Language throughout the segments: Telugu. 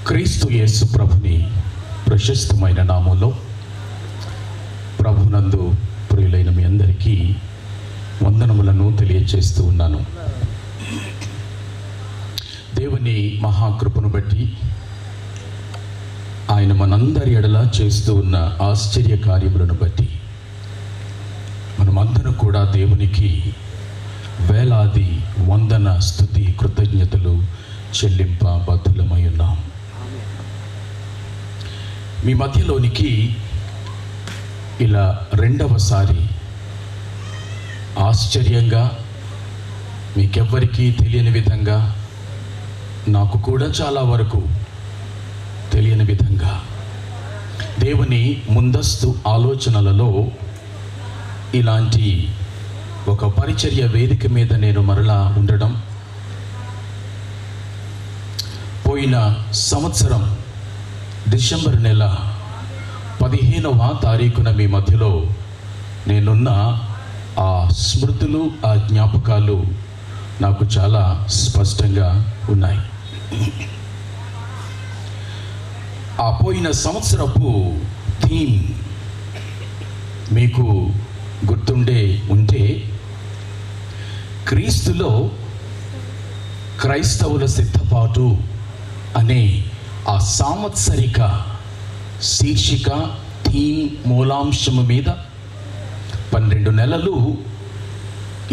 క్రీస్తు యేసు ప్రభుని ప్రశస్తమైన నామంలో ప్రభునందు ప్రియులైన మీ అందరికీ వందనములను తెలియజేస్తూ ఉన్నాను. దేవుని మహాకృపను బట్టి ఆయన మనందరి ఎడల చేస్తూ ఉన్న ఆశ్చర్య కార్యములను బట్టి మనమందరం కూడా దేవునికి వేలాది వందన స్తుతి కృతజ్ఞతలు చెల్లింప బద్ధులమై ఉన్నాం. మీ మధ్యలోనికి ఇలా రెండవసారి ఆశ్చర్యంగా, మీకెవ్వరికీ తెలియని విధంగా, నాకు కూడా చాలా వరకు తెలియని విధంగా దేవుని ముందస్తు ఆలోచనలలో ఇలాంటి ఒక పరిచర్య వేదిక మీద నేను మరలా ఉండడం, పోయిన సంవత్సరం డిసెంబర్ నెల 15వ తారీఖున మీ మధ్యలో నేనున్న ఆ స్మృతులు, ఆ జ్ఞాపకాలు నాకు చాలా స్పష్టంగా ఉన్నాయి. ఆ పోయిన సంవత్సరపు థీమ్ మీకు గుర్తుండే ఉంటే, క్రీస్తులో క్రైస్తవుల సిద్ధపాటు అనే ఆ సాంవత్సరిక శీర్షిక థీమ్ మూలాంశము మీద 12 నెలలు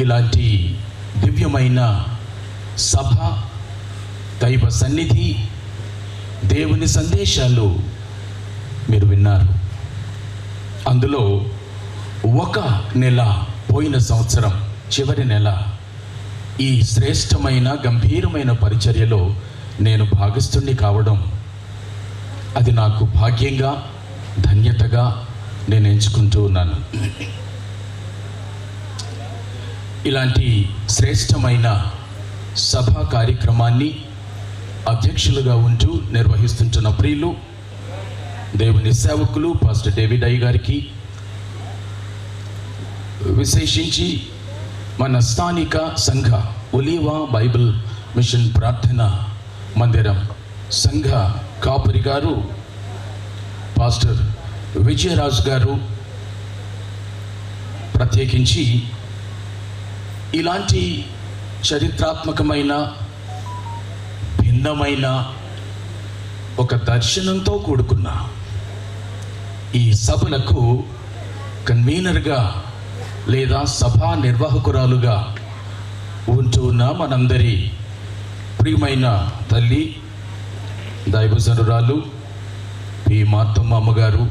ఇలాంటి దివ్యమైన సభ, దైవ సన్నిధి, దేవుని సందేశాలు మీరు విన్నారు. అందులో ఒక నెల, పోయిన సంవత్సరం చివరి నెల, ఈ శ్రేష్టమైన గంభీరమైన పరిచర్యలో నేను భాగస్థుణ్ణి కావడం, అది నాకు భాగ్యంగా, ధన్యతగా నేను ఎంచుకుంటూ ఉన్నాను. ఇలాంటి శ్రేష్టమైన సభా కార్యక్రమాన్ని అధ్యక్షులుగా ఉంటూ నిర్వహిస్తుంటున్న ప్రియులు దేవుని సేవకులు పాస్టర్ డేవిడ్ అయ్య గారికి, విశేషించి మన స్థానిక సంఘ ఒలీవా బైబిల్ మిషన్ ప్రార్థన మందిరం సంఘ కాపరి గారు పాస్టర్ విజయరాజు గారు, ప్రత్యేకించి ఇలాంటి చరిత్రాత్మకమైన భిన్నమైన ఒక దర్శనంతో కూడుకున్న ఈ సభలకు కన్వీనర్గా లేదా సభా నిర్వాహకురాలుగా ఉంటూ ఉన్న మనందరి ప్రియమైన తల్లి దైవజనురాలు పి మార్తమ్మ అమ్మగారు,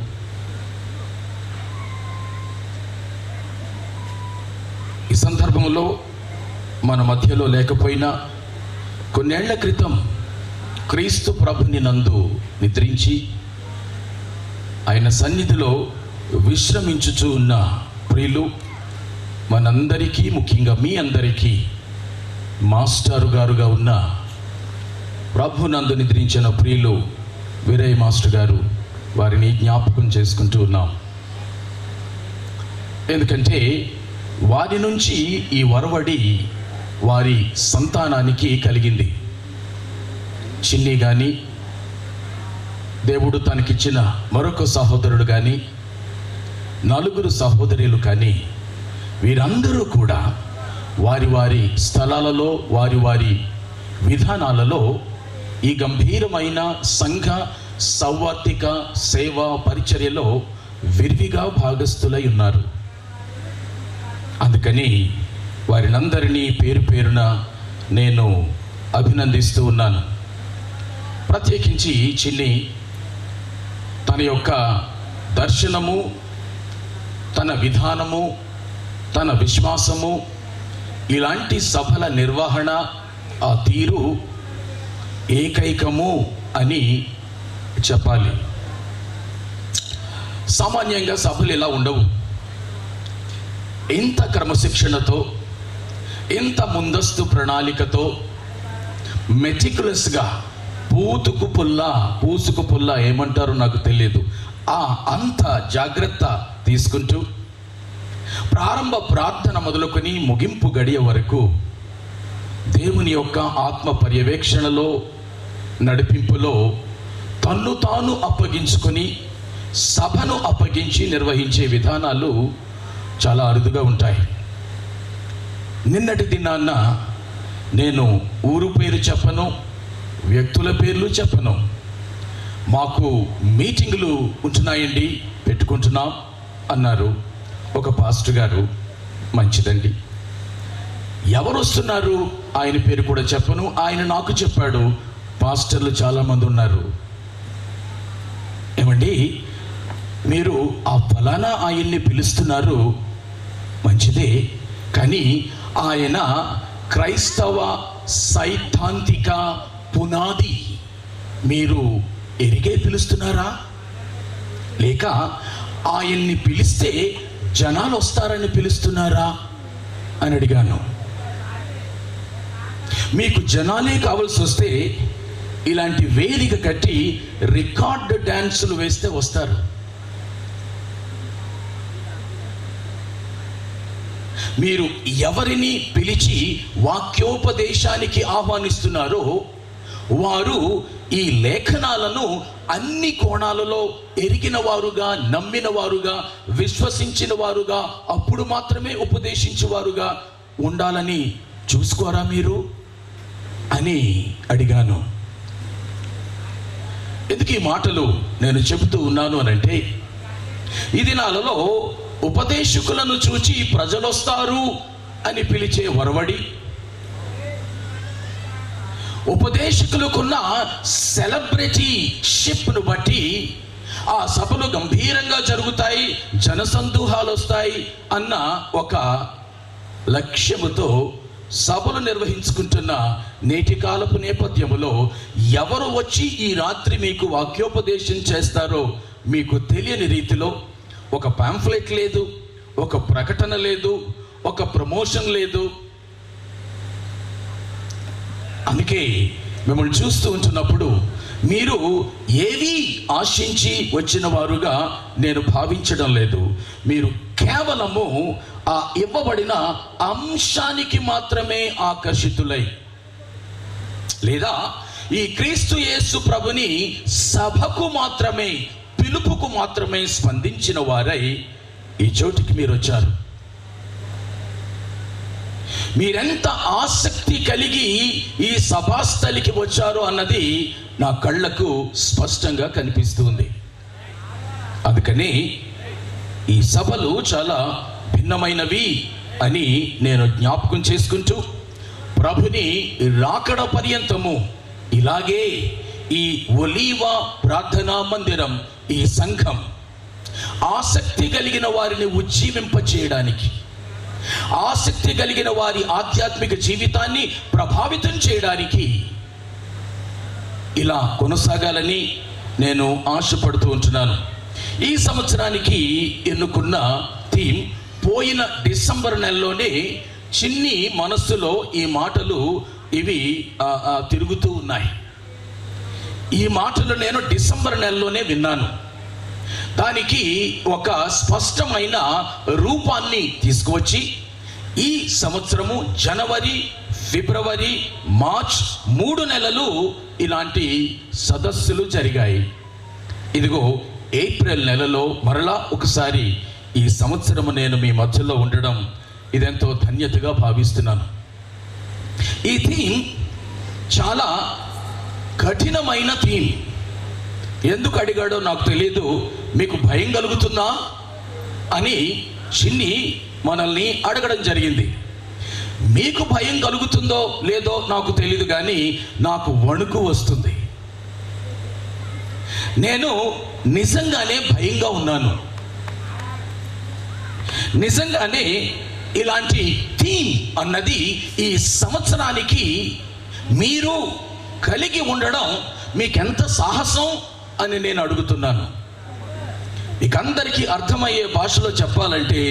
ఈ సందర్భంలో మన మధ్యలో లేకపోయినా కొన్నేళ్ల క్రితం క్రీస్తు ప్రభుని నందు నిద్రించి ఆయన సన్నిధిలో విశ్రమించుచూ ఉన్న ప్రియులు మనందరికీ, ముఖ్యంగా మీ అందరికీ మాస్టారు గారుగా ఉన్న ప్రభు నందు నిద్రించిన ప్రియులు వీరయ్య మాస్టర్ గారు, వారిని జ్ఞాపకం చేసుకుంటూ ఉన్నాం. ఎందుకంటే వారి నుంచి ఈ వరవడి వారి సంతానానికి కలిగింది. చిన్ని కానీ, దేవుడు తనకిచ్చిన మరొక సహోదరుడు కానీ, 4 సహోదరులు కానీ, వీరందరూ కూడా వారి వారి స్థలాలలో, వారి వారి విధానాలలో ఈ గంభీరమైన సంఘ సౌవార్తిక సేవా పరిచర్యలో విరివిగా భాగస్థులై ఉన్నారు. అందుకని వారినందరినీ పేరు పేరున నేను అభినందిస్తూ ఉన్నాను. ప్రత్యేకించి చిన్ని తన యొక్క దర్శనము, తన విధానము, తన విశ్వాసము, ఇలాంటి సభల నిర్వహణ, ఆ తీరు ఏకైకము అని చెప్పాలి. సామాన్యంగా సభలు ఇలా ఉండవు. ఇంత క్రమశిక్షణతో, ఇంత ముందస్తు ప్రణాళికతో, మెటిక్యులస్గా పూసుకు పుల్ల ఏమంటారో నాకు తెలియదు, అంత జాగ్రత్త తీసుకుంటూ ప్రారంభ ప్రార్థన మొదలుకొని ముగింపు గడియ వరకు దేవుని యొక్క ఆత్మ పర్యవేక్షణలో, నడిపింపులో తన్ను తాను అప్పగించుకొని సభను అప్పగించి నిర్వహించే విధానాలు చాలా అరుదుగా ఉంటాయి. నిన్నటి దినాన్న నేను ఊరు పేరు చెప్పను, వ్యక్తుల పేర్లు చెప్పను, మాకు మీటింగులు ఉంటున్నాయండి, పెట్టుకుంటున్నాం అన్నారు ఒక పాస్టర్ గారు. మంచిదండి. ఎవరు వస్తున్నారు ఆయన పేరు కూడా చెప్పను. ఆయన నాకు చెప్పాడు, పాస్టర్లు చాలామంది ఉన్నారు. ఏమండి, మీరు ఆ ఫలానా ఆయన్ని పిలుస్తున్నారు, మంచిదే, కానీ ఆయన క్రైస్తవ సైద్ధాంతిక పునాది మీరు ఎరిగే పిలుస్తున్నారా, లేక ఆయన్ని పిలిస్తే జనాలు వస్తారని పిలుస్తున్నారా అని అడిగాను. మీకు జనాలే కావాల్సి వస్తే ఇలాంటి వేదిక కట్టి రికార్డ్ డ్యాన్సులు వేస్తే వస్తారు. మీరు ఎవరిని పిలిచి వాక్యోపదేశానికి ఆహ్వానిస్తున్నారో వారు ఈ లేఖనాలను అన్ని కోణాలలో ఎరిగిన వారుగా, నమ్మిన వారుగా, విశ్వసించిన వారుగా, అప్పుడు మాత్రమే ఉపదేశించేవారుగా ఉండాలని చూసుకోరా మీరు అని అడిగాను. ఎందుకు ఈ మాటలు నేను చెబుతూ ఉన్నాను అనంటే, ఈ దినాలలో ఉపదేశకులను చూచి ప్రజలు వస్తారు అని పిలిచే వరవడి, ఉపదేశకులకున్న సెలబ్రిటీ షిప్ను బట్టి ఆ సభలు గంభీరంగా జరుగుతాయి, జనసందోహాలు వస్తాయి అన్న ఒక లక్ష్యముతో సభలు నిర్వహించుకుంటున్న నేటి కాలపు నేపథ్యములో ఎవరు వచ్చి ఈ రాత్రి మీకు వాక్యోపదేశం చేస్తారో మీకు తెలియని రీతిలో ఒక పాంఫ్లెట్ లేదు, ఒక ప్రకటన లేదు, ఒక ప్రమోషన్ లేదు. అందుకే మిమ్మల్ని చూస్తూ ఉంటున్నప్పుడు మీరు ఏవి ఆశించి వచ్చిన వారుగా నేను భావించడం లేదు. మీరు కేవలము ఆ ఇవ్వబడిన అంశానికి మాత్రమే ఆకర్షితులై, లేదా ఈ క్రీస్తు యేసు ప్రభుని సభకు మాత్రమే, పిలుపుకు మాత్రమే స్పందించిన వారై ఈ చోటికి మీరు వచ్చారు. మీరెంత ఆసక్తి కలిగి ఈ సభాస్థలికి వచ్చారు అన్నది నా కళ్ళకు స్పష్టంగా కనిపిస్తుంది. అందుకని ఈ సభలు చాలా భిన్నమైనవి అని నేను జ్ఞాపకం చేసుకుంటూ, ప్రభుని రాకడ పర్యంతము ఇలాగే ఈ ఒలీవ ప్రార్థనా మందిరం, ఈ సంఘం ఆసక్తి కలిగిన వారిని ఉజ్జీవింప చేయడానికి, ఆసక్తి కలిగిన వారి ఆధ్యాత్మిక జీవితాన్ని ప్రభావితం చేయడానికి ఇలా కొనసాగాలని నేను ఆశపడుతూ ఉంటున్నాను. ఈ సంవత్సరానికి ఎన్నుకున్న థీమ్, పోయిన డిసెంబర్ నెలలోనే చిన్ని మనస్సులో ఈ మాటలు ఇవి తిరుగుతూ ఉన్నాయి. ఈ మాటలు నేను డిసెంబర్ నెలలోనే విన్నాను. దానికి ఒక స్పష్టమైన రూపాన్ని తీసుకువచ్చి ఈ సంవత్సరము జనవరి, ఫిబ్రవరి, మార్చ్ 3 నెలలు ఇలాంటి సదస్సులు జరిగాయి. ఇదిగో ఏప్రిల్ నెలలో మరలా ఒకసారి ఈ సంవత్సరము నేను మీ మధ్యలో ఉండడం ఇదెంతో ధన్యతగా భావిస్తున్నాను. ఈ థీమ్ చాలా కఠినమైన థీమ్. ఎందుకు అడిగాడో నాకు తెలియదు. మీకు భయం కలుగుతుందా అని చిన్ని మనల్ని అడగడం జరిగింది. మీకు భయం కలుగుతుందో లేదో నాకు తెలియదు, కానీ నాకు వణుకు వస్తుంది. నేను నిజంగానే భయంగా ఉన్నాను. నిజంగానే ఇలాంటి థీమ్ అన్నది ఈ సంవత్సరానికి మీరు కలిగి ఉండడం మీకెంత సాహసం అని నేను అడుగుతున్నాను. మీకందరికీ అర్థమయ్యే భాషలో చెప్పాలంటే,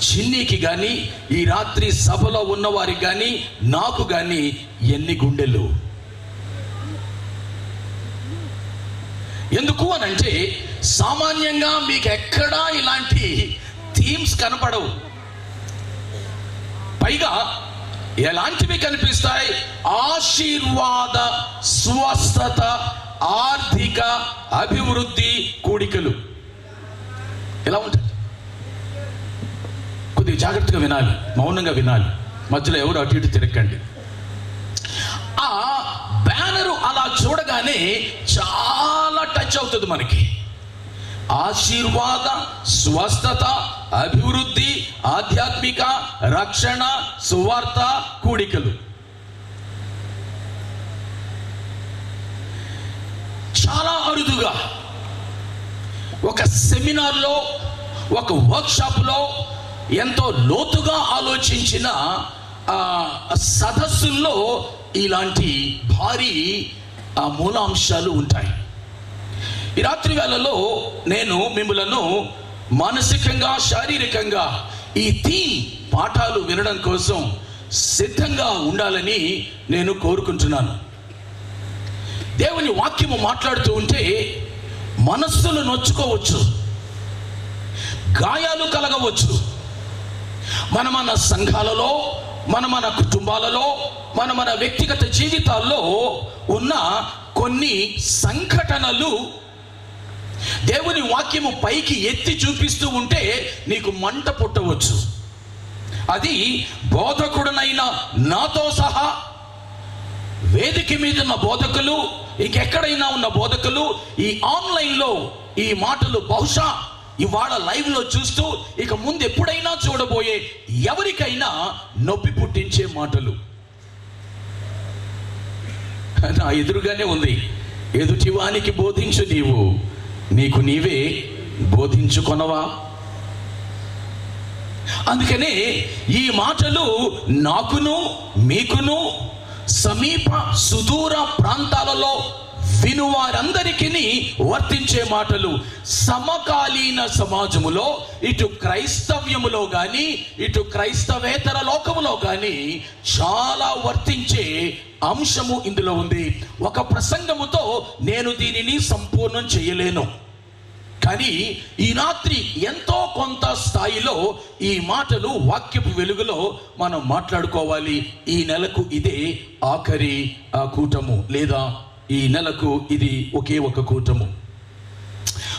చిన్నికి కానీ, ఈ రాత్రి సభలో ఉన్నవారికి కానీ, నాకు కానీ ఎన్ని గుండెలు. ఎందుకు అనంటే, సామాన్యంగా మీకు ఎక్కడా ఇలాంటి థీమ్స్ కనపడవు. పైగా ఎలాంటివి కనిపిస్తాయి? ఆశీర్వాద, స్వస్థత, ఆర్థిక అభివృద్ధి కూడికలు. ఎలా ఉంటుంది? కొద్దిగా జాగ్రత్తగా వినాలి, మౌనంగా వినాలి, మధ్యలో ఎవరు అటు ఇటు తిరగండి. ఆ బ్యానరు అలా చూడగానే చాలా టచ్ అవుతుంది మనకి. ఆశీర్వాద, స్వస్థత, అభివృద్ధి, ఆధ్యాత్మిక, రక్షణ, సువార్త కూడికలు. చాలా అరుదుగా ఒక సెమినార్లో, ఒక వర్క్షాప్లో ఎంతో లోతుగా ఆలోచించిన సదస్సుల్లో ఇలాంటి భారీ మూలాంశాలు ఉంటాయి. ఈ రాత్రి వేళలో నేను మిమ్మలను మానసికంగా, శారీరకంగా ఈ థీమ్ పాఠాలు వినడం కోసం సిద్ధంగా ఉండాలని నేను కోరుకుంటున్నాను. దేవుని వాక్యము మాట్లాడుతూ ఉంటే మనస్సులు నొచ్చుకోవచ్చు, గాయాలు కలగవచ్చు. మన సంఘాలలో, మన కుటుంబాలలో, మన వ్యక్తిగత జీవితాల్లో ఉన్న కొన్ని సంఘటనలు దేవుని వాక్యము పైకి ఎత్తి చూపిస్తూ ఉంటే నీకు మంట పుట్టవచ్చు. అది బోధకుడనైన నాతో సహా వేదిక మీద ఉన్న బోధకులు, ఇంకెక్కడైనా ఉన్న బోధకులు, ఈ ఆన్లైన్లో ఈ మాటలు బహుశా ఇవాళ లైవ్లో చూస్తూ ఇక ముందు ఎప్పుడైనా చూడబోయే ఎవరికైనా నొప్పి పుట్టించే మాటలు నా ఎదురుగానే ఉంది. ఎదుటివానికి బోధించు, నీకు నీవే బోధించుకొనవా? అందుకనే ఈ మాటలు నాకును మీకును సమీప సుదూర ప్రాంతాలలో వినువారందరికీ వర్తించే మాటలు. సమకాలీన సమాజములో, ఇటు క్రైస్తవ్యములో కానీ, ఇటు క్రైస్తవేతర లోకములో కానీ చాలా వర్తించే అంశము ఇందులో ఉంది. ఒక ప్రసంగముతో నేను దీనిని సంపూర్ణం చేయలేను, కానీ ఈ రాత్రి ఎంతో కొంత స్థాయిలో ఈ మాటలు వాక్యపు వెలుగులో మనం మాట్లాడుకోవాలి. ఈ నెలకు ఇదే ఆఖరి కూటము, లేదా ఈ నెలకు ఇది ఒకే ఒక కూటము.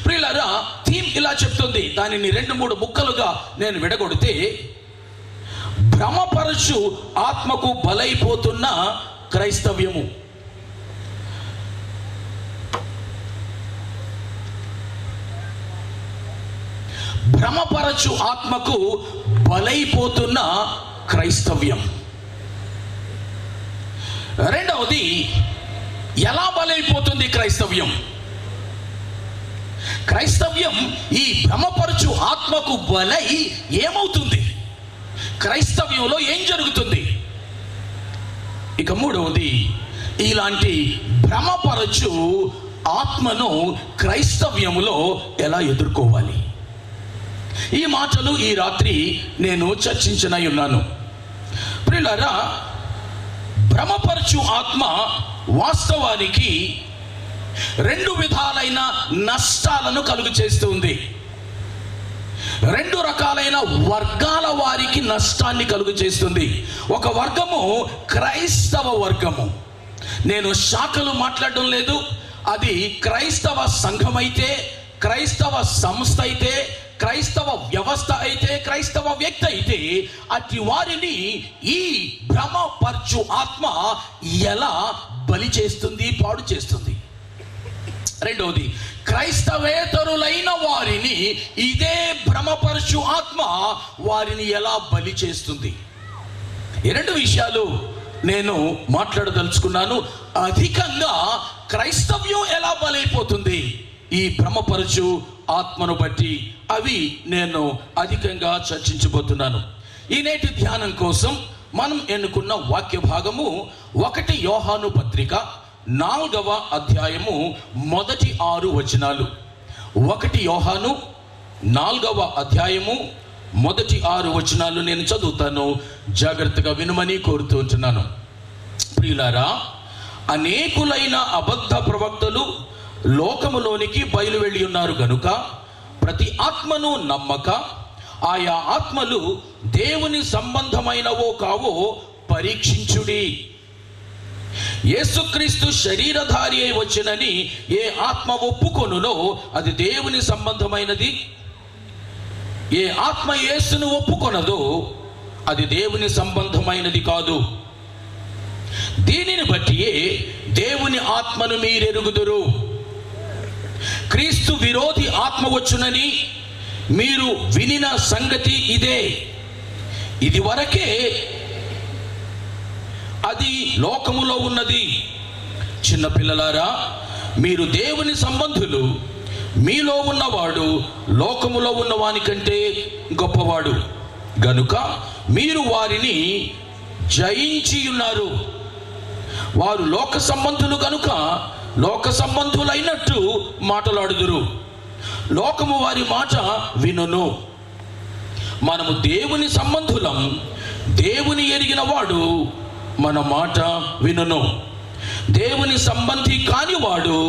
ప్రియులారా, థీమ్ ఇలా చెప్తుంది. దానిని 2-3 ముక్కలుగా నేను విడగొడితే, భ్రమపరచు ఆత్మకు బలైపోతున్న క్రైస్తవ్యము. భ్రమపరచు ఆత్మకు బలైపోతున్న క్రైస్తవ్యం. రెండవది, ఎలా బలైపోతుంది క్రైస్తవ్యం? క్రైస్తవ్యం ఈ భ్రమపరచు ఆత్మకు బలై ఏమవుతుంది? క్రైస్తవ్యంలో ఏం జరుగుతుంది? ఇక మూడవది, ఇలాంటి భ్రమపరచు ఆత్మను క్రైస్తవ్యములో ఎలా ఎదుర్కోవాలి? ఈ మాటలు ఈ రాత్రి నేను చర్చించనై ఉన్నాను. ప్రియులారా, భ్రమపరచు ఆత్మ వాస్తవానికి 2 విధాలైన నష్టాలను కలుగు చేస్తుంది. 2 రకాలైన వర్గాల వారికి నష్టాన్ని కలుగు చేస్తుంది. ఒక వర్గము క్రైస్తవ వర్గము. నేను శాఖలు మాట్లాడడం లేదు. అది క్రైస్తవ సంఘం అయితే, క్రైస్తవ సంస్థ అయితే, క్రైస్తవ వ్యవస్థ అయితే, క్రైస్తవ వ్యక్తి అయితే, అట్టి వారిని ఈ భ్రమపరచు ఆత్మ ఎలా బలి చేస్తుంది, పాడు చేస్తుంది. రెండవది, క్రైస్తవేతరులైన వారిని ఇదే భ్రమపరచు ఆత్మ వారిని ఎలా బలి చేస్తుంది. ఈ 2 విషయాలు నేను మాట్లాడదలుచుకున్నాను. అధికంగా క్రైస్తవ్యం ఎలా బలైపోతుంది ఈ భ్రమపరచు ఆత్మను బట్టి, అవి నేను అధికంగా చర్చించబోతున్నాను. ఈ నేటి ధ్యానం కోసం మనం ఎన్నుకున్న వాక్య భాగము 1 యోహాను పత్రిక 4వ అధ్యాయము మొదటి 6 వచనాలు. 1 యోహాను 4వ అధ్యాయము మొదటి 6 వచనాలు నేను చదువుతాను. జాగ్రత్తగా వినమని కోరుతూ ఉంటున్నాను. ప్రియులారా, అనేకులైన అబద్ధ ప్రవక్తలు లోకములోనికి బయలు వెళ్ళి ఉన్నారు గనుక ప్రతి ఆత్మను నమ్మక ఆయా ఆత్మలు దేవుని సంబంధమైనవో కావో పరీక్షించుడి. యేసుక్రీస్తు శరీరధారి అయి వచ్చినని ఏ ఆత్మ ఒప్పుకొనునో అది దేవుని సంబంధమైనది. ఏ ఆత్మ యేసును ఒప్పుకొనదో అది దేవుని సంబంధమైనది కాదు. దీనిని బట్టి దేవుని ఆత్మను మీరెరుగుదురు. క్రీస్తు విరోధి ఆత్మ వచ్చునని మీరు వినిన సంగతి ఇదే. ఇది వరకే అది లోకములో ఉన్నది. చిన్నపిల్లలారా, మీరు దేవుని సంబంధులు. మీలో ఉన్నవాడు లోకములో ఉన్నవాని కంటే గొప్పవాడు గనుక మీరు వారిని జయించి ఉన్నారు. వారు లోక సంబంధులు గనుక లోక సంబంధులైనట్టు మాట్లాడుదురు. లోకము వారి మాట వినును. మనము దేవుని సంబంధులం. దేవుని ఎరిగిన వాడు మన మాట వినును. దేవుని సంబంధి కానివాడు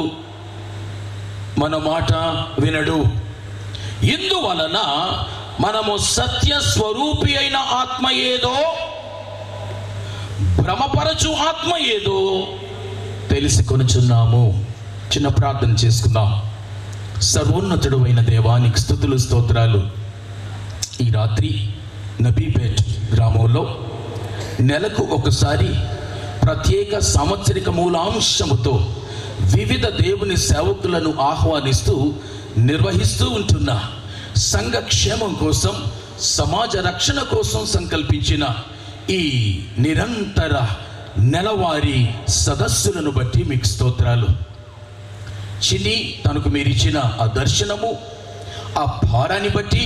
మన మాట వినడు. ఇందువలన మనము సత్య స్వరూపి అయిన ఆత్మ ఏదో, భ్రమపరచు ఆత్మ ఏదో తెలుసుకొనుచున్నాము. చిన్న ప్రార్థన చేసుకుందాం. సర్వోన్నతుడు అయిన దేవానికి స్తుతులు స్తోత్రాలు. ఈ రాత్రి నబీపేట్ గ్రామంలో నెలకు ఒకసారి ప్రత్యేక సాంవత్సరిక మూలాంశముతో వివిధ దేవుని సేవకులను ఆహ్వానిస్తూ నిర్వహిస్తూ ఉంటున్న సంఘ క్షేమం కోసం, సమాజ రక్షణ కోసం సంకల్పించిన ఈ నిరంతర నెలవారీ సదస్సులను బట్టి మీకు స్తోత్రాలు. చిన్ని తనకు మీరిచ్చిన ఆ దర్శనము, ఆ భారాన్ని బట్టి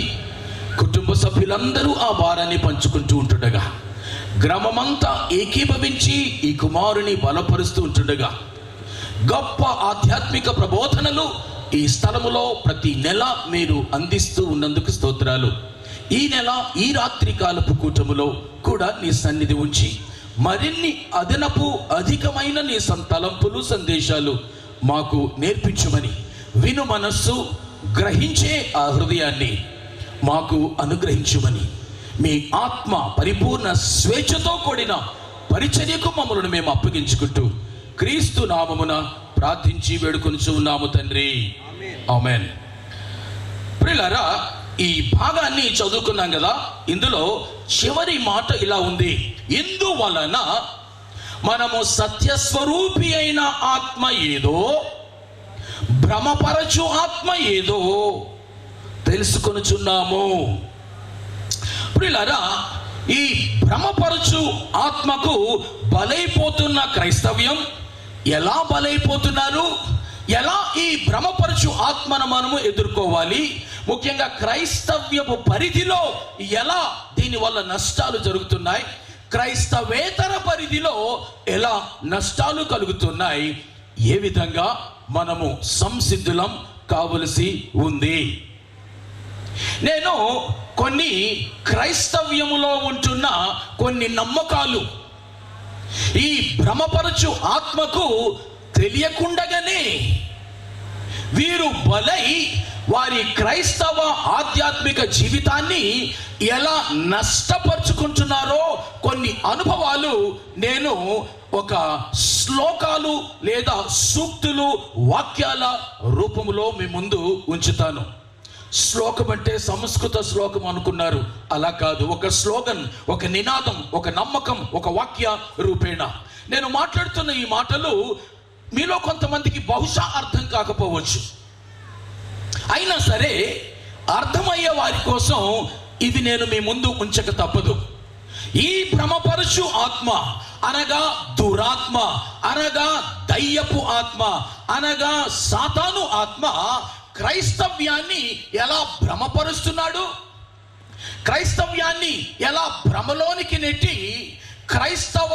కుటుంబ సభ్యులందరూ ఆ భారాన్ని పంచుకుంటూ ఉంటుండగా, గ్రామమంతా ఏకీభవించి ఈ కుమారుని బలపరుస్తూ ఉంటుండగా, గొప్ప ఆధ్యాత్మిక ప్రబోధనలు ఈ స్థలములో ప్రతి నెల మీరు అందిస్తూ ఉన్నందుకు స్తోత్రాలు. ఈ నెల ఈ రాత్రి కాలపు కూటములో కూడా నీ సన్నిధి ఉంచి మరిన్ని అదనపు అధికమైన నీ తలంపులు, సందేశాలు మాకు నేర్పించమని, విను మనస్సు, గ్రహించే ఆ హృదయాన్ని మాకు అనుగ్రహించమని, మీ ఆత్మ పరిపూర్ణ స్వేచ్ఛతో కూడిన పరిచర్యకు మమ్మల్ని మేము అప్పగించుకుంటూ క్రీస్తు నామమున ప్రార్థించి వేడుకొనుచు ఉన్నాము తండ్రి, ఆమేన్. ప్రియులారా, ఈ భాగాన్ని చదువుకున్నాం కదా. ఇందులో చివరి మాట ఇలా ఉంది: ఇందువలన మనము సత్యస్వరూపి అయిన ఆత్మ ఏదో, భ్రమపరచు ఆత్మ ఏదో తెలుసుకొనుచున్నాము. ప్రియులారా, ఈ భ్రమపరచు ఆత్మకు బలైపోతున్న క్రైస్తవ్యం ఎలా బలైపోతున్నారు, ఎలా ఈ భ్రమపరచు ఆత్మను మనము ఎదుర్కోవాలి, ముఖ్యంగా క్రైస్తవ్యపు పరిధిలో ఎలా దీనివల్ల నష్టాలు జరుగుతున్నాయి, క్రైస్తవేతర పరిధిలో ఎలా నష్టాలు కలుగుతున్నాయి, ఏ విధంగా మనము సంసిద్ధులం కావలసి ఉంది. నేను కొన్ని క్రైస్తవ్యములో ఉంటున్న కొన్ని నమ్మకాలు ఈ భ్రమపరచు ఆత్మకు తెలియకుండగానే వీరు బలై వారి క్రైస్తవ ఆధ్యాత్మిక జీవితాన్ని ఎలా నష్టపరుచుకుంటున్నారో కొన్ని అనుభవాలు నేను ఒక శ్లోకాలు లేదా సూక్తులు, వాక్యాల రూపంలో మీ ముందు ఉంచుతాను. శ్లోకం అంటే సంస్కృత శ్లోకం అనుకున్నారు, అలా కాదు. ఒక స్లోగన్, ఒక నినాదం, ఒక నమ్మకం, ఒక వాక్య రూపేణ నేను మాట్లాడుతున్న ఈ మాటలు మీలో కొంతమందికి బహుశా అర్థం కాకపోవచ్చు. అయినా సరే అర్థమయ్యే వారి కోసం ఇది నేను మీ ముందు ఉంచక తప్పదు. ఈ భ్రమపరచు ఆత్మ అనగా దురాత్మ, అనగా దయ్యపు ఆత్మ, అనగా సాతాను ఆత్మ క్రైస్తవ్యాన్ని ఎలా భ్రమపరుస్తున్నాడు, క్రైస్తవ్యాన్ని ఎలా భ్రమలోనికి నెట్టి క్రైస్తవ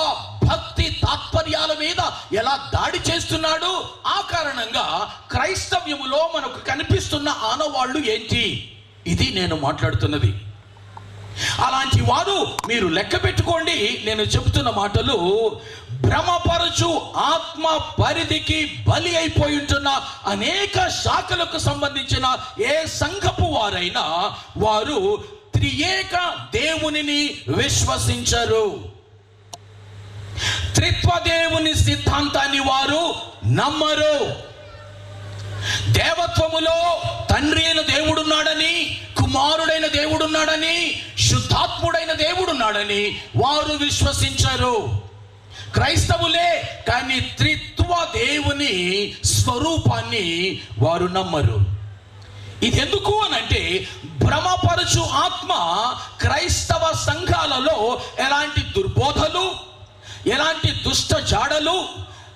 భక్తి తాత్పర్యాల మీద ఎలా దాడి చేస్తున్నాడు. ఆ కారణంగా క్రైస్తవ్యములో మనకు కనిపిస్తున్న ఆనవాళ్ళు ఏంటి, ఇది నేను మాట్లాడుతున్నది. అలాంటి వారు మీరు లెక్క పెట్టుకోండి. నేను చెబుతున్న మాటలు భ్రమపరచు ఆత్మ పరిధికి బలి అయిపోయి ఉంటున్న అనేక శాఖలకు సంబంధించిన ఏ సంఘపు వారైనా వారు త్రియేక దేవునిని విశ్వసించరు. త్రిత్వ దేవుని సిద్ధాంతాన్ని వారు నమ్మరు. దేవత్వములో తండ్రి అయిన దేవుడున్నాడని, కుమారుడైన దేవుడున్నాడని, శుద్ధాత్ముడైన దేవుడున్నాడని వారు విశ్వసించరు. క్రైస్తవులే, కానీ త్రిత్వ దేవుని స్వరూపాన్ని వారు నమ్మరు. ఇది ఎందుకు అనంటే, భ్రమపరచు ఆత్మ క్రైస్తవ సంఘాలలో ఎలాంటి దుర్బోధలు, ఎలాంటి దుష్ట జాడలు,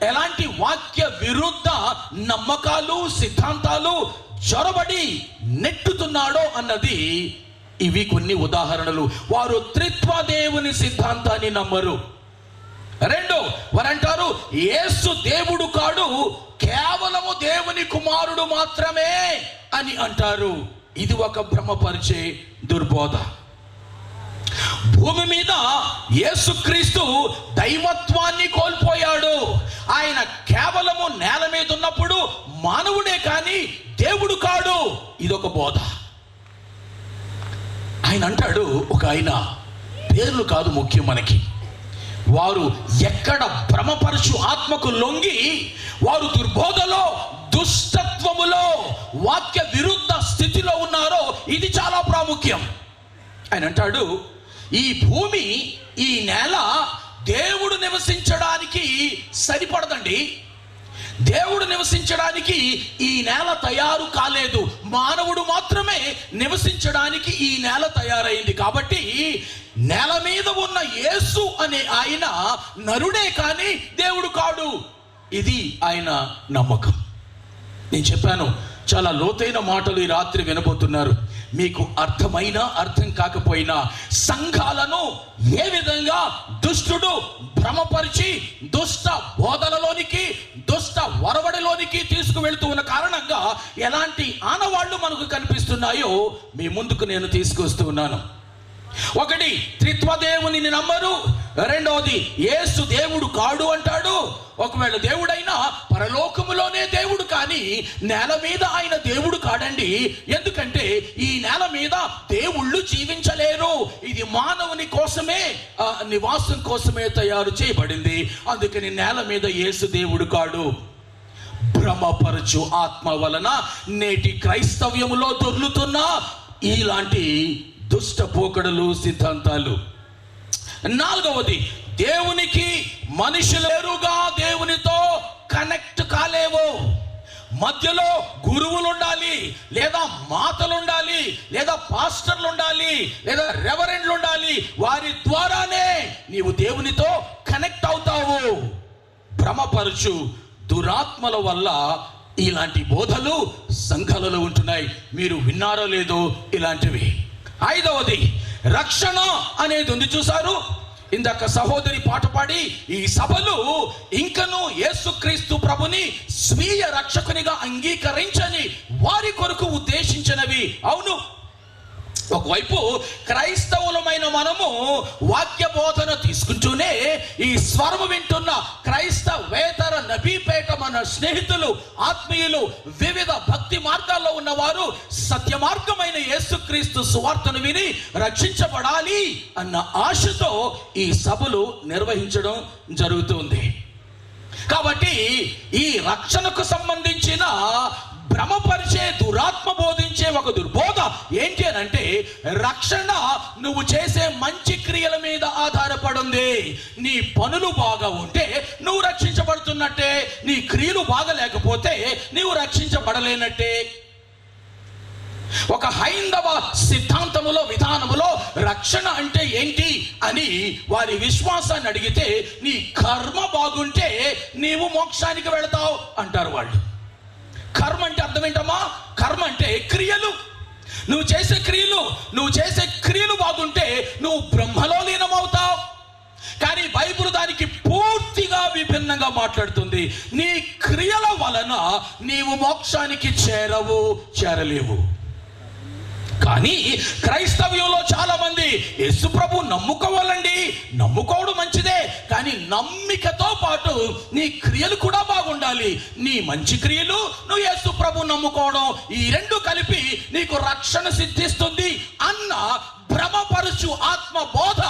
ఎలాంటి వాక్య విరుద్ధ నమ్మకాలు, సిద్ధాంతాలు చొరబడి నెట్టుతున్నాడో అన్నది ఇవి కొన్ని ఉదాహరణలు. వారు త్రిత్వ దేవుని సిద్ధాంతాన్ని నమ్మరు. రెండు, వారంటారు యేసు దేవుడు కాడు, కేవలము దేవుని కుమారుడు మాత్రమే అని అంటారు. ఇది ఒక భ్రమపరిచే దుర్బోధ. భూమి మీద యేసుక్రీస్తు దైవత్వాన్ని కోల్పోయాడు. ఆయన కేవలము నేల మీద ఉన్నప్పుడు మానవుడే కానీ దేవుడు కాడు. ఇదొక బోధ. ఆయన అంటాడు, ఒక ఆయన, పేర్లు కాదు ముఖ్యం మనకి, వారు ఎక్కడ భ్రమపరచు ఆత్మకు లొంగి వారు దుర్బోధలో, దుష్టత్వములో, వాక్య విరుద్ధ స్థితిలో ఉన్నారో ఇది చాలా ప్రాముఖ్యం. ఆయన అంటాడు, ఈ భూమి, ఈ నేల దేవుడు నివసించడానికి సరిపడదండి. దేవుడు నివసించడానికి ఈ నేల తయారు కాలేదు. మానవుడు మాత్రమే నివసించడానికి ఈ నేల తయారైంది. కాబట్టి నేల మీద ఉన్న యేసు అనే ఆయన నరుడే కానీ దేవుడు కాడు. ఇది ఆయన నమ్మకం. నేను చెప్పాను, చాలా లోతైన మాటలు ఈ రాత్రి వినబోతున్నారు. మీకు అర్థమైనా అర్థం కాకపోయినా సంఘాలను ఏ విధంగా దుష్టుడు భ్రమపరిచి దుష్ట బోధనలోనికి, దుష్ట వరవడిలోనికి తీసుకువెళ్తూ ఉన్న కారణంగా ఎలాంటి ఆనవాళ్లు మనకు కనిపిస్తున్నాయో మీ ముందుకు నేను తీసుకొస్తూ ఉన్నాను. ఒకటి, త్రిత్వ దేవుని నమ్మరు. రెండవది, యేసు దేవుడు కాడు అంటాడు. ఒకవేళ దేవుడైనా పరలోకములోనే దేవుడు, కానీ నేల మీద ఆయన దేవుడు కాడండి. ఎందుకంటే ఈ నేల మీద దేవుళ్ళు జీవించలేరు. ఇది మానవుని కోసమే, నివాసం కోసమే తయారు చేయబడింది. అందుకని నేల మీద యేసు దేవుడు కాడు. భ్రమపరచు ఆత్మ వలన నేటి క్రైస్తవ్యములో దొర్లుతున్న ఇలాంటి దుష్ట పోకడలు, సిద్ధాంతాలు. నాలుగవది, దేవునికి మనుషులేరుగా దేవునితో కనెక్ట్ కాలేవు. మధ్యలో గురువులు ఉండాలి, లేదా మాతలు ఉండాలి, లేదా పాస్టర్లు ఉండాలి, లేదా రెవరెండ్లు ఉండాలి. వారి ద్వారానే నీవు దేవునితో కనెక్ట్ అవుతావు. భ్రమపరచు దురాత్మల వల్ల ఇలాంటి బోధలు సంఘాలలో ఉంటున్నాయి. మీరు విన్నారో లేదో ఇలాంటివి. ఐదవది, రక్షణ అనేది ఉంది. చూసారు, ఇందాక సహోదరి పాట పాడి, ఈ సభలు ఇంకను యేసుక్రీస్తు ప్రభుని స్వీయ రక్షకునిగా అంగీకరించని వారి కొరకు ఉద్దేశించినవి. అవును, ఒకవైపు క్రైస్తవులమైన మనము వాక్య బోధన తీసుకుంటూనే ఈ స్వరము వింటున్న క్రైస్తవేతర నబీపేట మన స్నేహితులు, ఆత్మీయులు, వివిధ భక్తి మార్గాల్లో ఉన్నవారు సత్య మార్గమైన యేసుక్రీస్తు సువార్తను విని రక్షించబడాలి అన్న ఆశతో ఈ సభలు నిర్వహించడం జరుగుతుంది. కాబట్టి ఈ రక్షణకు సంబంధించిన భ్రమపరిచే, దురాత్మ బోధించే ఒక దుర్బోధ ఏంటి అని అంటే, రక్షణ నువ్వు చేసే మంచి క్రియల మీద ఆధారపడింది. నీ పనులు బాగా ఉంటే నువ్వు రక్షించబడుతున్నట్టే, నీ క్రియలు బాగా లేకపోతే నీవు రక్షించబడలేనట్టే. ఒక హైందవ సిద్ధాంతములో, విధానములో రక్షణ అంటే ఏంటి అని వారి విశ్వాసాన్ని అడిగితే, నీ కర్మ బాగుంటే నీవు మోక్షానికి వెళతావు అంటారు వాళ్ళు. కర్మ అంటే అర్థం ఏంటమ్మా? కర్మ అంటే క్రియలు. నువ్వు చేసే క్రియలు బాగుంటే నువ్వు బ్రహ్మలో లీనమవుతావు. కానీ బైబిల్ దానికి పూర్తిగా విభిన్నంగా మాట్లాడుతుంది. నీ క్రియల వలన నీవు మోక్షానికి చేరలేవు. కానీ క్రైస్తవ్యంలో చాలా మంది యేసు ప్రభు నమ్ముకోవాలండి, నమ్ముకోవడం మంచిదే, కానీ నమ్మికతో పాటు నీ క్రియలు కూడా బాగుండాలి. నీ మంచి క్రియలు, నువ్వు యేసు ప్రభు నమ్ముకోవడం, ఈ రెండు కలిపి నీకు రక్షణ సిద్ధిస్తుంది అన్న భ్రమపరచు ఆత్మ బోధ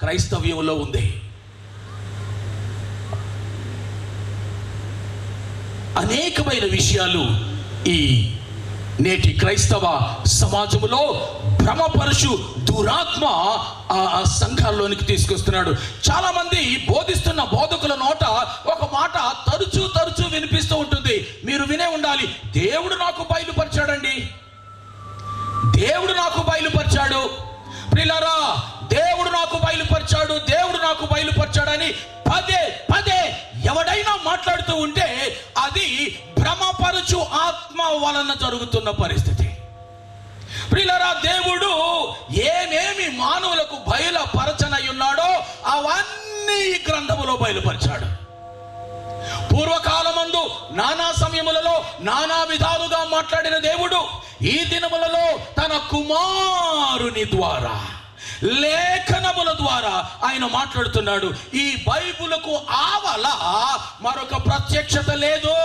క్రైస్తవ్యంలో ఉంది. అనేకమైన విషయాలు ఈ నేటి క్రైస్తవ సమాజంలో భ్రమపరుచు దురాత్మ ఆ సంఘాల్లోనికి తీసుకొస్తున్నాడు. చాలా మంది బోధిస్తున్న బోధకుల నోట ఒక మాట తరచూ వినిపిస్తూ ఉంటుంది. మీరు వినే ఉండాలి, దేవుడు నాకు బయలుపరిచాడండి, దేవుడు నాకు బయలుపరిచాడు, ప్రియులారా దేవుడు నాకు బయలుపరిచాడు, దేవుడు నాకు బయలుపరిచాడని పదే ఎవడైనా మాట్లాడుతూ ఉంటే అది భ్రమపరచు ఆత్మ వలన జరుగుతున్న పరిస్థితి. ప్రియులారా, దేవుడు ఏమేమి మానవులకు బయలుపరచనై ఉన్నాడో అవన్నీ ఈ గ్రంథములో బయలుపరిచాడు. పూర్వకాలమందు నానా సమయములలో నానా విధాలుగా మాట్లాడిన దేవుడు ఈ దినములలో తన కుమారుని ద్వారా లేఖనముల ద్వారా ఆయన మాట్లాడుతున్నాడు. ఈ బైబిలుకు ఆవల మరొక ప్రత్యక్షత లేదు.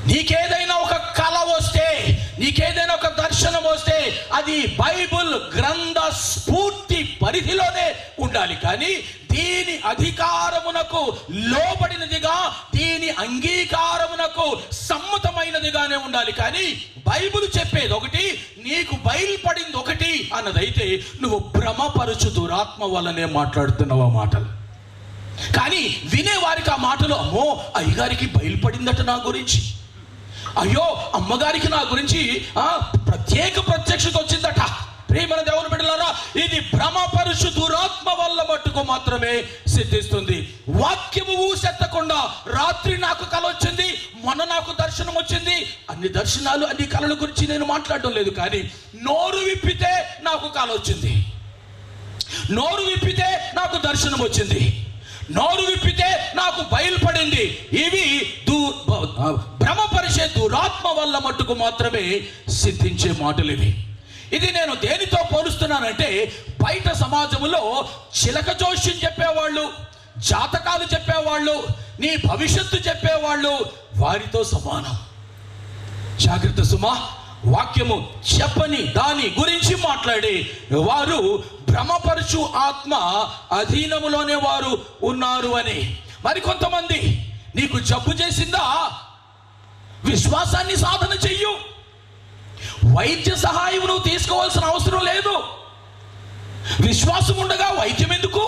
నీకేదైనా ఒక కళ వస్తే, నీకేదైనా ఒక దర్శనం వస్తే అది బైబిల్ గ్రంథ స్ఫూర్తి పరిధిలోనే ఉండాలి. కానీ దీని అధికారమునకు లోబడినదిగా, దీని అంగీకారమునకు సమ్మతమైనదిగానే ఉండాలి. కానీ బైబిల్ చెప్పేది ఒకటి, నీకు బయలుపడింది ఒకటి అన్నదైతే నువ్వు భ్రమపరచు దురాత్మ వల్లనే మాట్లాడుతున్నావు ఆ మాటలు. కానీ వినేవారికి ఆ మాటలు, అమ్మో అయ్యగారికి బయలుపడిందట నా గురించి, అయ్యో అమ్మగారికి నా గురించి ప్రత్యక్షత వచ్చిందట. ప్రియమైన దేవుని బిడ్డలారా, ఇది భ్రమపరుచు దురాత్మ వల్ల మట్టుకు మాత్రమే సిద్ధిస్తుంది. వాక్యము ఊసెత్తకుండా రాత్రి నాకు కల వచ్చింది, మొన్న నాకు దర్శనం వచ్చింది, అన్ని దర్శనాలు అన్ని కళల గురించి నేను మాట్లాడడం లేదు. కానీ నోరు విప్పితే నాకు కల వచ్చింది, నోరు విప్పితే నాకు దర్శనం వచ్చింది, నోరు విప్పితే నాకు బయలుపడింది. ఇవి భ్రమపరిచే దురాత్మ వల్ల మట్టుకు మాత్రమే సిద్ధించే మాటలు ఇవి. ఇది నేను దేనితో పోలుస్తున్నానంటే, బయట సమాజంలో చిలక జోష్యం చెప్పేవాళ్ళు, జాతకాలు చెప్పేవాళ్ళు, నీ భవిష్యత్తు చెప్పేవాళ్ళు వారితో సమానం. జాగ్రత్త సుమా, వాక్యము చెప్పని దాని గురించి మాట్లాడి వారు భ్రమపరచు ఆత్మ అధీనములోనే వారు ఉన్నారు అని. మరికొంతమంది, నీకు జబ్బు చేసిందా, విశ్వాసాన్ని సాధన చెయ్యు, వైద్య సహాయం నువ్వు తీసుకోవాల్సిన అవసరం లేదు, విశ్వాసం ఉండగా వైద్యం ఎందుకు?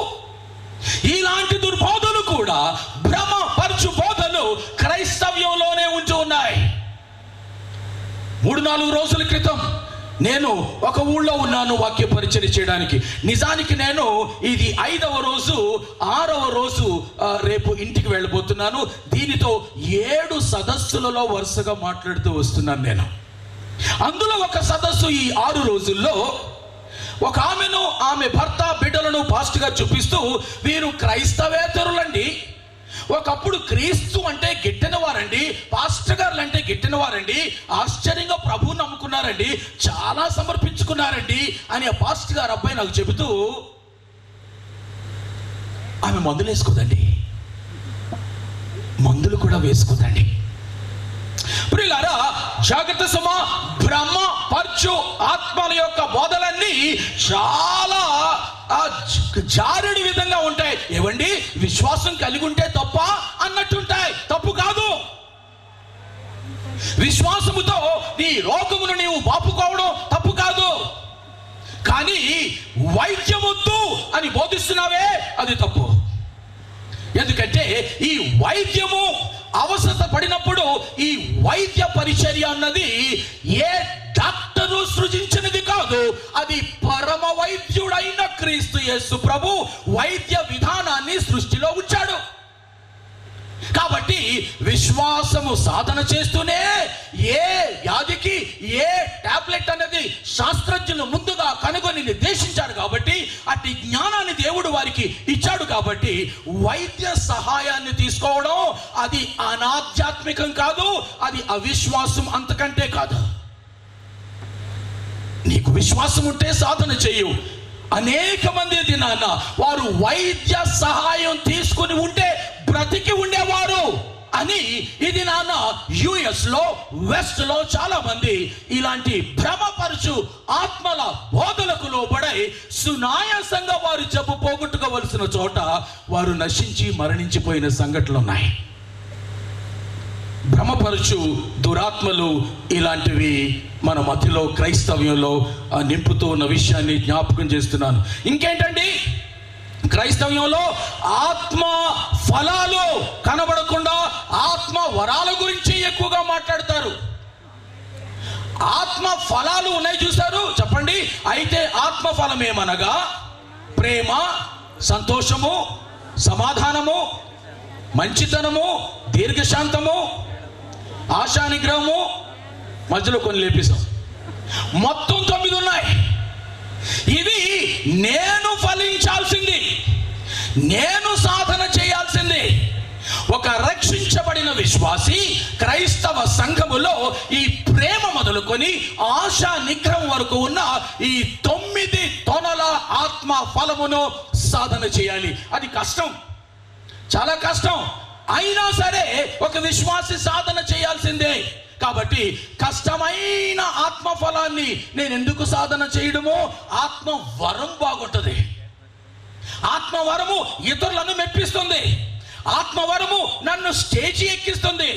ఇలాంటి దుర్బోధలు కూడా భ్రమపరచు బోధలు క్రైస్తవ్యంలోనే ఉంటూ ఉన్నాయి. 3-4 రోజుల క్రితం నేను ఒక ఊళ్ళో ఉన్నాను వాక్య పరిచయం చేయడానికి. నిజానికి నేను ఇది 5వ రోజు, 6వ రోజు రేపు ఇంటికి వెళ్ళబోతున్నాను. దీనితో 7 సదస్సులలో వరుసగా మాట్లాడుతూ వస్తున్నాను నేను. అందులో ఒక సదస్సు ఈ 6 రోజుల్లో ఒక ఆమెను, ఆమె భర్త, బిడ్డలను పాస్ట్గా చూపిస్తూ, వీరు క్రైస్తవేతరులండి, ఒకప్పుడు క్రీస్తు అంటే గిట్టిన వారండి, పాస్టర్ గారులు అంటే గిట్టిన వారండి, ఆశ్చర్యంగా ప్రభువు నమ్ముకున్నారండి, చాలా సమర్పించుకున్నారండి అని ఆ పాస్టర్ గారు అబ్బాయి నాకు చెబుతూ, ఆమె మందులు వేసుకోదండి, మందులు కూడా వేసుకోదండి. ప్రియులారా, జాగ్రత్త సుమా, భ్రమపరచు ఆత్మల యొక్క బోధలన్నీ చాలా జారుడి విధంగా ఉంటాయి. ఏవండి, విశ్వాసం కలిగి ఉంటే తప్ప అన్నట్టుంటాయి. తప్పు కాదు. విశ్వాసముతో నీ రోగమును నీవు బాపుకోవడం తప్పు కాదు. కానీ వైద్యమొద్దు అని బోధిస్తున్నావే, అది తప్పు. ఎందుకంటే ఈ వైద్యము అవసరత పడినప్పుడు ఈ వైద్య పరిచర్య అన్నది ఏ డాక్టరు సృజించినది కాదు, అది పరమ వైద్యుడైన క్రీస్తు యేసు ప్రభు వైద్య విధానాన్ని సృష్టిలో ఉంచాడు. కాబట్టి విశ్వాసము సాధన చేస్తూనే ఏ వ్యాధికి ఏ టాబ్లెట్ అనేది శాస్త్రజ్ఞులు ముందుగా కనుగొని నిర్దేశించారు. కాబట్టి అట్టి జ్ఞానాన్ని దేవుడు వారికి ఇచ్చాడు. కాబట్టి వైద్య సహాయాన్ని తీసుకోవడం అది అనాధ్యాత్మికం కాదు, అది అవిశ్వాసం అంతకంటే కాదు. నీకు విశ్వాసం ఉంటే సాధన చెయ్యు. అనేక మంది దినాన వారు వైద్య సహాయం తీసుకుని ఉంటే బ్రతికి ఉండేవారు అని ఇది నాన్న యుఎస్ లో, వెస్ట్ లో చాలా మంది ఇలాంటి భ్రమపరచు ఆత్మల బోధలకు లోబడై సునాయాసంగా వారు జబ్బు పోగొట్టుకోవలసిన చోట వారు నశించి మరణించిపోయిన సంఘటనలు ఉన్నాయి. భ్రమపరచు దురాత్మలు ఇలాంటివి మన మధ్యలో క్రైస్తవ్యంలో నింపుతూ ఉన్న విషయాన్ని జ్ఞాపకం చేస్తున్నాను. ఇంకేంటండి, క్రైస్తవ్యంలో ఆత్మ ఫలాలు కనబడకుండా ఆత్మ వరాల గురించి ఎక్కువగా మాట్లాడతారు. ఆత్మ ఫలాలు ఉన్నాయి చూసారు, చెప్పండి. అయితే ఆత్మ ఫలం ఏమనగా ప్రేమ, సంతోషము, సమాధానము, మంచితనము, దీర్ఘశాంతము, ఆశా నిగ్రహము, మధ్యలో కొన్ని లేపిస్తాం, మొత్తం 9 ఉన్నాయి. ఇవి నేను ఫలించాల్సింది, నేను సాధన చేయాల్సింది. ఒక రక్షించబడిన విశ్వాసి క్రైస్తవ సంఘములో ఈ ప్రేమ మొదలుకొని ఆశా నిగ్రహం వరకు ఉన్న ఈ 9 తొనల ఆత్మ ఫలమును సాధన చేయాలి. అది కష్టం, చాలా కష్టం. అయినా సరే ఒక విశ్వాసి సాధన చేయాల్సిందే. కాబట్టి కష్టమైన ఆత్మ ఫలాన్ని నేను ఎందుకు సాధన చేయడమో, ఆత్మ వరం బాగుంటుంది. ఆత్మ వరము ఇతరులను మెప్పిస్తుంది. ఆత్మవరము నన్ను స్టేజి ఎక్కిస్తుంది.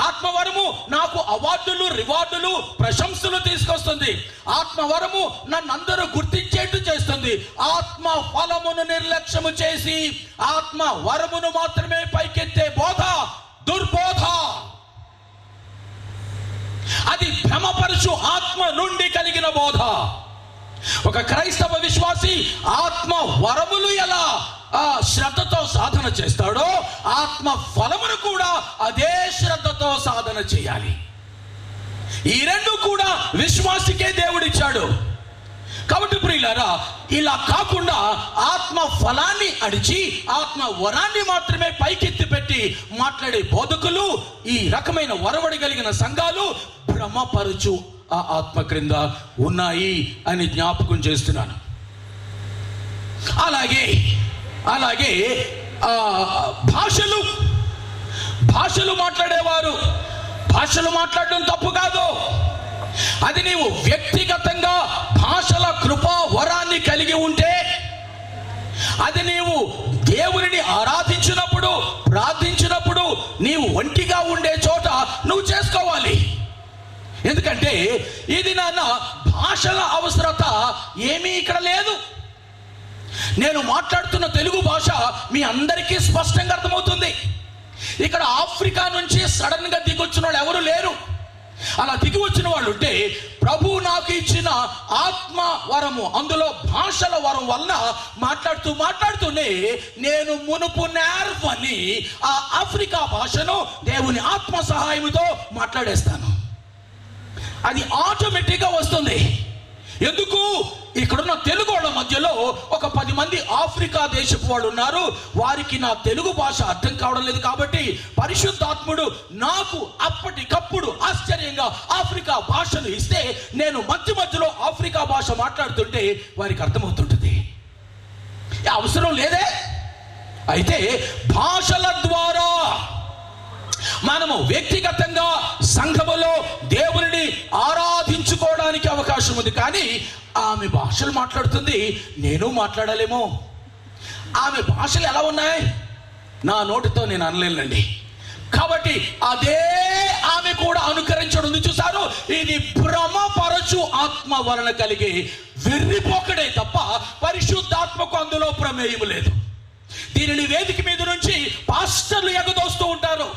ఆత్మవరము నాకు అవార్డులు, రివార్డులు, ప్రశంసలు తీసుకొస్తుంది. ఆత్మవరము నన్ను అందరూ గుర్తించేట్టు చేస్తుంది. ఆత్మ ఫలమును నిర్లక్ష్యము చేసి ఆత్మ వరమును మాత్రమే పైకెత్తే బోధ దుర్బోధ. అది భ్రమపరచు ఆత్మ నుండి కలిగిన బోధ. ఒక క్రైస్తవ విశ్వాసి ఆత్మ వరములు ఎలా శ్రద్ధతో సాధన చేస్తాడో, ఆత్మ ఫలమును కూడా అదే శ్రద్ధతో సాధన చేయాలి. ఈ రెండు కూడా విశ్వాసికే దేవుడిచ్చాడు. కాబట్టి ప్రియులారా, ఇలా కాకుండా ఆత్మ ఫలాన్ని అడిచి ఆత్మ వరాన్ని మాత్రమే పైకెత్తి పెట్టి మాట్లాడే బోధకులు, ఈ రకమైన వరవడి కలిగిన సంఘాలు భ్రమపరచు ఆ ఆత్మ క్రింద ఉన్నాయి అని జ్ఞాపకం చేస్తున్నాను. అలాగే భాషలు మాట్లాడేవారు, భాషలు మాట్లాడడం తప్పు కాదు. అది నీవు వ్యక్తిగతంగా భాషల కృపా వరాన్ని కలిగి ఉంటే, అది నీవు దేవునిని ఆరాధించినప్పుడు, ప్రార్థించినప్పుడు నీవు ఒంటిగా ఉండే చోట నువ్వు చేసుకోవాలి. ఎందుకంటే ఇది నాన్న భాషల అవసరత ఏమీ ఇక్కడ లేదు. నేను మాట్లాడుతున్న తెలుగు భాష మీ అందరికీ స్పష్టంగా అర్థమవుతుంది. ఇక్కడ ఆఫ్రికా నుంచి సడన్ గా దిగొచ్చిన వాళ్ళు ఎవరు లేరు. అలా దిగి వచ్చిన వాళ్ళు ఉంటే ప్రభు నాకు ఇచ్చిన ఆత్మ వరము, అందులో భాషల వరం వలన మాట్లాడుతూనే నేను మునుపు నేర్వని ఆ ఆఫ్రికా భాషను దేవుని ఆత్మ సహాయంతో మాట్లాడేస్తాను. అది ఆటోమేటిక్గా వస్తుంది. ఎందుకు? ఇక్కడున్న తెలుగు వాళ్ళ మధ్యలో ఒక 10 మంది ఆఫ్రికా దేశపు వాళ్ళు ఉన్నారు. వారికి నా తెలుగు భాష అర్థం కావడం లేదు. కాబట్టి పరిశుద్ధాత్ముడు నాకు అప్పటికప్పుడు ఆశ్చర్యంగా ఆఫ్రికా భాషను ఇస్తే నేను మధ్యలో ఆఫ్రికా భాష మాట్లాడుతుంటే వారికి అర్థమవుతుంటుంది. అవసరం లేదే. అయితే భాషల ద్వారా మనము వ్యక్తిగతంగా సంఘములో దేవుని ఆరాధించుకోవడానికి అవకాశం ఉంది. కానీ ఆమె భాషలు మాట్లాడుతుంది, నేను మాట్లాడాలేమో. ఆమె భాషలు ఎలా ఉన్నాయి? నా నోటితో నేను అనలేనండి. కాబట్టి అదే ఆమె కూడా అనుకరించడం ఉంది. చూసారు, ఇది భ్రమపరచు ఆత్మ వలన కలిగే వెర్రిపోకడే తప్ప పరిశుద్ధాత్మకు అందులో ప్రమేయం లేదు. దీనిని వేదిక మీద నుంచి పాస్టర్లు ఎగదోస్తూ ఉంటారు,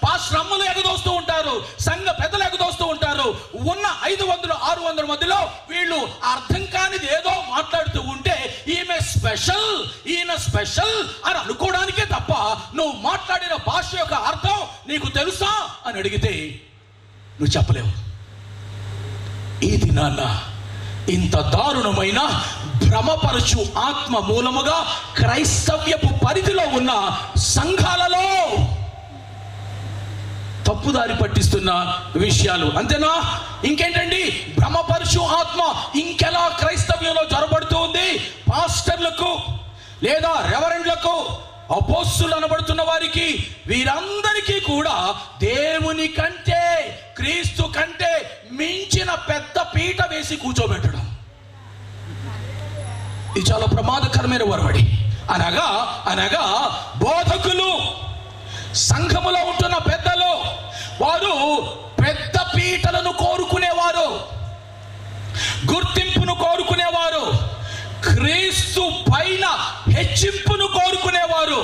పాస్టర్లు ఎగదోస్తూ ఉంటారు, సంఘ పెద్దలు ఎగదోస్తూ ఉంటారు. ఉన్న 500-600 మధ్యలో వీళ్ళు అర్థం కానిది ఏదో మాట్లాడుతూ ఉంటే ఈమె స్పెషల్, ఈయన స్పెషల్ అని అనుకోవడానికే తప్ప నువ్వు మాట్లాడిన భాష యొక్క అర్థం నీకు తెలుసా అని అడిగితే నువ్వు చెప్పలేవు. ఈ దినాన్న ఇంత దారుణమైన భ్రమపరచు ఆత్మ మూలముగా క్రైస్తవ్యపు పరిధిలో ఉన్న సంఘాలలో తప్పుదారి పట్టిస్తున్న విషయాలు. అంతేనా? ఇంకేంటండి? భ్రమపరచు ఆత్మ ఇంకెలా క్రైస్తవ్యంలో జరబడుతూ ఉంది? పాస్టర్లకు లేదా రెవరెండ్లకు, అపోస్తులు అనబడుతున్న వారికి, వీరందరికీ కూడా దేవుని కంటే, క్రీస్తు కంటే మించిన పెద్ద పీట వేసి కూర్చోబెట్టడం. ఇది చాలా ప్రమాదకరమైన వరవడి. అనగా బోధకులు, సంఘములో ఉంటున్న పెద్దలు వారు పెద్ద పీటలను కోరుకునేవారు, గుర్తింపును కోరుకునేవారు, క్రీస్తు పైన హెచ్చింపును కోరుకునేవారు.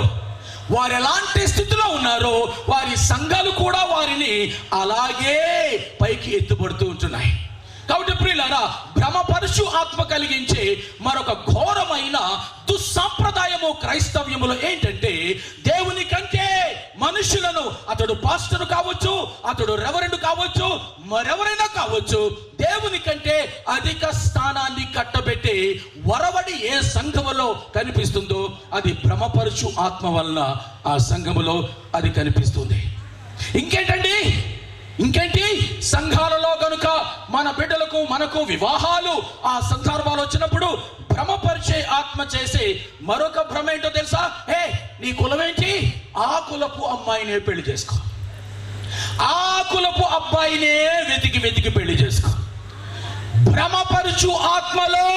వారు ఎలాంటి స్థితిలో ఉన్నారో వారి సంఘాలు కూడా వారిని అలాగే పైకి ఎత్తుపడుతూ ఉంటున్నాయి. కాబట్టి ప్రియులారా, భ్రమపరుచు ఆత్మ కలిగించే మరొక ఘోరమైన దుస్సాంప్రదాయము క్రైస్తవ్యములో ఏంటంటే, దేవుని కంటే మనుషులను, అతడు పాస్టర్ కావచ్చు, అతడు రెవరెండ్ కావచ్చు, మరెవరైనా కావచ్చు, దేవుని కంటే అధిక స్థానాన్ని కట్టబెట్టే వరవడి ఏ సంఘములో కనిపిస్తుందో అది భ్రమపరుచు ఆత్మ వలన ఆ సంఘములో అది కనిపిస్తుంది. ఇంకేంటి సంఘాలలో గనుక మన బిడ్డలకు మనకు వివాహాలు ఆ సందర్భాలు వచ్చినప్పుడు భ్రమపరిచే ఆత్మ చేసే మరొక భ్రమ ఏంటో తెలుసా? నీ కులమేంటి? ఆ కులపు అమ్మాయినే పెళ్లి చేసుకో, ఆ కులపు అబ్బాయినే వెతికి పెళ్లి చేసుకో. భ్రమపరుచు ఆత్మలో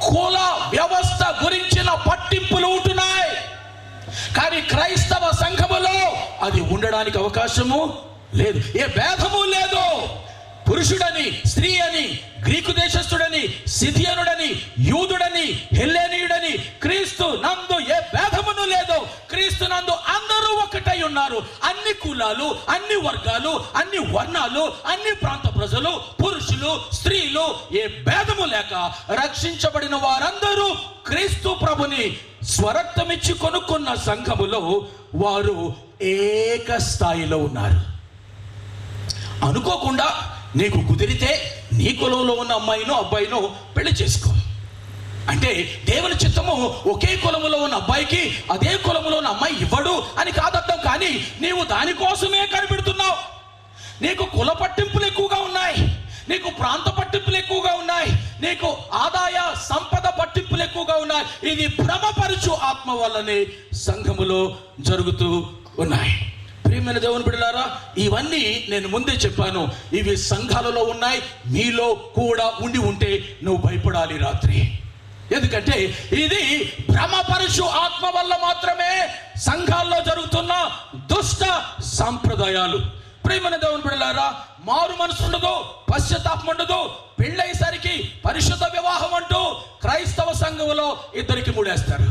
కుల వ్యవస్థ గురించిన పట్టింపులు ఉంటున్నాయి, కానీ క్రైస్తవ సంఘములో అది ఉండడానికి అవకాశము లేదు. ఏ భేదము లేదు. పురుషుడని, స్త్రీ అని, గ్రీకు దేశస్థుడని, సిథియనుడని, యూదుడని, హెల్లెనీయుడని, క్రీస్తు నందు ఏ భేదమును లేదు. క్రీస్తు నందు అందరూ ఒకటై ఉన్నారు. అన్ని కులాలు, అన్ని వర్గాలు, అన్ని వర్ణాలు, అన్ని ప్రాంత ప్రజలు, పురుషులు, స్త్రీలు ఏ భేదము లేక రక్షించబడిన వారందరూ క్రీస్తు ప్రభుని స్వరక్తమిచ్చి కొనుక్కున్న సంఘములో వారు ఏక స్థాయిలో ఉన్నారు. అనుకోకుండా నీకు కుదిరితే నీ కులంలో ఉన్న అమ్మాయినో అబ్బాయినో పెళ్లి చేసుకో అంటే దేవుని చిత్తము ఒకే కులములో ఉన్న అబ్బాయికి అదే కులములో ఉన్న అమ్మాయి ఇవ్వడు అని కాదర్థం. కానీ నీవు దానికోసమే కనిపెడుతున్నావు. నీకు కుల పట్టింపులు ఎక్కువగా ఉన్నాయి, నీకు ప్రాంత పట్టింపులు ఎక్కువగా ఉన్నాయి, నీకు ఆదాయ సంపద పట్టింపులు ఎక్కువగా ఉన్నాయి. ఇది భ్రమపరుచు ఆత్మ వల్లనే సంఘములో జరుగుతూ ఉన్నాయి. ప్రియమైన దేవుని బిడ్డలారా, ఇవన్నీ నేను ముందే చెప్పాను, ఇవి సంఘాలలో ఉన్నాయి. మీలో కూడా ఉండి ఉంటే నువ్వు భయపడాలి రాత్రి. ఎందుకంటే ఇది భ్రమపరుచు ఆత్మ వల్ల మాత్రమే సంఘాల్లో జరుగుతున్న దుష్ట సాంప్రదాయాలు. ప్రియమైన దేవుని బిడ్డలారా, మారు మనసు ఉండదు, పశ్చాత్తాపం ఉండదు. పెళ్ళయ్యేసరికి పరిశుద్ధ వివాహం అంటూ క్రైస్తవ సంఘంలో ఇద్దరికి ముడేస్తారు.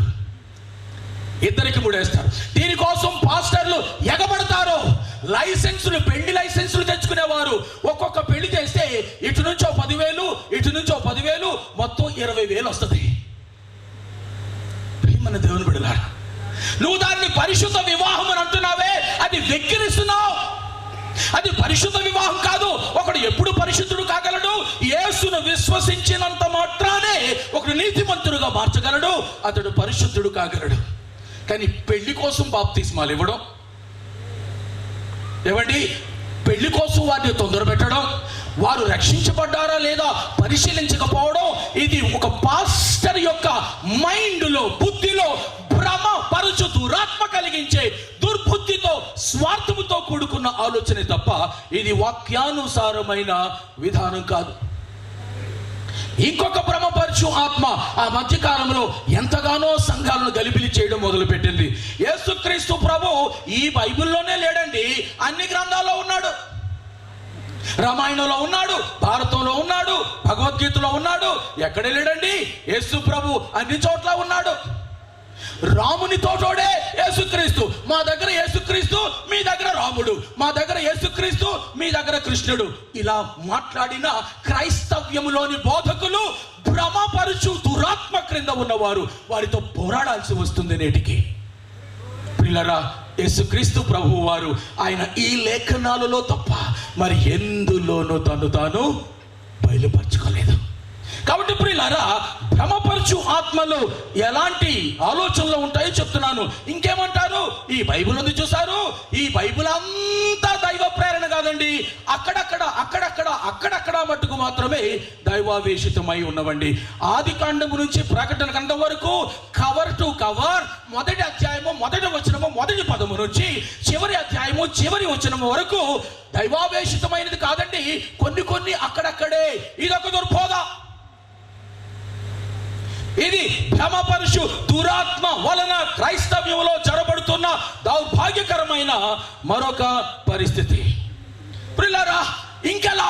దీనికోసం పాస్టర్లు ఎగబడతారు. లైసెన్సులు, పెళ్లి లైసెన్సులు తెచ్చుకునేవారు. ఒక్కొక్క పెళ్లి చేస్తే ఇటు నుంచో 10,000, ఇటు నుంచో 10,000, మొత్తం 20,000 వస్తుంది. మన దేవుని బిడ్డలారా, నువ్వు దాన్ని పరిశుద్ధ వివాహం అని అంటున్నావే, అది వెక్కిరిస్తున్నావు. అది పరిశుద్ధ వివాహం కాదు. ఒకడు ఎప్పుడు పరిశుద్ధుడు కాగలడు? యేసును విశ్వసించినంత మాత్రానే ఒకడు నీతిమంతుడుగా మార్చగలడు, అతడు పరిశుద్ధుడు కాగలడు. కానీ పెళ్లి కోసం బాప్తిస్మాలు ఇవ్వడం, ఏమండి, పెళ్లి కోసం వారిని తొందర పెట్టడం, వారు రక్షించబడ్డారా లేదా పరిశీలించకపోవడం, ఇది ఒక పాస్టర్ యొక్క మైండ్లో, బుద్ధిలో భ్రమపరుచు దురాత్మ కలిగించే దుర్బుద్ధితో, స్వార్థముతో కూడుకున్న ఆలోచనే తప్ప ఇది వాక్యానుసారమైన విధానం కాదు. ఇంకొక భ్రమపరుచు ఆత్మ ఆ మధ్య కాలంలో ఎంతగానో సంఘాలను గలిబిలి చేయడం మొదలుపెట్టింది. యేసుక్రీస్తు ప్రభు ఈ బైబిల్లోనే లేడండి, అన్ని గ్రంథాల్లో ఉన్నాడు. రామాయణంలో ఉన్నాడు, భారతంలో ఉన్నాడు, భగవద్గీతలో ఉన్నాడు. ఎక్కడ లేడండి? యేసు ప్రభు అన్ని చోట్ల ఉన్నాడు. రాముని తోటోడే యేసుక్రీస్తు. మా దగ్గర యేసుక్రీస్తు, మీ దగ్గర రాముడు. మా దగ్గర యేసుక్రీస్తు, మీ దగ్గర కృష్ణుడు. ఇలా మాట్లాడిన క్రైస్తవ్యములోని బోధకులు భ్రమపరుచు దురాత్మ క్రింద ఉన్నవారు వారితో పోరాడాల్సి వస్తుంది నేటికి. ప్రియులారా, యేసుక్రీస్తు ప్రభువు వారు ఆయన ఈ లేఖనాలలో తప్ప మరి ఎందులోనూ తాను బయలుపరచుకోలేదు. కాబట్టి ప్రియులారా, భ్రమపరుచు ఆత్మలు ఎలాంటి ఆలోచనలు ఉంటాయో చెప్తున్నాను. ఇంకేమంటారు? ఈ బైబిల్ ఉంది చూసారు, ఈ బైబిల్ అంతా దైవ ప్రేరణ కాదండి. అక్కడక్కడ మట్టుకు మాత్రమే దైవావేశితమై ఉన్నవండి. ఆది కాండము నుంచి ప్రకటన గ్రంథం వరకు కవర్ టు కవర్, మొదటి అధ్యాయము మొదటి వచనము మొదటి పదము నుంచి చివరి అధ్యాయము చివరి వచనము వరకు దైవావేశితమైనది కాదండి. కొన్ని అక్కడక్కడే. ఇదొక దుర్బోధ. ఇది భ్రమపరుచు దురాత్మ వలన క్రైస్తవ్యంలో జరబడుతున్న దౌర్భాగ్యకరమైన మరొక పరిస్థితి. ప్రియులారా, ఇంకెలా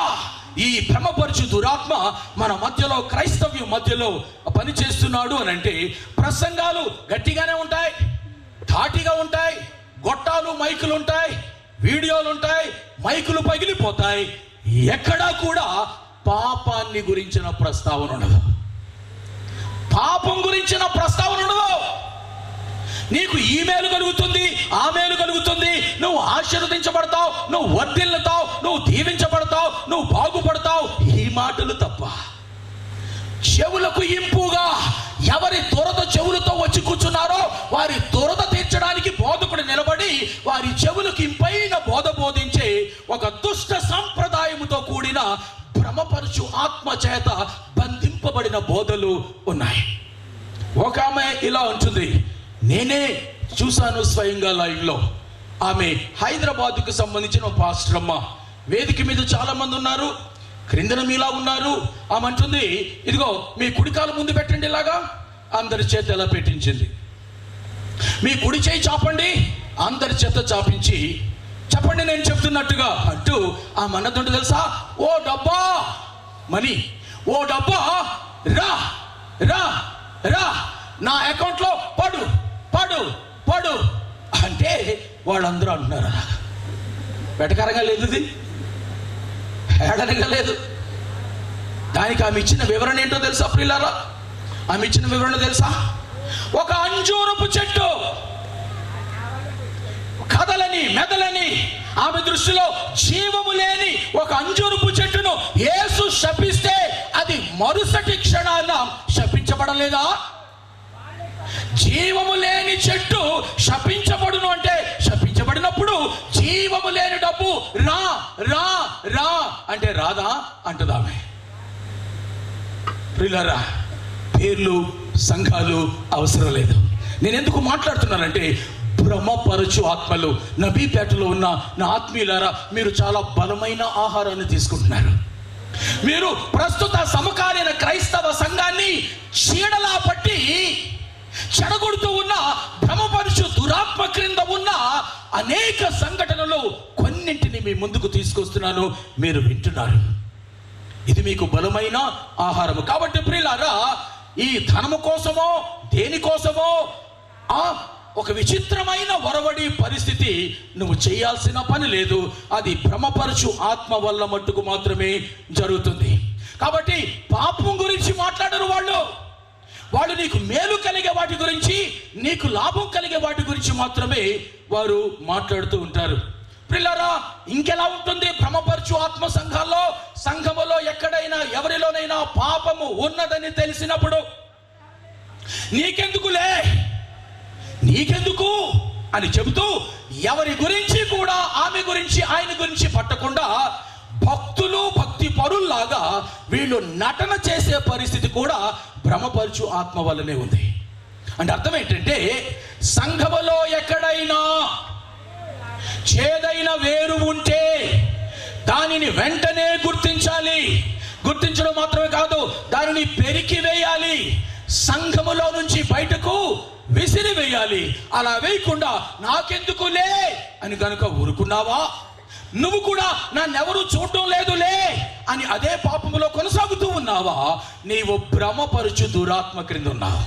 ఈ భ్రమపరచు దురాత్మ మన మధ్యలో, క్రైస్తవ్యం మధ్యలో పనిచేస్తున్నాడు అని అంటే, ప్రసంగాలు గట్టిగానే ఉంటాయి, ధాటిగా ఉంటాయి, గొట్టాలు మైకులు ఉంటాయి, వీడియోలు ఉంటాయి, మైకులు పగిలిపోతాయి, ఎక్కడా కూడా పాపాన్ని గురించిన ప్రస్తావన ఉండదు. పాపం గురించిన ప్రస్తావన ఉండదు. నీకు ఈ మేలు కలుగుతుంది, ఆ మేలు కలుగుతుంది, నువ్వు ఆశీర్వదించబడతావు, నువ్వు వర్ధిల్లుతావు, నువ్వు దీవించబడతావు, నువ్వు బాగుపడతావు, ఈ మాటలు తప్ప. చెవులకు ఇంపుగా ఎవరి దురద చెవులతో వచ్చి కూర్చున్నారో వారి దురద తీర్చడానికి బోధకుడు నిలబడి వారి చెవులకు ఇంపైన బోధ బోధించే ఒక దుష్ట సంప్రదాయముతో కూడిన భ్రమపరచు ఆత్మ చేత బంధింపబడిన బోధలు ఉన్నాయి. ఒక ఆమె ఇలా ఉంటుంది, నేనే చూశాను స్వయంగా లైవ్లో. ఆమె హైదరాబాద్కు సంబంధించిన పాస్టర్ అమ్మ. వేదిక మీద చాలా మంది ఉన్నారు, క్రిందన మీలా ఉన్నారు. ఆమె అంటుంది, ఇదిగో మీ కుడికాలు ముందు పెట్టండి, ఇలాగా అందరి చేత ఎలా పెట్టించింది. మీ కుడి చేయి చాపండి, అందరి చేత చాపించి చెప్పండి నేను చెప్తున్నట్టుగా అంటూ ఆ మన్నతుంటే తెలుసా, ఓ డబ్బా మనీ, ఓ డబ్బా రా రా రా నా అకౌంట్లో పడు పడు పడు అంటే వాళ్ళందరూ అంటున్నారు. వెటకరంగా లేదు, ఇది హేళనగా లేదు. దానికి ఆమె ఇచ్చిన వివరణ ఏంటో తెలుసా ప్రియులారా? ఆమె ఇచ్చిన వివరణ తెలుసా? ఒక అంజూరపు చెట్టు కదలని మెదలని, ఆమె దృష్టిలో జీవము లేని ఒక అంజూరపు చెట్టును యేసు శపిస్తే అది మరుసటి క్షణాన శపించబడలేదా? జీవము లేని చెట్టు శపించబడును అంటే, శపించబడినప్పుడు జీవము లేని డబ్బు రా రా రా అంటే రాదా అంటది ఆమె. ప్రియులారా, పేర్లు సంఘాలు అవసరం లేదు. నేను ఎందుకు మాట్లాడుతున్నానంటే, భ్రమపరచు ఆత్మలు. నబీపేటలో ఉన్న నా ఆత్మీయులారా, మీరు చాలా బలమైన ఆహారాన్ని తీసుకుంటున్నారు. మీరు ప్రస్తుత సమకాలీన క్రైస్తవ సంఘాన్ని చీడలా పట్టి చెడగొడుతూ ఉన్న భ్రమపరచు దురాత్మ క్రింద ఉన్న అనేక సంఘటనలు కొన్నింటిని మీ ముందుకు తీసుకొస్తున్నాను, మీరు వింటున్నారు. ఇది మీకు బలమైన ఆహారము. కాబట్టి ప్రియులారా, ఈ ధనము కోసమో దేనికోసమో ఒక విచిత్రమైన వరవడి పరిస్థితి నువ్వు చేయాల్సిన పని లేదు. అది భ్రమపరచు ఆత్మ వల్ల మట్టుకు మాత్రమే జరుగుతుంది. కాబట్టి పాపం గురించి మాట్లాడరు వాళ్ళు. వాళ్ళు నీకు మేలు కలిగే వాటి గురించి, నీకు లాభం కలిగే వాటి గురించి మాత్రమే వారు మాట్లాడుతూ ఉంటారు. ప్రియులారా, ఇంకెలా ఉంటుంది భ్రమపరచు ఆత్మ సంఘాల్లో? సంఘములో ఎక్కడైనా ఎవరిలోనైనా పాపము ఉన్నదని తెలిసినప్పుడు నీకెందుకులే, నీకెందుకు అని చెబుతూ ఎవరి గురించి కూడా ఆమె గురించి ఆయన గురించి పట్టకుండా భక్తులు భక్తి పరుల్లాగా వీళ్ళు నటన చేసే పరిస్థితి కూడా భ్రమపరచు ఆత్మ వల్లనే ఉంది. అంటే అర్థం ఏంటంటే, సంఘములో ఎక్కడైనా చేదైన వేరు ఉంటే దానిని వెంటనే గుర్తించాలి. గుర్తించడం మాత్రమే కాదు, దానిని పెరికి వేయాలి, సంఘములో నుంచి బయటకు విసిరి వేయాలి. అలా వేయకుండా నాకెందుకులే అని కనుక ఊరుకున్నావా, నువ్వు కూడా నన్నెవరు చూడటం లేదులే అని అదే పాపములో కొనసాగుతూ ఉన్నావా, నీవు భ్రమపరచు దురాత్మ క్రింద ఉన్నావు.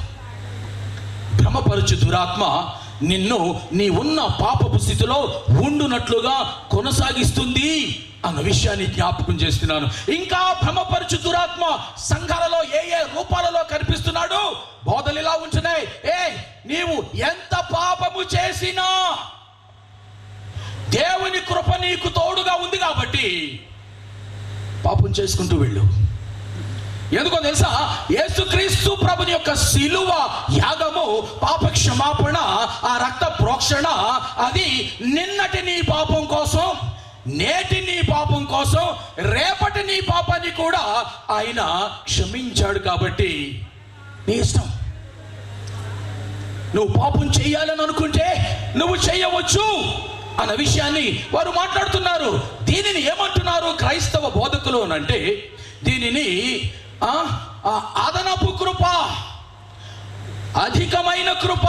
భ్రమపరచు దురాత్మ నిన్ను నీ ఉన్న పాపపు స్థితిలో ఉండునట్లుగా కొనసాగిస్తుంది అన్న విషయాన్ని జ్ఞాపకం చేస్తున్నాను. ఇంకా భ్రమపరచు దురాత్మ సంఘాలలో ఏ ఏ రూపాలలో కనిపిస్తున్నాడు? బోధలు ఇలా ఉంటున్నాయి, నీవు ఎంత పాపము చేసినా దేవుని కృప నీకు తోడుగా ఉంది కాబట్టి పాపం చేసుకుంటూ వెళ్ళు. ఎందుకో తెలుసా? యేసుక్రీస్తు ప్రభుని యొక్క శిలువ యాగము, పాప క్షమాపణ, ఆ రక్త ప్రోక్షణ, అది నిన్నటి నీ పాపం కోసం, నేటి నీ పాపం కోసం, రేపటి నీ పాపాన్ని కూడా ఆయన క్షమించాడు. కాబట్టి నీ ఇష్టం. నువ్వు పాపం చేయాలని అనుకుంటే నువ్వు చేయవచ్చు అన్న విషయాన్ని వారు మాట్లాడుతున్నారు. దీనిని ఏమంటున్నారు క్రైస్తవ బోధకులు అంటే, దీనిని అదనపు కృప, అధికమైన కృప,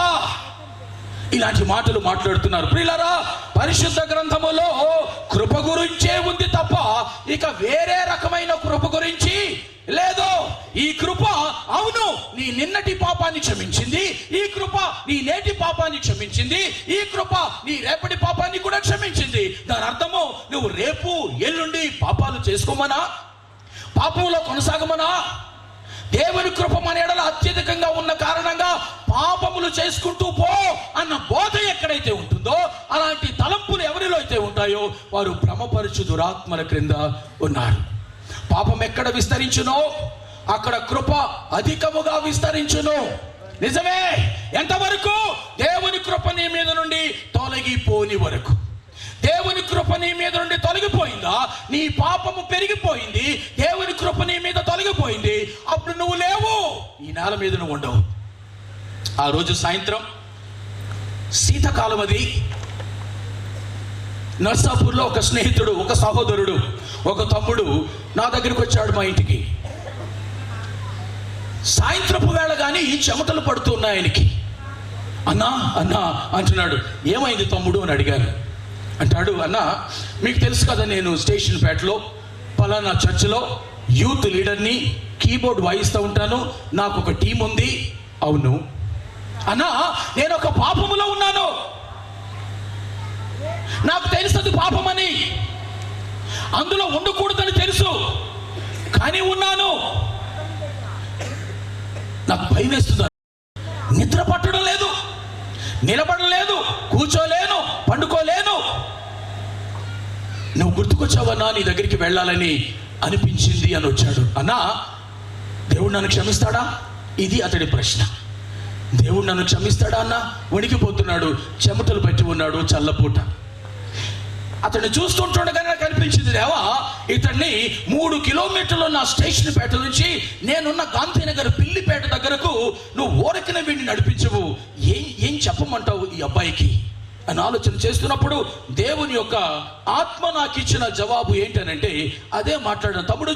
ఇలాంటి మాటలు మాట్లాడుతున్నారు. ప్రియులారా, పరిశుద్ధ గ్రంథములో కృప గురించే ఉంది తప్ప ఇక వేరే రకమైన కృప గురించి లేదు. ఈ కృప అవును నీ నిన్నటి పాపాన్ని క్షమించింది, ఈ కృప నీ నేటి పాపాన్ని క్షమించింది, ఈ కృప నీ రేపటి పాపాన్ని కూడా క్షమించింది. దాని అర్థము నువ్వు రేపు ఎల్లుండి పాపాలు చేసుకోమనా, పాపంలో కొనసాగమనా? దేవుని కృప మన ఎడల అత్యధికంగా ఉన్న కారణంగా పాపములు చేసుకుంటూ పో అన్న బోధ ఎక్కడైతే ఉంటుందో, అలాంటి తలంపులు ఎవరిలో అయితే ఉంటాయో వారు భ్రమపరచు దురాత్మల క్రింద ఉన్నారు. పాపం ఎక్కడ విస్తరించునో అక్కడ కృప అధికముగా విస్తరించును. నిజమే. ఎంతవరకు? దేవుని కృప నీ మీద నుండి తొలగిపోని వరకు. దేవుని కృప నీ మీద నుండి తొలగిపోయిందా, నీ పాపము పెరిగిపోయింది, దేవుని కృప నీ మీద తొలగిపోయింది, అప్పుడు నువ్వు లేవు, ఈ నేల మీద నువ్వు ఉండవు. ఆ రోజు సాయంత్రం శీతాకాలం, అది నర్సాపూర్లో ఒక స్నేహితుడు, ఒక సహోదరుడు, ఒక తమ్ముడు నా దగ్గరికి వచ్చాడు మా ఇంటికి. సాయంత్రపు వేళ కానీ చెమటలు పడుతున్నాయి ఆయనకి. అన్నా అన్నా అంటున్నాడు. ఏమైంది తమ్ముడు అని అడిగాను. అంటాడు, అన్నా మీకు తెలుసు కదా, నేను స్టేషన్ పేటలో పలానా చర్చిలో యూత్ లీడర్ని, కీబోర్డ్ వాయిస్తూ ఉంటాను, నాకు ఒక టీం ఉంది. అవును అన్నా, నేను ఒక పాపములో ఉన్నాను, నాకు తెలుసు పాపమని, అందులో ఉండకూడదని తెలుసు, కానీ ఉన్నాను. నాకు భయం వేస్తుంది, నిద్ర పట్టడం లేదు, నిలబడలేదు, కూర్చోలేను, పండుకోలేను. నువ్వు గుర్తుకొచ్చావన్నా, నీ దగ్గరికి వెళ్ళాలని అనిపించింది అని వచ్చాడు. అన్నా, దేవుడు నన్ను క్షమిస్తాడా? ఇది అతడి ప్రశ్న. దేవుడు నన్ను క్షమిస్తాడా అన్న? వణికిపోతున్నాడు, చెమటలు పట్టి ఉన్నాడు, చల్లపూట. అతన్ని చూస్తుండగానే నాకు అనిపించింది, దేవా ఇతన్ని 3 కిలోమీటర్లు నా స్టేషన్ పేట నుంచి నేనున్న గాంధీనగర్ పిల్లిపేట దగ్గరకు నువ్వు ఓరకిన వీడిని నడిపించవు, ఏం చెప్పమంటావు ఈ అబ్బాయికి అని ఆలోచన చేస్తున్నప్పుడు దేవుని యొక్క ఆత్మ నాకు ఇచ్చిన జవాబు ఏంటనంటే, అదే మాట్లాడిన, తమ్ముడు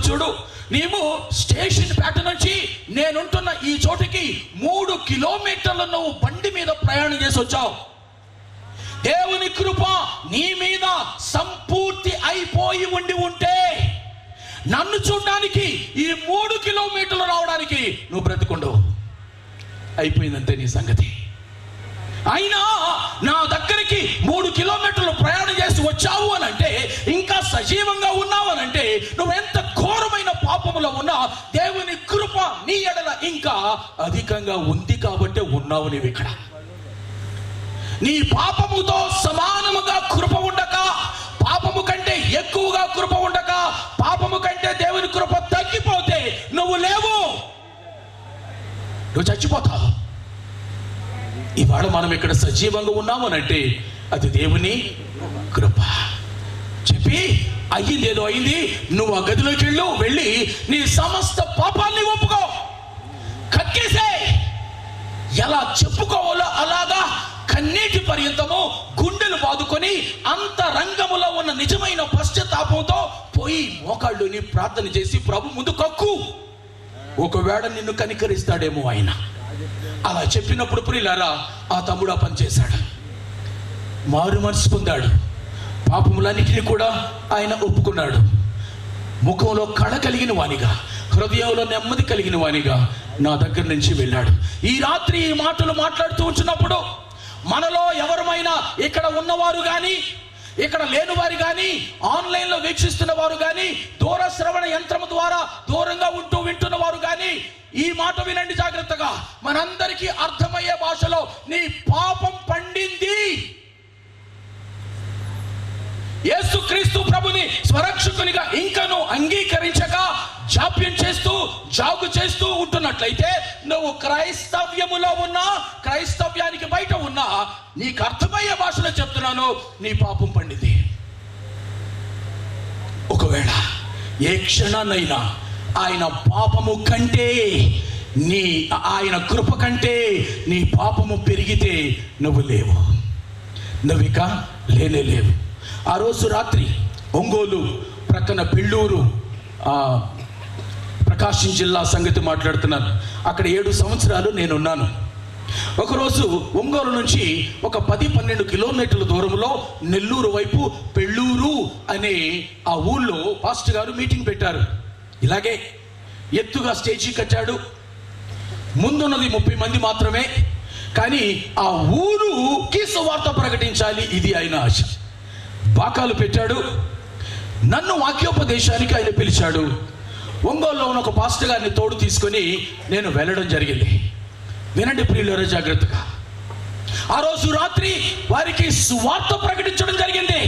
చూడు, నీవు స్టేషన్ పేట నుంచి నేనుంటున్న ఈ చోటికి 3 కిలోమీటర్లు నువ్వు బండి మీద ప్రయాణం చేసి వచ్చావు. దేవుని కృప నీ మీద సంపూర్తి అయిపోయి ఉంటే నన్ను చూడడానికి ఈ 3 కిలోమీటర్లు రావడానికి నువ్వు బ్రతుకుండవు. అయిపోయిందంతే నీ సంగతి. అయినా నా దగ్గరికి 3 కిలోమీటర్లు ప్రయాణం చేసి వచ్చావు అని అంటే, ఇంకా సజీవంగా ఉన్నావు అని అంటే, నువ్వెంత ఘోరమైన పాపములో ఉన్నా దేవుని కృప నీ ఎడల ఇంకా అధికంగా ఉంది కాబట్టి ఉన్నావు నీవు ఇక్కడ. నీ పాపముతో సమానముగా కృప ఉండక, పాపము కంటే ఎక్కువగా కృప ఉండక, పాపము కంటే దేవుని కృప తగ్గిపోతే నువ్వు లేవు, నువ్వు చచ్చిపోతావు. ఇవాళ మనం ఇక్కడ సజీవంగా ఉన్నాము అనంటే అది దేవుని కృప. చెప్పి అయ్యింది, ఏదో అయింది, నువ్వు ఆ గదిలోకి వెళ్ళి నీ సమస్త పాపాన్ని ఒప్పుకో, కక్కేసే. ఎలా చెప్పుకోవాలో అలాగా కన్నీటి పర్యంతము గుండెలు బాదుకొని అంతరంగములో ఉన్న నిజమైన పశ్చాత్తాపంతో పోయి మోకాళ్ళుని ప్రార్థన చేసి ప్రభు ముందు కక్కు. ఒకవేళ నిన్ను కనికరిస్తాడేమో ఆయన. అలా చెప్పినప్పుడు ప్రియులారా, ఆ తమ్ముడు ఆ పని చేశాడు, మారు మనసు పొందాడు, పాపములన్నిటిని కూడా ఆయన ఒప్పుకున్నాడు. ముఖంలో కళ కలిగిన వానిగా, హృదయంలో నెమ్మది కలిగిన వానిగా నా దగ్గర నుంచి వెళ్ళాడు. ఈ రాత్రి ఈ మాటలు మాట్లాడుతూ ఉంటున్నప్పుడు మనలో ఎవరమైనా, ఇక్కడ ఉన్నవారు కానీ, ఇక్కడ లేని వారు కానీ, ఆన్లైన్లో వీక్షిస్తున్న వారు కానీ, దూర శ్రవణ యంత్రము ద్వారా దూరంగా ఉంటూ వింటున్న వారు కానీ, ఈ మాట వినండి జాగ్రత్తగా. మనందరికీ అర్థమయ్యే భాషలో, నీ పాపం పండింది. యేసుక్రీస్తు ప్రభుని స్వరక్షకునిగా ఇంకను అంగీకరించక జాప్యం చేస్తూ జాగు చేస్తూ ఉంటున్నట్లయితే, నువ్వు క్రైస్తవ్యములో ఉన్నా, క్రైస్తవ్యానికి బయట ఉన్నా, నీకు అర్థమయ్యే భాషలో చెప్తున్నాను, నీ పాపం పండింది. ఒకవేళ ఏ క్షణాన్నైనా ఆయన పాపము కంటే ఆయన కృప కంటే నీ పాపము పెరిగితే నువ్వు లేవు, నువ్విక లేవు. ఆ రోజు రాత్రి ఒంగోలు ప్రక్కన పెళ్ళూరు, ప్రకాశం జిల్లా సంగతి మాట్లాడుతున్నాను. అక్కడ 7 సంవత్సరాలు నేనున్నాను. ఒకరోజు ఒంగోలు నుంచి ఒక 10-12 కిలోమీటర్ల దూరంలో నెల్లూరు వైపు పెళ్ళూరు అనే ఆ ఊళ్ళో పాస్టర్ గారు మీటింగ్ పెట్టారు. ఇలాగే ఎత్తుగా స్టేజీ కట్టాడు. ముందున్నది 30 మంది మాత్రమే. కానీ ఆ ఊరుకి సువార్త ప్రకటించాలి, ఇది ఆయన ఆశ. బాకాలు పెట్టాడు. నన్ను వాక్యోపదేశానికి ఆయన పిలిచాడు. ఒంగోలులో ఉన్న ఒక పాస్టర్ గారిని తోడు తీసుకొని నేను వెళ్ళడం జరిగింది. వినండి ప్రియులారా జాగ్రత్తగా. ఆ రోజు రాత్రి వారికి సువార్త ప్రకటించడం జరిగింది.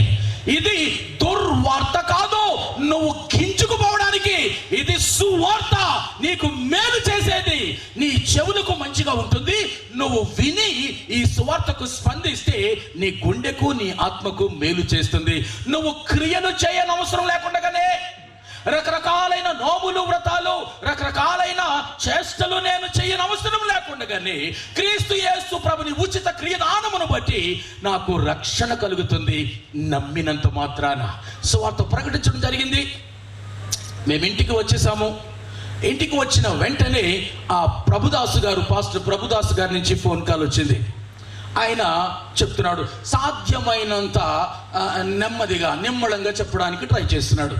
ఇది దుర్వార్త కాదు, నువ్వు గింజుకుపోవడానికి. ఇది సువార్త, నీకు మేలు చేసేది. నీ చెవులకు మంచిగా ఉంటుంది. నువ్వు విని ఈ సువార్తకు స్పందిస్తే నీ గుండెకు నీ ఆత్మకు మేలు చేస్తుంది. నువ్వు క్రియలు చేయనవసరం లేకుండానే రకరకాలైన నోములు, వ్రతాలు, రకరకాలైన చేష్టలు నేను చేయనవసరం లేకుండానే క్రీస్తు యేసు ప్రభుని ఉచిత క్రియదానమును బట్టి నాకు రక్షణ కలుగుతుంది నమ్మినంత మాత్రాన. సువార్త ప్రకటించడం జరిగింది. మేము ఇంటికి వచ్చేసాము. ఇంటికి వచ్చిన వెంటనే ఆ ప్రభుదాసు గారు, పాస్టర్ ప్రభుదాసు గారి నుంచి ఫోన్ కాల్ వచ్చింది. ఆయన చెప్తున్నాడు, సాధ్యమైనంత నెమ్మదిగా నిమ్మళంగా చెప్పడానికి ట్రై చేస్తున్నాడు.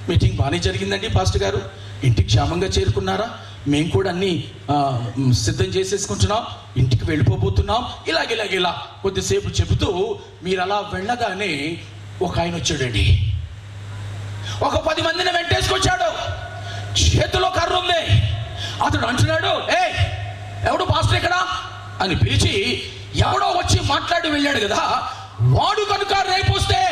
మీటింగ్ బాగానే జరిగిందండి పాస్టర్ గారు, ఇంటికి క్షేమంగా చేరుకున్నారా? మేము కూడా అన్నీ సిద్ధం చేసేసుకుంటున్నాం, ఇంటికి వెళ్ళిపోబోతున్నాం. ఇలా కొద్దిసేపు చెబుతూ మీరు అలా వెళ్ళగానే ఒక ఆయన వచ్చాడండి. ఒక 10 మందిని వెంటేసుకొచ్చాడు. చేతిలో కర్ర ఉంది. అతడు అంటున్నాడు, ఏ ఎవడు పాస్టర్ ఇక్కడ అని పిలిచి, ఎవడో వచ్చి మాట్లాడి వెళ్ళాడు కదా వాడు కనుక రేపు వస్తే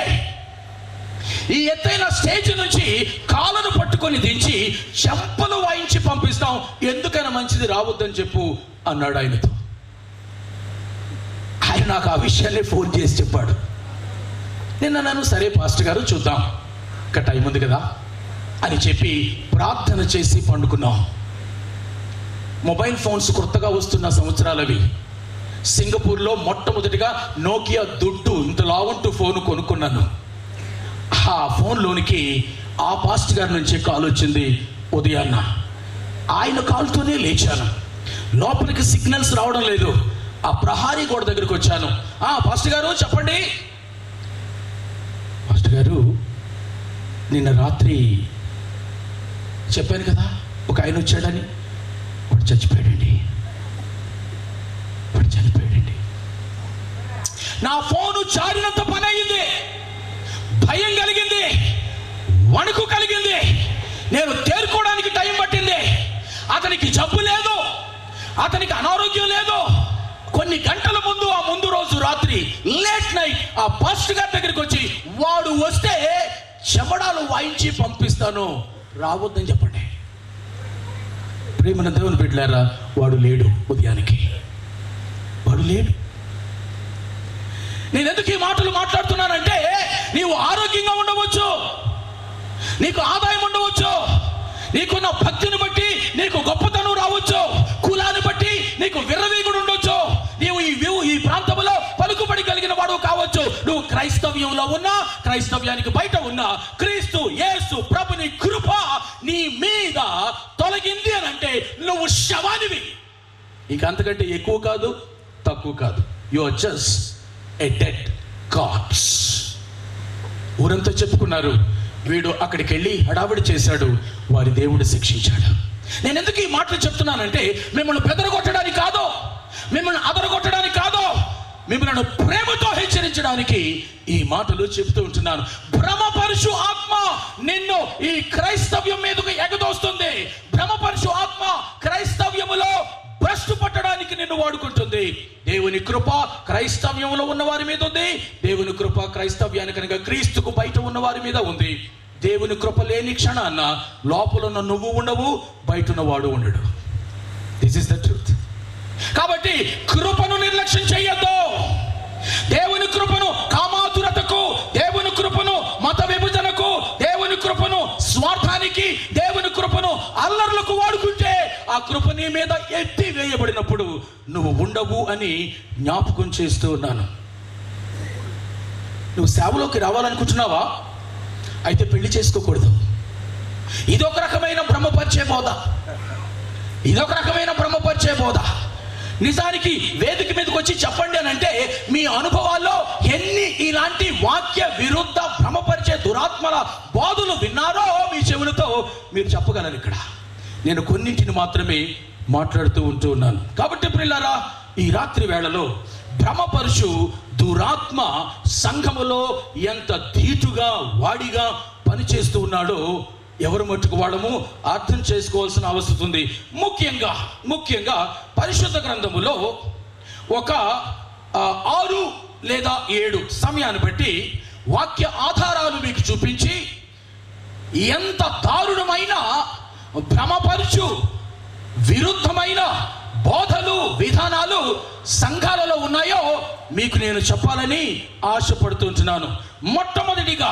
ఈ ఎత్తైన స్టేజ్ నుంచి కాళ్ళను పట్టుకొని దించి చెంపలు వాయించి పంపిస్తాం, ఎందుకైనా మంచిది రావద్దని చెప్పు అన్నాడు ఆయనతో. ఆయన నాకు ఆ విషయాన్ని ఫోన్ చేసి చెప్పాడు. నిన్న నన్ను సరే పాస్టర్ గారు చూద్దాం, ఇంకా టైం ఉంది కదా అని చెప్పి ప్రార్థన చేసి పండుకున్నాం. మొబైల్ ఫోన్స్ కొత్తగా వస్తున్న సంవత్సరాలవి. సింగపూర్లో మొట్టమొదటిగా నోకియా దుడ్డు ఇంత లావంటూ ఫోన్ కొనుక్కున్నాను. ఆ ఫోన్లోనికి ఆ పాస్టర్ గారి నుంచి కాల్ వచ్చింది ఉదయాన్న. ఆయన కాల్తోనే లేచాను. లోపలికి సిగ్నల్స్ రావడం లేదు. ఆ ప్రహారీ గోడ దగ్గరికి వచ్చాను. పాస్టర్ గారు చెప్పండి. పాస్టర్ గారు, నిన్న రాత్రి చెప్పాను కదా ఒక ఆయన వచ్చాడని, వాడు చచ్చిపోయాడండి. నా ఫోను చారినంత పని అయింది. భయం కలిగింది, వణుకు కలిగింది. నేను తేరుకోవడానికి టైం పట్టింది. అతనికి జబ్బు లేదు, అతనికి అనారోగ్యం లేదు. కొన్ని గంటల ముందు, ఆ ముందు రోజు రాత్రి లేట్ నైట్ ఆ పాస్టర్ గారి దగ్గరికి వచ్చి, వాడు వస్తే చెమడాలు వాయించి పంపిస్తాను, రావద్దని చెప్పండి. ప్రేమన దేవుని బిడ్డలారా, వాడు లేడు. ఉదయానికి వాడు లేడు. నేను ఎందుకు ఈ మాటలు మాట్లాడుతున్నానంటే, నీవు ఆరోగ్యంగా ఉండవచ్చు, నీకు ఆదాయం ఉండవచ్చు, నీకున్న భక్తిని బట్టి నీకు గొప్పతనం రావచ్చు, కులాన్ని బట్టి నీకు విర్రవీగుడు ఉండొచ్చు, నీవు ఈ ప్రాంతంలో పలుకుబడి కలిగిన వాడు కావచ్చు. నువ్వు క్రైస్తవ్యంలో ఉన్నా, క్రైస్తవ్యానికి బయట ఉన్నా, క్రీస్తు యేసు ప్రభుని కృప నీ మీద తొలగింది అని అంటే నువ్వు శవానివి. ఇక అంతకంటే ఎక్కువ కాదు, తక్కువ కాదు. You are just a dead corpse. ఊరంతా చెప్పుకున్నారు, వీడు అక్కడికి వెళ్ళి హడావిడి చేశాడు, వారి దేవుడు శిక్షించాడు. నేను ఎందుకు ఈ మాటలు చెప్తున్నానంటే, మిమ్మల్ని బెదరగొట్టడానికి కాదు, మిమ్మల్ని అదరగొట్టడానికి కాదు, మిమ్మల్ని ప్రేమతో హెచ్చరించడానికి ఈ మాటలు చెప్తూ ఉంటున్నాను. భ్రమపరుషు ఆత్మ నిన్ను ఈ క్రైస్తవ్యం మీదకు ఎగదోస్తుంది. భ్రమపరుషు ఆత్మ క్రైస్తవ్యములో భ్రష్టు పట్టడానికి నిన్ను వాడుకుంటుంది. దేవుని కృప క్రైస్తవ్యంలో ఉన్న వారి మీద ఉంది. దేవుని కృప క్రైస్తవ్యానికి కనుక క్రీస్తుకు బయట ఉన్న వారి మీద ఉంది. దేవుని కృప లేని క్షణాన్న లోపల ఉన్న నువ్వు ఉండవు, బయట ఉన్నవాడు ఉండడు. This is the truth. కాబట్టి కృపను నిర్లక్ష్యం చేయొద్దు. దేవుని కృపను కామాతురతకు, దేవుని కృపను మత విభజనకు, దేవుని కృపను స్వార్థానికి, దేవుని కృపను అల్లర్లకు వాడుకుంటే ఆ కృప నీ మీద ఎత్తి వేయబడినప్పుడు నువ్వు ఉండవు అని జ్ఞాపకం చేస్తూ ఉన్నాను. నువ్వు సేవలోకి రావాలనుకుంటున్నావా? అయితే పెళ్లి చేసుకోకూడదు. ఇదొక రకమైన బ్రహ్మపరిచే బోధ. నిజానికి వేదిక మీదకి వచ్చి చెప్పండి అని అంటే మీ అనుభవాల్లో ఎన్ని ఇలాంటి వాక్య విరుద్ధ భ్రమపరిచే దురాత్మల బోధలు విన్నారో మీ చెవులతో మీరు చెప్పగలరు. ఇక్కడ నేను కొన్నింటిని మాత్రమే మాట్లాడుతూ ఉన్నాను. కాబట్టి ప్రియులారా, ఈ రాత్రి వేళలో భ్రమపరుచు దురాత్మ సంఘములో ఎంత ధీటుగా వాడిగా పనిచేస్తూ ఉన్నాడో ఎవరు మట్టుకు వాడము అర్థం చేసుకోవాల్సిన అవసరం ఉంది. ముఖ్యంగా పరిశుద్ధ గ్రంథములో ఒక 6 లేదా 7 సమయాన్ని బట్టి వాక్య ఆధారాలు మీకు చూపించి ఎంత దారుణమైన భ్రమపరుచు విరుద్ధమైన బోధలు విధానాలు సంఘాలలో ఉన్నాయో మీకు నేను చెప్పాలని ఆశపడుతుంటున్నాను. మొట్టమొదటిగా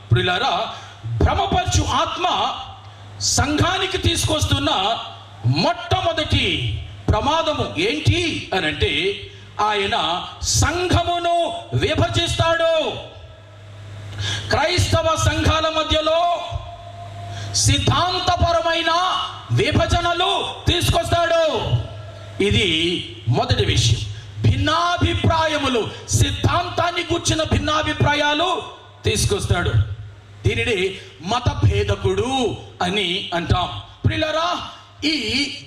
ప్రియులారా, భ్రమపరచు ఆత్మ సంఘానికి తీసుకొస్తున్న మొట్టమొదటి ప్రమాదము ఏంటి అని అంటే ఆయన సంఘమును విభజిస్తాడు. క్రైస్తవ సంఘాల మధ్యలో సిద్ధాంతపరమైన విభజనలు తీసుకొస్తాడు. ఇది మొదటి విషయం. భిన్నాభిప్రాయములు, సిద్ధాంతాన్ని కూర్చిన భిన్నాభిప్రాయాలు తీసుకొస్తాడు. దీనిని మతభేదకుడు అని అంటాం. ప్రియులారా, ఈ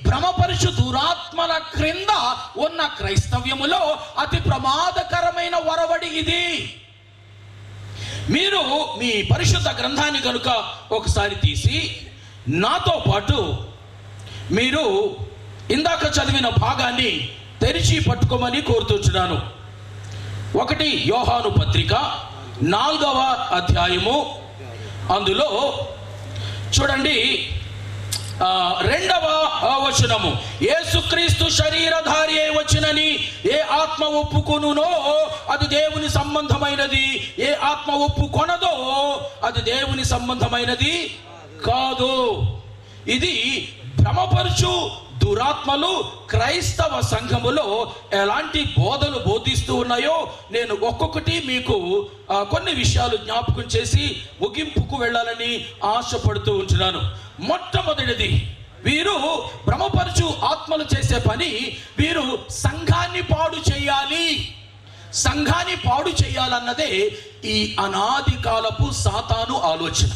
భ్రమపరుచు దురాత్మల క్రింద ఉన్న క్రైస్తవ్యములో అతి ప్రమాదకరమైన వరవడి ఇది. మీరు మీ పరిశుద్ధ గ్రంథాన్ని కనుక ఒకసారి తీసి నాతో పాటు మీరు ఇందాక చదివిన భాగాన్ని తెరిచి పట్టుకోమని కోరుతున్నాను. 1 యోహాను పత్రిక 4వ అధ్యాయము, అందులో చూడండి 2వ వచనము. యేసుక్రీస్తు శరీరధారి అయి వచ్చినని ఏ ఆత్మ ఒప్పుకొనునో అది దేవుని సంబంధమైనది, ఏ ఆత్మ ఒప్పుకొనదో అది దేవుని సంబంధమైనది కాదు. ఇది భ్రమపరుచు దురాత్మలు క్రైస్తవ సంఘములో ఎలాంటి బోధలు బోధిస్తూ ఉన్నాయో నేను ఒక్కొక్కటి మీకు కొన్ని విషయాలు జ్ఞాపకం చేసి ముగింపుకు వెళ్ళాలని ఆశపడుతూ ఉంటున్నాను. మొట్టమొదటిది, వీరు భ్రమపరుచు ఆత్మలు చేసే పని, వీరు సంఘాన్ని పాడు చేయాలన్నదే ఈ అనాది కాలపు సాతాను ఆలోచన.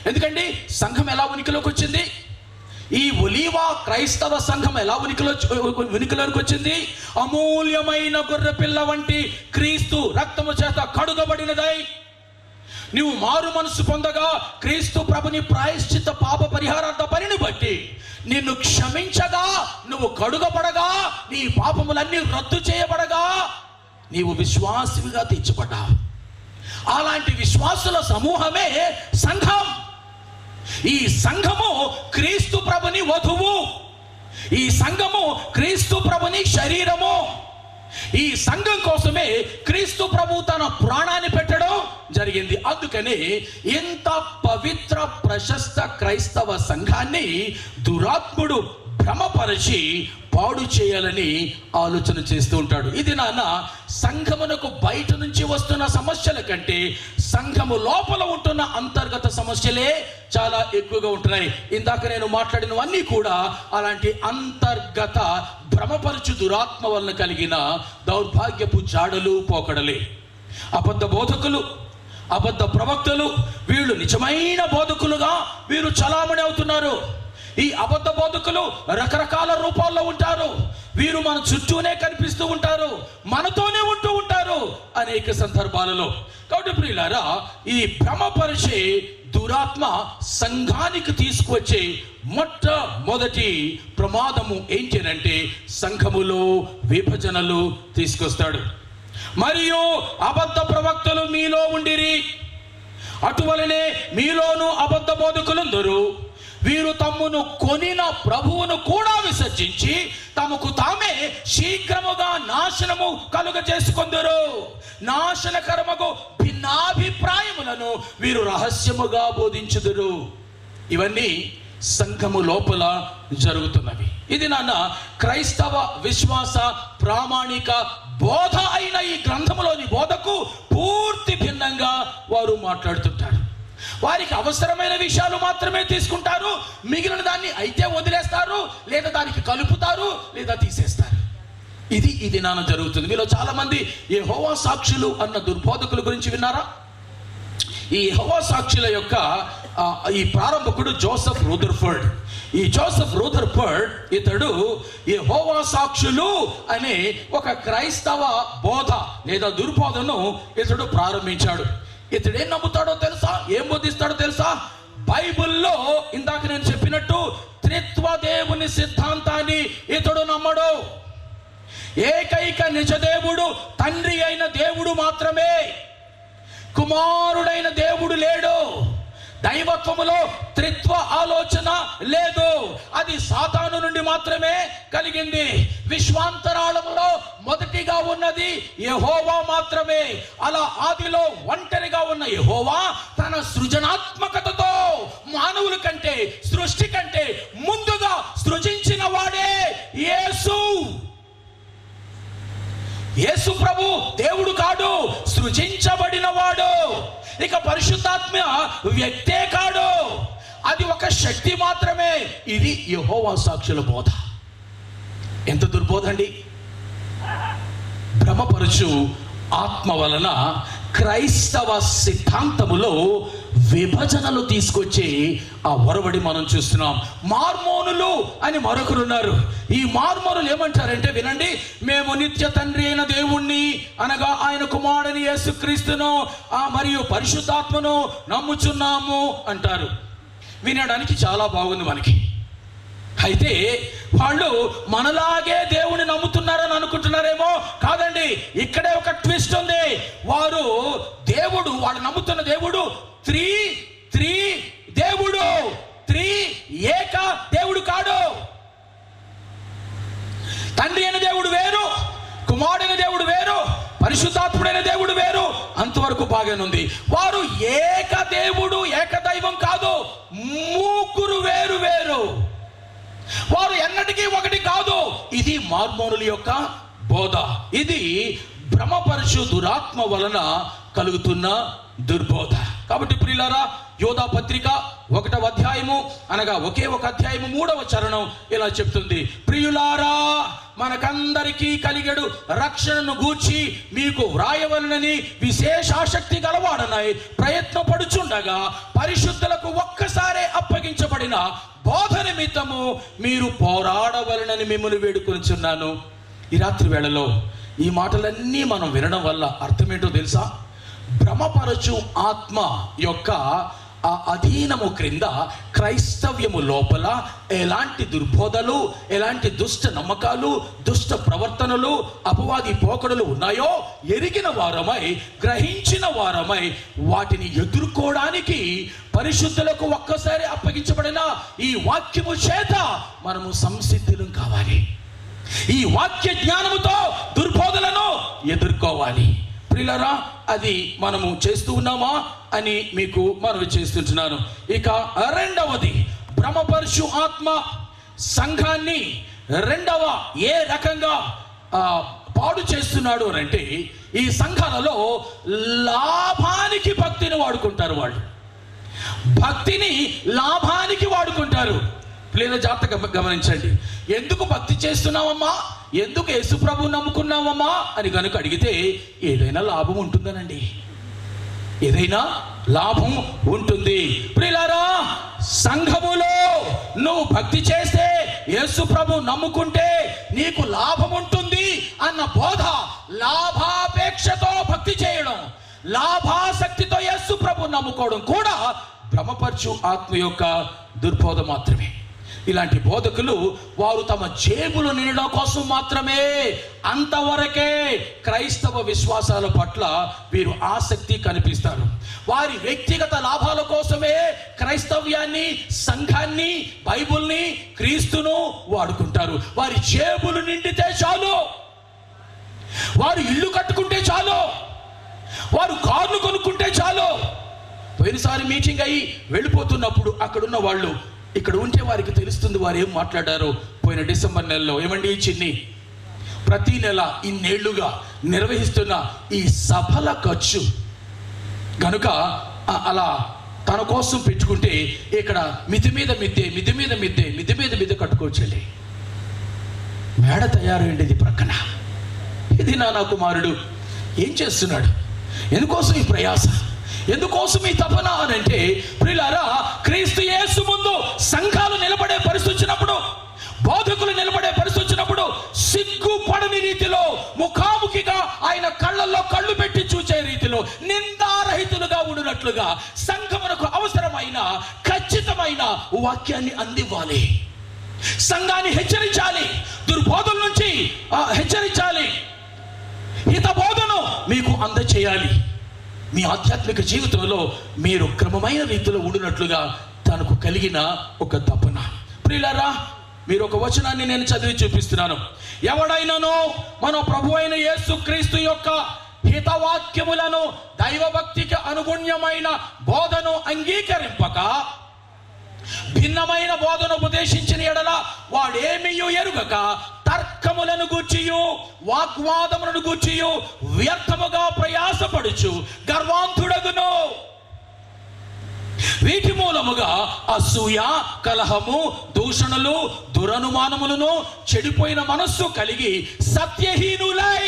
ఎందుకండి సంఘం ఎలా ఉనికిలోకి వచ్చింది? ఈ ఒలీవా క్రైస్తవ సంఘం ఎలా ఉనికిలోకి వచ్చింది? అమూల్యమైన గొర్రె పిల్ల వంటి క్రీస్తు రక్తము చేత కడుగబడినదై, నీవు మారు మనసు పొందగా క్రీస్తు ప్రభుని ప్రాయశ్చిత్త పాప పరిహారార్థ పనిని బట్టి నిన్ను క్షమించగా, నువ్వు కడుగబడగా, నీ పాపములన్నీ రద్దు చేయబడగా నీవు విశ్వాసిగా తీర్చబడ్డావు. అలాంటి విశ్వాసుల సమూహమే సంఘం. ఈ సంఘము క్రీస్తు ప్రభుని వధువు, ఈ సంఘము క్రీస్తు ప్రభుని శరీరము. ఈ సంఘం కోసమే క్రీస్తు ప్రభు తన ప్రాణాన్ని పెట్టడం జరిగింది. అందుకని ఇంత పవిత్ర ప్రశస్త క్రైస్తవ సంఘాన్ని దురాత్ముడు భ్రమపరిచి పాడు చేయాలని ఆలోచన చేస్తూ ఉంటాడు. ఇది నాన్న సంఘమునకు బయట నుంచి వస్తున్న సమస్యల కంటే సంఘము లోపల ఉంటున్న అంతర్గత సమస్యలే చాలా ఎక్కువగా ఉంటున్నాయి. ఇందాక నేను మాట్లాడినవన్నీ కూడా అలాంటి అంతర్గత భ్రమపరుచు దురాత్మ వలన కలిగిన దౌర్భాగ్యపు జాడలు పోకడలే. అబద్ధ బోధకులు, అబద్ధ ప్రవక్తలు, వీళ్ళు నిజమైన బోధకులుగా వీరు చలామణి అవుతున్నారు. ఈ అబద్ధ బోధకులు రకరకాల రూపాల్లో ఉంటారు. వీరు మన చుట్టూనే కనిపిస్తూ ఉంటారు, మనతోనే ఉంటూ ఉంటారు అనేక సందర్భాలలో. కాబట్టి ప్రియులారా, ఈ భ్రమపరిచే దురాత్మ సంఘానికి తీసుకువచ్చే మొట్టమొదటి ప్రమాదము ఏంటంటే సంఘములో విభజనలు తీసుకొస్తాడు. మరియు అబద్ధ ప్రవక్తలు మీలో ఉండిరి, అటువలనే మీలోను అబద్ధ బోధకులందరూ వీరు తమ్మును కొనిన ప్రభువును కూడా విసర్జించి తమకు తామే శీఘ్రముగా నాశనము కలుగ చేసుకొందురు. నాశనకరముగు భిన్నాభిప్రాయములను వీరు రహస్యముగా బోధించుదురు. ఇవన్నీ సంఘము లోపల జరుగుతున్నవి. ఇది నాన్న క్రైస్తవ విశ్వాస ప్రామాణిక బోధ అయిన ఈ గ్రంథములోని బోధకు పూర్తి భిన్నంగా వారు మాట్లాడుతుంటారు. వారికి అవసరమైన విషయాలు మాత్రమే తీసుకుంటారు, మిగిలిన దాన్ని అయితే వదిలేస్తారు, లేదా దానికి కలుపుతారు, లేదా తీసేస్తారు. ఇది నాన్న జరుగుతుంది. మీలో చాలా మంది యెహోవా సాక్షులు అన్న దుర్బోధకుల గురించి విన్నారా? ఈ యెహోవా సాక్షుల యొక్క ఈ ప్రారంభకుడు జోసెఫ్ రూదర్ఫర్డ్. ఈ జోసెఫ్ రూదర్ఫర్డ్ ఇతడు యెహోవా సాక్షులు అనే ఒక క్రైస్తవ బోధ లేదా దుర్బోధను ఇతడు ప్రారంభించాడు. ఇతడు ఏం నమ్ముతాడో తెలుసా? ఏం బోధిస్తాడో తెలుసా? బైబిల్లో ఇందాక నేను చెప్పినట్టు త్రిత్వ దేవుని సిద్ధాంతాన్ని ఇతడు నమ్మడు. ఏకైక నిజదేవుడు తండ్రి అయిన దేవుడు మాత్రమే, కుమారుడైన దేవుడు లేడు. దైవత్వములో త్రిత్వ ఆలోచన లేదు, అది సాతాను నుండి మాత్రమే కలిగింది. విశ్వాంతరాళములో మొదటిగా ఉన్నది యెహోవా మాత్రమే. అలా ఆదిలో ఒంటరిగా ఉన్న యెహోవా తన సృజనాత్మకతతో మానవుల కంటే, సృష్టి కంటే ముందుగా సృజించిన వాడే యేసు. యేసు ప్రభు దేవుడు కాడు, సృజించబడిన వాడు. ఇక పరిశుద్ధాత్మ వ్యక్తే కాడు, అది ఒక శక్తి మాత్రమే. ఇది యెహోవా సాక్షుల బోధ. ఎంత దుర్బోధ అండి! భ్రమపరచు ఆత్మ వలన క్రైస్తవ సిద్ధాంతములో విభజనలు తీసుకొచ్చి ఆ ఒరవడి మనం చూస్తున్నాం. మార్మోనులు అని మరొకరున్నారు. ఈ మార్మోనులు ఏమంటారంటే, వినండి, మేము నిత్య తండ్రి అయిన దేవుణ్ణి అనగా ఆయన కుమారుని యేసుక్రీస్తును మరియు పరిశుద్ధాత్మను నమ్ముచున్నాము అంటారు. వినడానికి చాలా బాగుంది మనకి. అయితే వాళ్ళు మనలాగే దేవుని నమ్ముతున్నారని అనుకుంటున్నారేమో. కాదండి, ఇక్కడే ఒక ట్విస్ట్ ఉంది. వాళ్ళు నమ్ముతున్న దేవుడు త్రీ దేవుడు, ఏక దేవుడు కాడు. తండ్రి అయిన దేవుడు వేరు, కుమారుడైన దేవుడు వేరు, పరిశుద్ధాత్ముడైన దేవుడు వేరు. అంతవరకు బాగానుంది. వారు ఏక దేవుడు, ఏక దైవం కాదు, ముగ్గురు వేరు వేరు. వారు ఎన్నటికీ ఒకటి కాదు. ఇది మార్మోనుల యొక్క బోధ. ఇది భ్రమపరచు దురాత్మ వలన కలుగుతున్న దుర్బోధ. కాబట్టి ప్రియులారా, యోధా పత్రిక 1వ అధ్యాయము అనగా ఒకే ఒక అధ్యాయము 3వ చరణం ఇలా చెప్తుంది: ప్రియులారా, మనకందరికీ కలిగడు రక్షణను గూర్చి మీకు వ్రాయవలనని విశేషాసక్తి గలవాడనై ప్రయత్నపడుచుండగా పరిశుద్ధులకు ఒక్కసారే అప్పగించబడిన బోధ నిమిత్తము మీరు పోరాడవలనని మిమ్మల్ని వేడుకొనుచున్నాను. ఈ రాత్రి వేళలో ఈ మాటలన్నీ మనం వినడం వల్ల అర్థమేంటో తెలుసా? భ్రమపరచు ఆత్మ యొక్క ఆ అధీనము క్రింద క్రైస్తవ్యము లోపల ఎలాంటి దుర్బోధలు, ఎలాంటి దుష్ట నమ్మకాలు, దుష్ట ప్రవర్తనలు, అపవాది పోకడలు ఉన్నాయో ఎరిగిన వారమై, గ్రహించిన వారమై వాటిని ఎదుర్కోవడానికి పరిశుద్ధులకు ఒక్కసారి అప్పగించబడిన ఈ వాక్యము చేత మనము సంసిద్ధులం కావాలి. ఈ వాక్య జ్ఞానముతో దుర్బోధలను ఎదుర్కోవాలి. ప్రియులారా, అది మనము చేస్తూ ఉన్నామా అని మీకు మనవి చేస్తుంటున్నాను. ఇక రెండవది, భ్రమపరచు ఆత్మ సంఘాన్ని ఏ రకంగా పాడు చేస్తున్నాడు అంటే, ఈ సంఘాలలో లాభానికి భక్తిని వాడుకుంటారు. వాళ్ళు భక్తిని లాభానికి వాడుకుంటారు. లేదా జాగ్రత్తగా గమనించండి. ఎందుకు భక్తి చేస్తున్నావమ్మా, ఎందుకు యేసు ప్రభు నమ్ముకున్నావమ్మా అని కనుక అడిగితే ఏదైనా లాభం ఉంటుందనండి. ఏదైనా లాభం ఉంటుంది. ప్రియులారా, సంఘములో నువ్వు భక్తి చేస్తే, యేసు ప్రభు నమ్ముకుంటే నీకు లాభం ఉంటుంది అన్న బోధ, లాభాపేక్షతో భక్తి చేయడం, లాభాసక్తితో యేసు ప్రభు నమ్ముకోవడం కూడా భ్రమపరచు ఆత్మ యొక్క దుర్బోధ మాత్రమే. ఇలాంటి బోధకులు వారు తమ జేబులు నిండడం కోసం మాత్రమే, అంతవరకే క్రైస్తవ విశ్వాసాల పట్ల వీరు ఆసక్తి కనిపిస్తారు. వారి వ్యక్తిగత లాభాల కోసమే క్రైస్తవ్యాన్ని, సంఘాన్ని, బైబుల్ని, క్రీస్తును వాడుకుంటారు. వారి జేబులు నిండితే చాలు, వారు ఇల్లు కట్టుకుంటే చాలు, వారు కార్లు కొనుక్కుంటే చాలు. పోయినసారి మీటింగ్ అయ్యి వెళ్ళిపోతున్నప్పుడు అక్కడున్న వాళ్ళు, ఇక్కడ ఉంటే వారికి తెలుస్తుంది వారు ఏం మాట్లాడారో. పోయిన డిసెంబర్ నెలలో, ఏమండి చిన్ని, ప్రతి నెల ఇన్నేళ్లుగా నిర్వహిస్తున్న ఈ సభల ఖర్చు గనుక అలా తన కోసం పెట్టుకుంటే ఇక్కడ మిద్ది మీద మిద్దే, మిద్ది మీద మిద్దే, మిద్ది మీద మిద్ద కట్టుకోవచ్చండి. మేడ తయారైంది ఇది ప్రక్కన. ఇది నా కుమారుడు ఏం చేస్తున్నాడు, ఎందుకోసం ఈ ప్రయాస, ఎందుకోసం ఈ తపన అని అంటే, ప్రియులారా, క్రీస్తు యేసు ముందు సంఘాలు నిలబడే పరిస్థితి వచ్చినప్పుడు, బోధకులు నిలబడే పరిస్థితి వచ్చినప్పుడు సిగ్గుపడని రీతిలో ముఖాముఖిగా ఆయన కళ్ళల్లో కళ్ళు పెట్టి చూచే రీతిలో నిందారహితులుగా ఉండినట్లుగా సంఘమునకు అవసరమైన ఖచ్చితమైన వాక్యాన్ని అందివ్వాలి. సంఘాన్ని హెచ్చరించాలి, దుర్బోధల నుంచి హెచ్చరించాలి, హితబోధను మీకు అందచేయాలి. మీ ఆధ్యాత్మిక జీవితంలో మీరు క్రమమైన రీతిలో ఉండినట్లుగా తనకు కలిగిన ఒక తపన. ప్రియులారా, మీరు ఒక వచనాన్ని నేను చదివి చూపిస్తున్నాను. ఎవడైనానో మన ప్రభు అయిన యేసుక్రీస్తు యొక్క హితవాక్యములను, దైవభక్తికి అనుగుణ్యమైన బోధను అంగీకరింపక భిన్నమైన బోధను ఉపదేశించిన ఎడల వాడేమియు ఎరుగక తర్కములను గూర్చియు వాగ్వాదములను గూర్చియు వ్యర్థముగా ప్రయాసపడుచు గర్వాంతుడగును. వీటి మూలముగా అసూయ, కలహము, దూషణలు, దురనుమానములను, చెడిపోయిన మనస్సు కలిగి సత్యహీనులై,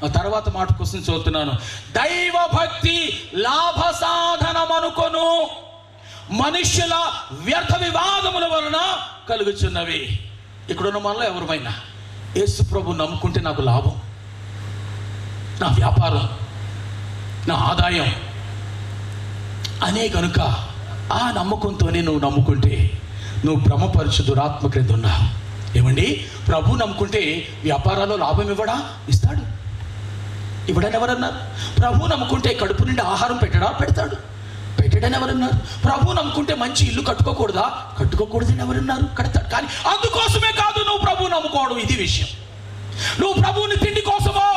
ఆ తర్వాత మాట కోసం చదువుతున్నాను, దైవ భక్తి లాభ సాధనమనుకొను మనుష్యుల వ్యర్థ వివాదముల వలన కలుగుచున్నవి. ఇక్కడున్న మనలో ఎవరిమైనా యేసు ప్రభు నమ్ముకుంటే నాకు లాభం, నా వ్యాపారం, నా ఆదాయం అనే కనుక ఆ నమ్మకంతోనే నువ్వు నమ్ముకుంటే నువ్వు భ్రమపరచు దురాత్మ క్రింద ఉన్నావు. ఏమండి, ప్రభు నమ్ముకుంటే వ్యాపారాల్లో లాభం ఇవ్వడా? ఇస్తాడు. ఇవ్వడని ఎవరన్నారు? ప్రభు నమ్ముకుంటే కడుపు నిండా ఆహారం పెట్టడా? పెడతాడు. పెట్టడని ఎవరన్నారు? ప్రభు నమ్ముకుంటే మంచి ఇల్లు కట్టుకోకూడదా? కట్టుకోకూడదని ఎవరన్నారు? కడతాడు. కానీ అందుకోసమే కాదు నువ్వు ప్రభు నమ్ముకోవడం. ఇది విషయం. నువ్వు ప్రభువుని తిండి కోసమో,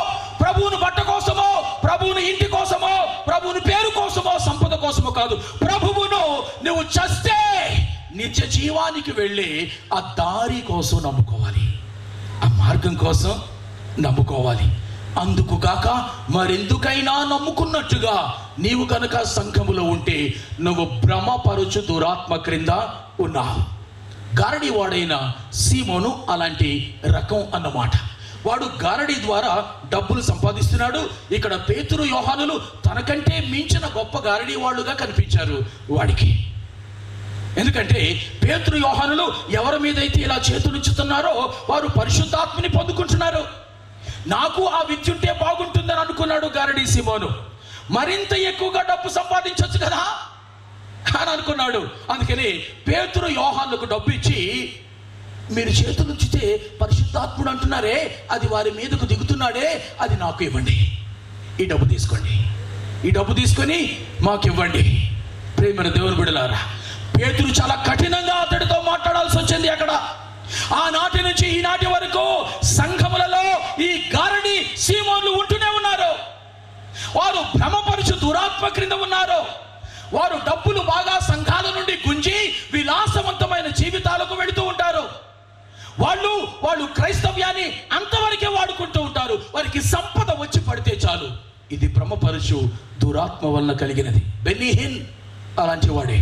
ప్రభువుని బట్ట కోసమో, ప్రభువుని ఇంటి కోసమో, ప్రభువుని పేరు కోసమో, సంపద కోసమో కాదు. ప్రభువును నువ్వు చస్తే నిత్య జీవానికి వెళ్ళి ఆ దారి కోసం నమ్ముకోవాలి, ఆ మార్గం కోసం నమ్ముకోవాలి. అందుకు కాక మరెందుకైనా నమ్ముకున్నట్టుగా నీవు కనుక సంఘములో ఉంటే నువ్వు భ్రమపరుచు దురాత్మ క్రింద ఉన్నావు. గారడి వాడైన సీమోను అలాంటి రకం అన్నమాట. వాడు గారడి ద్వారా డబ్బులు సంపాదిస్తున్నాడు. ఇక్కడ పేతురు, యోహానులు తనకంటే మించిన గొప్ప గారడి వాళ్ళుగా కనిపించారు వాడికి. ఎందుకంటే పేతురు, యోహానులు ఎవరి మీదైతే ఇలా చేతులుంచుతున్నారో వారు పరిశుద్ధాత్మని పొందుకుంటున్నారు. నాకు ఆ విద్య ఉంటే బాగుంటుందని అనుకున్నాడు గారడి సీమోను. మరింత ఎక్కువగా డబ్బు సంపాదించవచ్చు కదా అని అనుకున్నాడు. అందుకని పేతురు, యోహానులకు డబ్బు ఇచ్చి, మీరు చేతులు ఉంచితే పరిశుద్ధాత్ముడు అంటున్నారే, అది వారి మీదకు దిగుతున్నాడే, అది నాకు ఇవ్వండి, ఈ డబ్బు తీసుకోండి, ఈ డబ్బు తీసుకొని మాకు ఇవ్వండి. ప్రేమైన దేవుని బిడ్డలారా, పేతురు చాలా కఠినంగా అతడితో మాట్లాడాల్సి వచ్చింది. అక్కడ ఆనాటి నుంచి ఈనాటి వరకు సంఘములలో ఈ గారడి సీమోన్లు ఉంటూనే ఉన్నారు. వారు భ్రమపరుచు దురాత్మ క్రింద ఉన్నారు. వారు డబ్బులు బాగా సంఘాల నుండి గుంజి విలాసవంతమైన జీవితాలకు వెళుతూ ఉంటారు. వాళ్ళు క్రైస్తవ్యాన్ని అంతవరకే వాడుకుంటూ ఉంటారు. వారికి సంపద వచ్చి పడితే చాలు. ఇది భ్రమపరుచు దురాత్మ వలన కలిగినది. బెన్నీ హిన్ అలాంటి వాడే,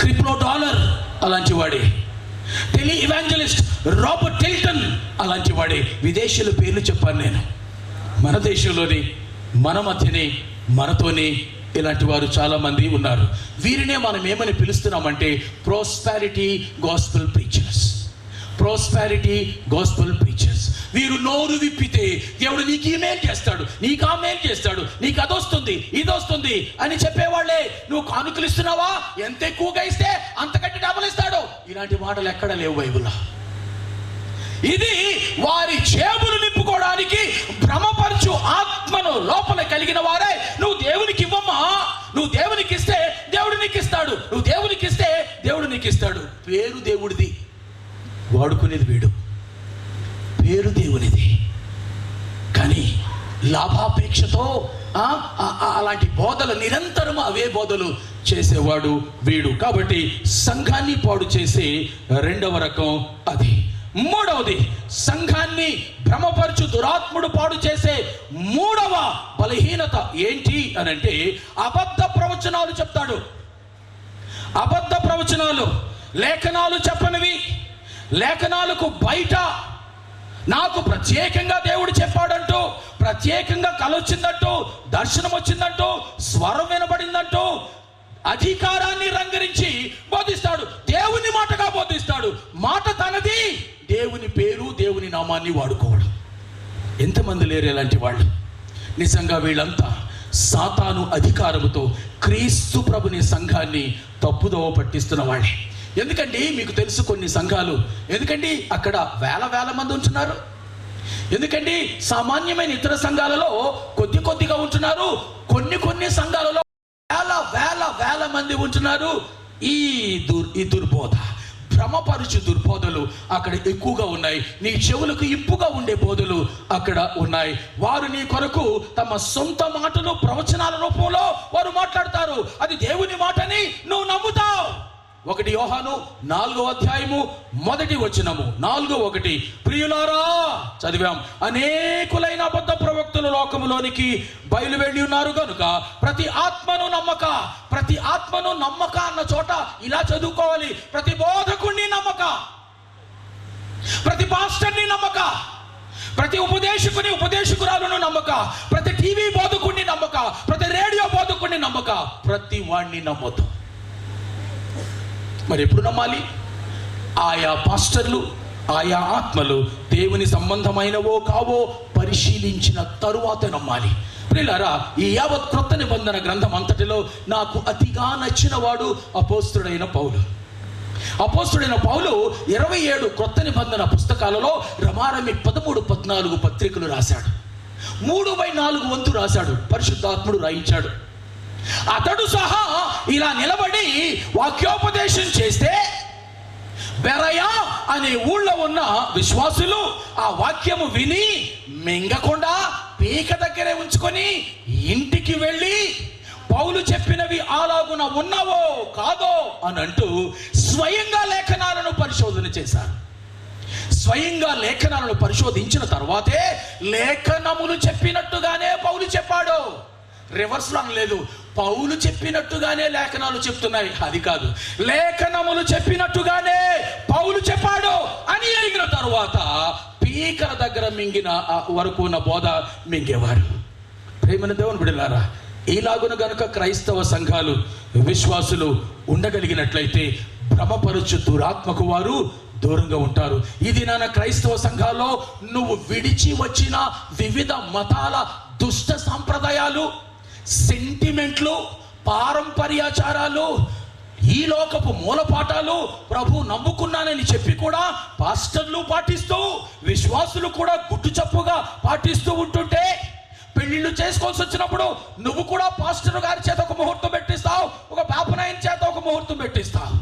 క్రిప్లో డాలర్ అలాంటి వాడే, టెలి ఇవాంజలిస్ట్ రాబర్ట్ టిల్టన్ అలాంటి వాడే. విదేశీయుల పేర్లు చెప్పాను నేను. మన దేశంలోని, మన మధ్యనే, మనతోనే ఇలాంటి వారు చాలా మంది ఉన్నారు. వీరినే మనం ఏమని పిలుస్తున్నామంటే prosperity gospel preachers. Prosperity gospel preachers. వీరు నోరు విప్పితే దేవుడు నీకు ఈ మేలు చేస్తాడు, నీకు ఆ మేలు చేస్తాడు, నీకు అదొస్తుంది, ఇది వస్తుంది అని చెప్పేవాళ్లే. నువ్వు కానుకలు ఇస్తున్నావా, ఎంత ఎక్కువగా ఇస్తే అంతకంటే డబుల్ ఇస్తాడు. ఇలాంటి మాటలు ఎక్కడ లేవు బైబిల్లో. ఇది వారి జేబులు నింపుకోవడానికి భ్రమపరచు ఆత్మను లోపల కలిగిన వారే. నువ్వు దేవునికి ఇవ్వమ్మా, నువ్వు దేవునికి ఇస్తే దేవుడు నీకు ఇస్తాడు, నువ్వు దేవునికి ఇస్తే దేవుడు నీకు ఇస్తాడు. పేరు దేవుడిది, వాడుకునేది వీడు. పేరు దేవునిది, కానీ లాభాపేక్షతో అలాంటి బోధలు నిరంతరం అవే బోధలు చేసేవాడు వీడు. కాబట్టి సంఘాన్ని పాడు చేసే రెండవ రకం అది. మూడవది, సంఘాన్ని భ్రమపరచు దురాత్ముడు పాడు చేసే మూడవ బలహీనత ఏంటి అని అంటే అబద్ధ ప్రవచనాలు చెప్తాడు. అబద్ధ ప్రవచనాలు, లేఖనాలు చెప్పనివి, లేఖనాలకు బయట నాకు ప్రత్యేకంగా దేవుడు చెప్పాడంటూ, ప్రత్యేకంగా కల వచ్చిందంటూ, దర్శనం వచ్చిందంటూ, స్వరం వినబడిందంటూ అధికారాన్ని రంగరించి బోధిస్తాడు. దేవుని మాటగా బోధిస్తాడు. మాట తనది, దేవుని పేరు, దేవుని నామాన్ని వాడుకోవడం. ఎంతమంది లేరు ఇలాంటి వాళ్ళు? నిజంగా వీళ్ళంతా సాతాను అధికారముతో క్రీస్తు ప్రభుని సంఘాన్ని తప్పుదోవ పట్టిస్తున్న వాళ్ళే. ఎందుకండి మీకు తెలుసు కొన్ని సంఘాలు, ఎందుకండి అక్కడ వేల మంది ఉంటున్నారు. ఎందుకండి సామాన్యమైన ఇతర సంఘాలలో కొద్దిగా ఉంటున్నారు. కొన్ని సంఘాలలో వేల మంది ఉంటున్నారు. ఈ దుర్బోధ, భ్రమపరుచు దుర్బోధలు అక్కడ ఎక్కువగా ఉన్నాయి. నీ చెవులకు ఇంపుగా ఉండే బోధలు అక్కడ ఉన్నాయి. వారు నీ కొరకు తమ సొంత మాటలు ప్రవచనాల రూపంలో వారు మాట్లాడతారు. అది దేవుని మాటని నువ్వు నమ్ముతావు. 1 యోహాను 4వ అధ్యాయము 1వ వచనము, 4:1, ప్రియులారా చదివాం, అనేకులైన అబద్ధ ప్రవక్తలు లోకములోనికి బయలువెళ్ళి ఉన్నారు కనుక ప్రతి ఆత్మను నమ్మక అన్న చోట ఇలా చదువుకోవాలి. ప్రతి బోధకుడిని నమ్మక, ప్రతి పాస్టర్ని నమ్మక, ప్రతి ఉపదేశకురాలను నమ్మక, ప్రతి టీవీ బోధకుడిని నమ్మక, ప్రతి రేడియో బోధకుడిని నమ్మక, ప్రతి వాడిని నమ్మొద్దు. మరి ఎప్పుడు నమ్మాలి? ఆయా పాస్టర్లు, ఆయా ఆత్మలు దేవుని సంబంధమైనవో కావో పరిశీలించిన తరువాత నమ్మాలి. ప్రియులారా, ఈ యావత్ క్రొత్త నిబంధన గ్రంథం అంతటిలో నాకు అతిగా నచ్చిన వాడు అపోస్తుడైన పౌలు. 27 క్రొత్త నిబంధన పుస్తకాలలో రమారమి 13-14 పత్రికలు రాశాడు. 3/4 వంతు రాశాడు, పరిశుద్ధాత్ముడు రాయించాడు. అతడు సహా ఇలా నిలబడి వాక్యోపదేశం చేస్తే బెరయా అనే ఊళ్ళో ఉన్న విశ్వాసులు ఆ వాక్యము విని మింగకుండా పీక దగ్గరే ఉంచుకొని ఇంటికి వెళ్ళి పౌలు చెప్పినవి అలాగున ఉన్నావో కాదో అని అంటూ స్వయంగా లేఖనాలను పరిశోధన చేశారు. స్వయంగా లేఖనాలను పరిశోధించిన తర్వాతే లేఖనములు చెప్పినట్టుగానే పౌలు చెప్పాడు. రివర్స్లో అనలేదు. పౌలు చెప్పినట్టుగానే లేఖనాలు చెప్తున్నాయి, అది కాదు. లేఖనములు చెప్పినట్టుగానే పౌలు చెప్పాడు అని ఎరిగిన తరువాత పీకల దగ్గర మింగిన వరకు ఉన్న బోధ మింగేవారు. ప్రేమన దేవుని బిడ్డలారా, ఈలాగున గనుక క్రైస్తవ సంఘాలు, విశ్వాసులు ఉండగలిగినట్లయితే భ్రమపరుచు దురాత్మకు వారు దూరంగా ఉంటారు. ఇది నాన్న క్రైస్తవ సంఘాల్లో నువ్వు విడిచి వచ్చిన వివిధ మతాల దుష్ట సాంప్రదాయాలు, సెంటిమెంట్లు, పారంపర్యాచారాలు, ఈ లోకపు మూలపాఠాలు ప్రభు నమ్ముకున్నానని చెప్పి కూడా పాస్టర్లు పాటిస్తూ, విశ్వాసులు కూడా గుట్టు చప్పుగా పాటిస్తూ ఉంటుంటే, పెళ్లిళ్ళు చేసుకోవాల్సి వచ్చినప్పుడు నువ్వు కూడా పాస్టర్ గారి చేత ఒక ముహూర్తం పెట్టిస్తావు, ఒక పాపనాయన చేత ఒక ముహూర్తం పెట్టిస్తావు.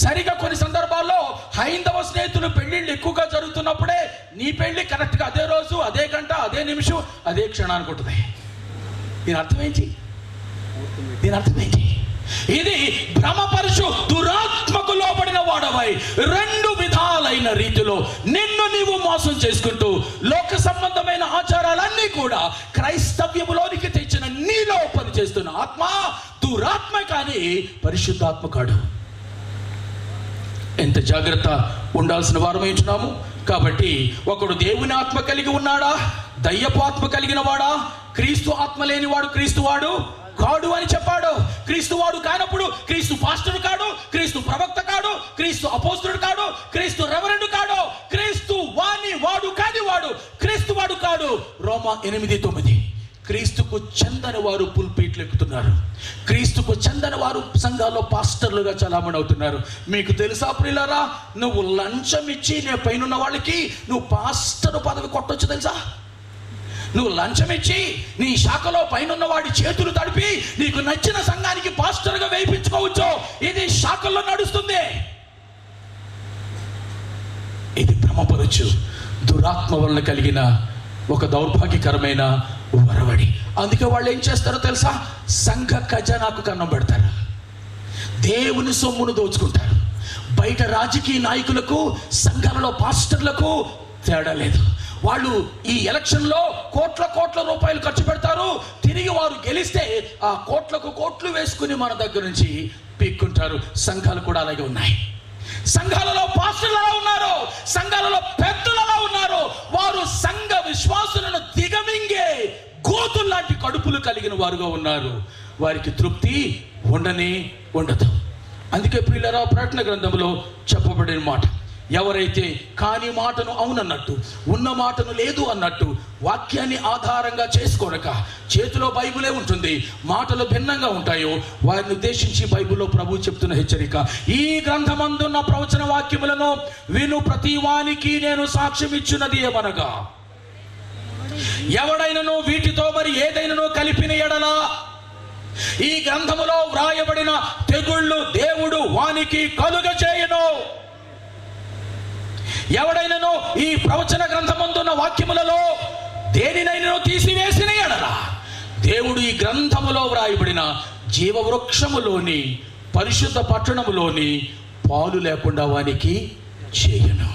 సరిగా కొన్ని సందర్భాల్లో హైందవ స్నేహితులు పెళ్లిళ్ళు ఎక్కువగా జరుగుతున్నప్పుడే నీ పెళ్లి కరెక్ట్గా అదే రోజు, అదే గంట, అదే నిమిషం, అదే క్షణానికి ఉంటుంది. దీని అర్థమేంటి? ఇది భ్రమపరుచు దురాత్మకు లోబడిన వాడవై 2 విధాలైన రీతిలో నిన్ను నీవు మోసం చేసుకుంటూ లోక సంబంధమైన ఆచారాలన్నీ కూడా క్రైస్తవ్యములోనికి తెచ్చిన నీలో పనిచేస్తున్న ఆత్మ దురాత్మ కానీ పరిశుద్ధాత్మ కాడు. ఎంత జాగ్రత్త ఉండాల్సిన వారమై ఉంటున్నాము. కాబట్టి ఒకడు దేవుని ఆత్మ కలిగి ఉన్నాడా, దయ్యపు ఆత్మ కలిగిన వాడా, క్రీస్తు ఆత్మ లేనివాడు క్రీస్తువాడు కాడు అని చెప్పాడు. క్రీస్తువాడు కానప్పుడు క్రీస్తు పాస్టర్ కాడు, క్రీస్తు ప్రవక్త కాడు, క్రీస్తు అపోస్తలుడు కాడు, క్రీస్తు రెవరెండు కాడు, క్రీస్తు వాడు కాని వాడు క్రీస్తువాడు కాడు. రోమా 8:9. క్రీస్తుకు చెందని వారు పుల్పీట్లు ఎక్కుతున్నారు. క్రీస్తుకు చెందని వారు సంఘాల్లో పాస్టర్లుగా చలామణి అవుతున్నారు. మీకు తెలుసా ప్రియులారా, నువ్వు లంచం ఇచ్చి నీ పైన వాళ్ళకి నువ్వు పాస్టర్ పదవి కొట్టొచ్చు తెలుసా? నువ్వు లంచం ఇచ్చి నీ శాఖలో పైన వాడి చేతులు తడిపి నీకు నచ్చిన సంఘానికి పాస్టర్గా వేయించుకోవచ్చు. ఇది శాఖల్లో నడుస్తుంది. ఇది భ్రమపరచు దురాత్మ వలన కలిగిన ఒక దౌర్భాగ్యకరమైన వరవడి. అందుకే వాళ్ళు ఏం చేస్తారో తెలుసా? సంఘ ఖజానాకు కన్నం పెడతారు, దేవుని సొమ్మును దోచుకుంటారు, బయట రాజకీయ నాయకులకు, సంఘాలలో పాస్టర్లకు తేడా లేదు. వాళ్ళు ఈ ఎలక్షన్లో కోట్ల రూపాయలు ఖర్చు పెడతారు. తిరిగి వారు గెలిస్తే ఆ కోట్లు వేసుకుని మన దగ్గర నుంచి పీక్కుంటారు. సంఘాలు కూడా అలాగే ఉన్నాయి. సంఘాలలో పాస్టర్లు అలా ఉన్నారు, సంఘాలలో పెద్దలు అలా ఉన్నారు. వారు సంఘ విశ్వాసులను దిగమింగే గోతుల్లాంటి కడుపులు కలిగిన వారుగా ఉన్నారు. వారికి తృప్తి ఉండదు. అందుకే ప్రియులారా, ప్రకటన గ్రంథంలో చెప్పబడిన మాట, ఎవరైతే కాని మాటను అవునన్నట్టు, ఉన్న మాటను లేదు అన్నట్టు, వాక్యాన్ని ఆధారంగా చేసుకోనక, చేతిలో బైబిలే ఉంటుంది, మాటలు భిన్నంగా ఉంటాయో వారిని ఉద్దేశించి బైబిల్లో ప్రభు చెప్తున్న హెచ్చరిక, ఈ గ్రంథమందున్న ప్రవచన వాక్యములను విను ప్రతి వానికి నేను సాక్ష్యం ఇచ్చున్నది ఏమనగా, ఎవడైనను వీటితో మరి ఏదైనానో కలిపిన ఎడల ఈ గ్రంథములో వ్రాయబడిన తెగుళ్ళు దేవుడు వానికి కలుగజేయును. ఎవడైనను ఈ ప్రవచన గ్రంథమందున్న వాక్యములలో దేనినైనా తీసివేసిన ఎడల దేవుడు ఈ గ్రంథములో వ్రాయబడిన జీవవృక్షములోని పరిశుద్ధ పట్టణములోని పాలు లేకుండా వానికి చేయను.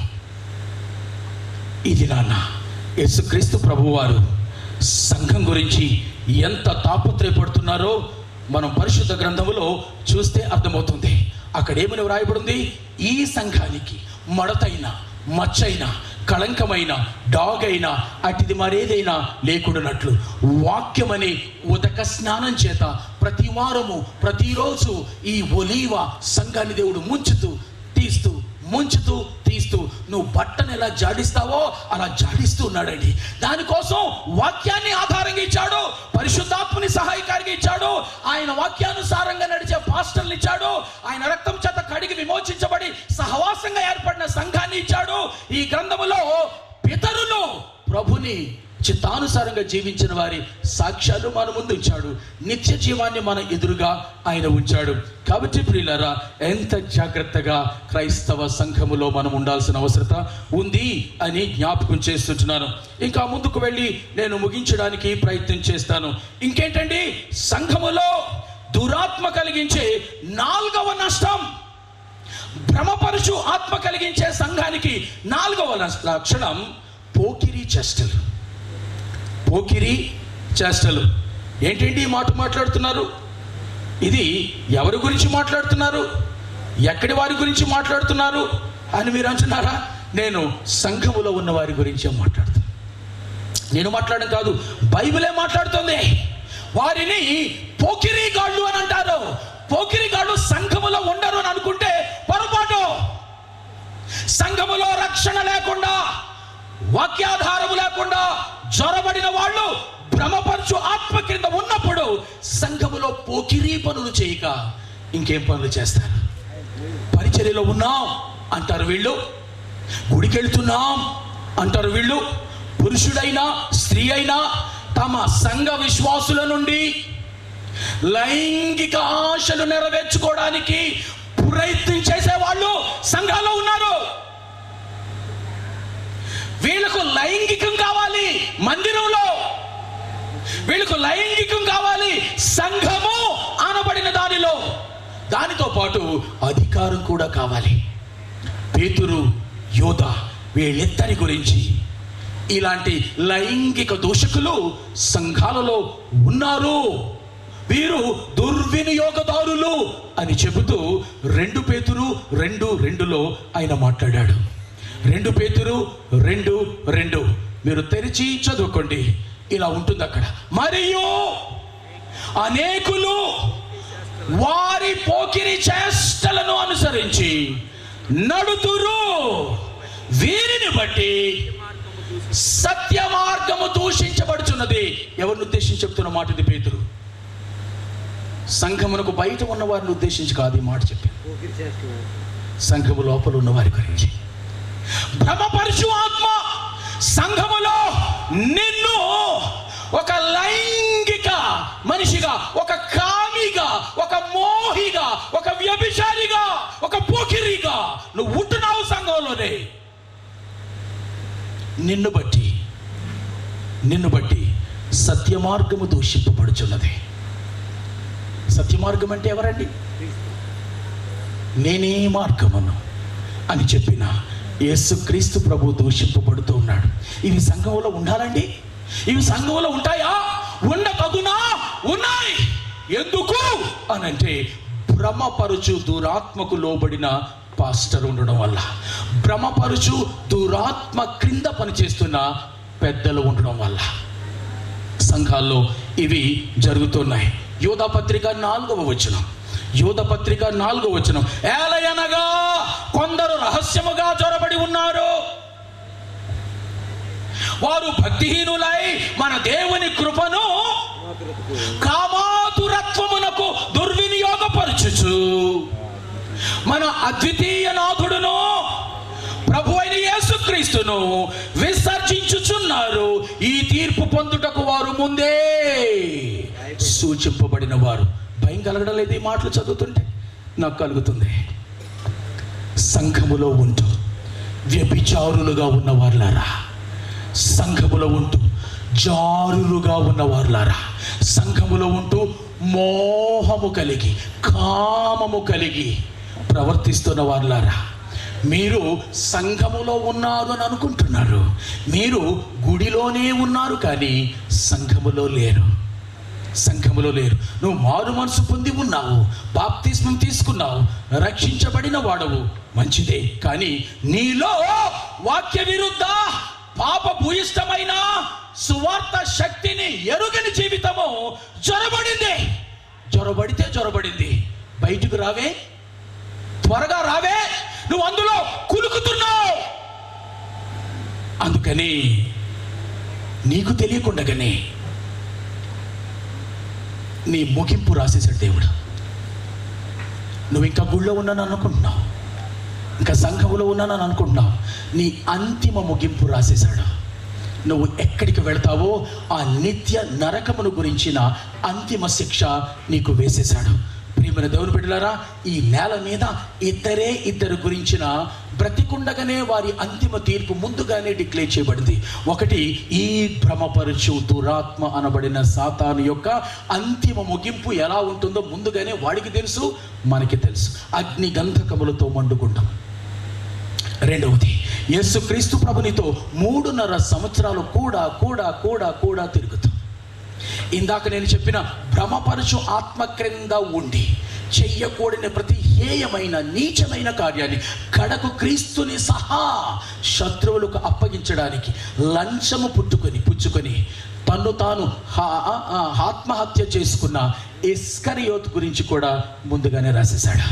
ఇది నాన్న యేసుక్రీస్తు ప్రభువారు సంఘం గురించి ఎంత తాపత్రయపడుతున్నారో మనం పరిశుద్ధ గ్రంథములో చూస్తే అర్థమవుతుంది. అక్కడ ఏమని వ్రాయబడింది? ఈ సంఘానికి మడతైన, మచ్చైన, కళంకమైన, డాగైనా అటిది మరేదైనా లేకుండానట్లు వాక్యమని ఉదక స్నానం చేత ప్రతి వారము ప్రతిరోజు ఈ ఒలీవ సంఘాన్ని దేవుడు ముంచుతూ తీస్తూ నువ్వు బట్టను ఎలా జాడిస్తావో అలా జాడిస్తూ ఉన్నాడండి. దానికోసం వాక్యాన్ని ఆధారంగా ఇచ్చాడు, పరిశుద్ధాత్మని సహాయకారిగా ఇచ్చాడు, ఆయన వాక్యానుసారంగా నడిచే పాస్టర్లు ఇచ్చాడు, ఆయన రక్తం చేత కడిగి విమోచించబడి సహవాసంగా ఏర్పడిన సంఘాన్ని ఇచ్చాడు. ఈ గ్రంథములో పితరులు ప్రభుని చిత్తానుసారంగా జీవించిన వారి సాక్ష్యాలు మన ముందు ఉంచాడు. నిత్య జీవాన్ని మన ఎదురుగా ఆయన ఉంచాడు. కాబట్టి ప్రియులారా, ఎంత జాగ్రత్తగా క్రైస్తవ సంఘములో మనం ఉండాల్సిన అవసరత ఉంది అని జ్ఞాపకం చేస్తుంటున్నాను. ఇంకా ముందుకు వెళ్ళి నేను ముగించడానికి ప్రయత్నం చేస్తాను. ఇంకేంటండి, సంఘములో దురాత్మ కలిగించే 4వ నష్టం, భ్రమపరుచు ఆత్మ కలిగించే సంఘానికి 4వ లక్షణం పోకిరీ చేష్టలు. ఏంటండి ఈ మాట మాట్లాడుతున్నారు? ఇది ఎవరి గురించి మాట్లాడుతున్నారు, ఎక్కడి వారి గురించి మాట్లాడుతున్నారు అని మీరు అంటున్నారా? నేను సంఘములో ఉన్న వారి గురించే మాట్లాడుతున్నాను. నేను మాట్లాడడం కాదు, బైబిలే మాట్లాడుతుంది. వారిని పోకిరీగాళ్ళు అని అంటారు. పోకిరీగాళ్ళు సంఘములో ఉండరు అని అనుకుంటే పొరపాటు. సంఘములో రక్షణ లేకుండా, వాక్యాధారము లేకుండా జ్వరబడిన వాళ్ళు భ్రమపరచు ఆత్మ కింద ఉన్నప్పుడు సంఘములో పోకిరీ పనులు చేయక ఇంకేం పనులు చేస్తారు? పరిచర్యలో ఉన్నాం అంటారు వీళ్ళు, గుడికెళ్తున్నాం అంటారు వీళ్ళు. పురుషుడైనా స్త్రీ అయినా తమ సంఘ విశ్వాసుల నుండి లైంగిక ఆశలు నెరవేర్చుకోవడానికి ప్రయత్నం చేసే వాళ్ళు సంఘాల్లో ఉన్నారు. వీళ్ళకు లైంగికం కావాలి మందిరంలో, వీళ్ళకు లైంగికం కావాలి సంఘము అనబడిన దానిలో, దానితో పాటు అధికారం కూడా కావాలి. పేతురు, యోధ వీళ్ళిద్దరి గురించి ఇలాంటి లైంగిక దూషకులు సంఘాలలో ఉన్నారు, వీరు దుర్వినియోగదారులు అని చెబుతూ 2 పేతురు 2:2 ఆయన మాట్లాడాడు. 2 పేతురు 2:2 మీరు తెరిచి చదువుకోండి. ఇలా ఉంటుంది అక్కడ. మరియు అనేకులు వారి పోకిరి చేష్టలను అనుసరించి నడుతురు, వీరిని బట్టి సత్య మార్గము దూషించబడుచున్నది. ఎవరిని ఉద్దేశించి చెప్తున్న మాట ఇది? పేతురు. సంఘమునకు బయట ఉన్న వారిని ఉద్దేశించి కాదు ఈ మాట చెప్పి, సంఘము లోపల ఉన్న వారి గురించి. భ్రమపరుచు ఆత్మ సంఘములో నిన్ను ఒక లైంగిక మనిషిగా, ఒక కామిగా, ఒక మోహిగా, ఒక వ్యభిచారిగా, ఒక పోకిరిగా నువ్వు ఉంటున్నావు సంఘంలోనే. నిన్ను బట్టి సత్య మార్గము దూషింపబడుచున్నది. సత్య మార్గం అంటే ఎవరండి? నేనే మార్గమును, అని చెప్పిన యేసుక్రీస్తు ప్రభు దూషింపబడుతూ ఉన్నాడు. ఇవి సంఘంలో ఉండాలండి? ఇవి సంఘంలో ఉంటాయా? ఉండతగునా? ఉన్నాయి. ఎందుకు అనంటే భ్రమపరుచు దురాత్మకు లోబడిన పాస్టర్ ఉండడం వల్ల, భ్రమపరుచు దురాత్మ క్రింద పనిచేస్తున్న పెద్దలు ఉండడం వల్ల సంఘాల్లో ఇవి జరుగుతున్నాయి. యోధపత్రిక 4వ వచనం, యోధపత్రిక 4వ వచనం, ఏలయనగా కొందరు రహస్యముగా జొరబడి ఉన్నారు, వారు భక్తిహీనులై మన దేవుని కృపను కామాతురత్వమునకు దుర్వినియోగపరచుచు మన అద్వితీయ నాథుడును ప్రభు అయిన యేసుక్రీస్తును విసర్జించుచున్నారు. ఈ తీర్పు పొందుటకు వారు ముందే సూచింపబడిన వారు. భయం కలగడం లేదు ఈ మాటలు చదువుతుంటే? నాకు కలుగుతుంది. సంఘములో ఉంటూ వ్యభిచారులుగా ఉన్నవారులారా, సంఘములో ఉంటూ జారులుగా ఉన్నవారులారా, సంఘములో ఉంటూ మోహము కలిగి కామము కలిగి ప్రవర్తిస్తున్న వారులారా, మీరు సంఘములో ఉన్నారు అని అనుకుంటున్నారు. మీరు గుడిలోనే ఉన్నారు కానీ సంఘములో లేరు. సంఘములో లేరు. నువ్వు మారు మనసు పొంది ఉన్నావు, బాప్తిస్మం తీసుకున్నావు, రక్షించబడిన వాడవు, మంచిదే. కానీ నీలో వాక్య విరుద్ధ పాప భూయిష్టమైన సువార్త శక్తిని ఎరుగని జీవితము జొరబడింది. జొరబడితే జొరబడింది. బయటకు రావే, త్వరగా రావే. నువ్వు అందులో కులుకుతున్నావు. అందుకని నీకు తెలియకుండానే నీ ముగింపు రాసేశాడు దేవుడు. నువ్వు ఇంకా గుళ్ళో ఉన్నాను అనుకుంటున్నావు, ఇంకా సంఘంలో ఉన్నానని అనుకుంటున్నావు. నీ అంతిమ ముగింపు రాసేశాడు. నువ్వు ఎక్కడికి వెళతావో ఆ నిత్య నరకమును గురించిన అంతిమ శిక్ష నీకు వేసేశాడు. ప్రియమైన దేవుని బిడ్డలారా, ఈ నేల మీద ఇద్దరు గురించిన బ్రతికుండగానే వారి అంతిమ తీర్పు ముందుగానే డిక్లేర్ చేయబడింది. ఒకటి, ఈ భ్రమపరచు దురాత్మ అనబడిన సాతాను యొక్క అంతిమ ముగింపు ఎలా ఉంటుందో ముందుగానే వాడికి తెలుసు, మనకి తెలుసు. అగ్ని గంధకములతో మండుకుంటాం. రెండవది, యేసుక్రీస్తు ప్రభునితో 3.5 సంవత్సరాలు కూడా కూడా కూడా కూడా తిరుగుతాం. ఇందాక నేను చెప్పిన భ్రమపరచు ఆత్మ క్రింద ఉండి చెయ్యకూడని ప్రతి హేయమైన నీచమైన కార్యాన్ని కడకు క్రీస్తుని సహా శత్రువులకు అప్పగించడానికి లంచము పుచ్చుకొని తన్ను తాను ఆత్మహత్య చేసుకున్న ఇస్కరియోతు గురించి కూడా ముందుగానే రాసేశాడు.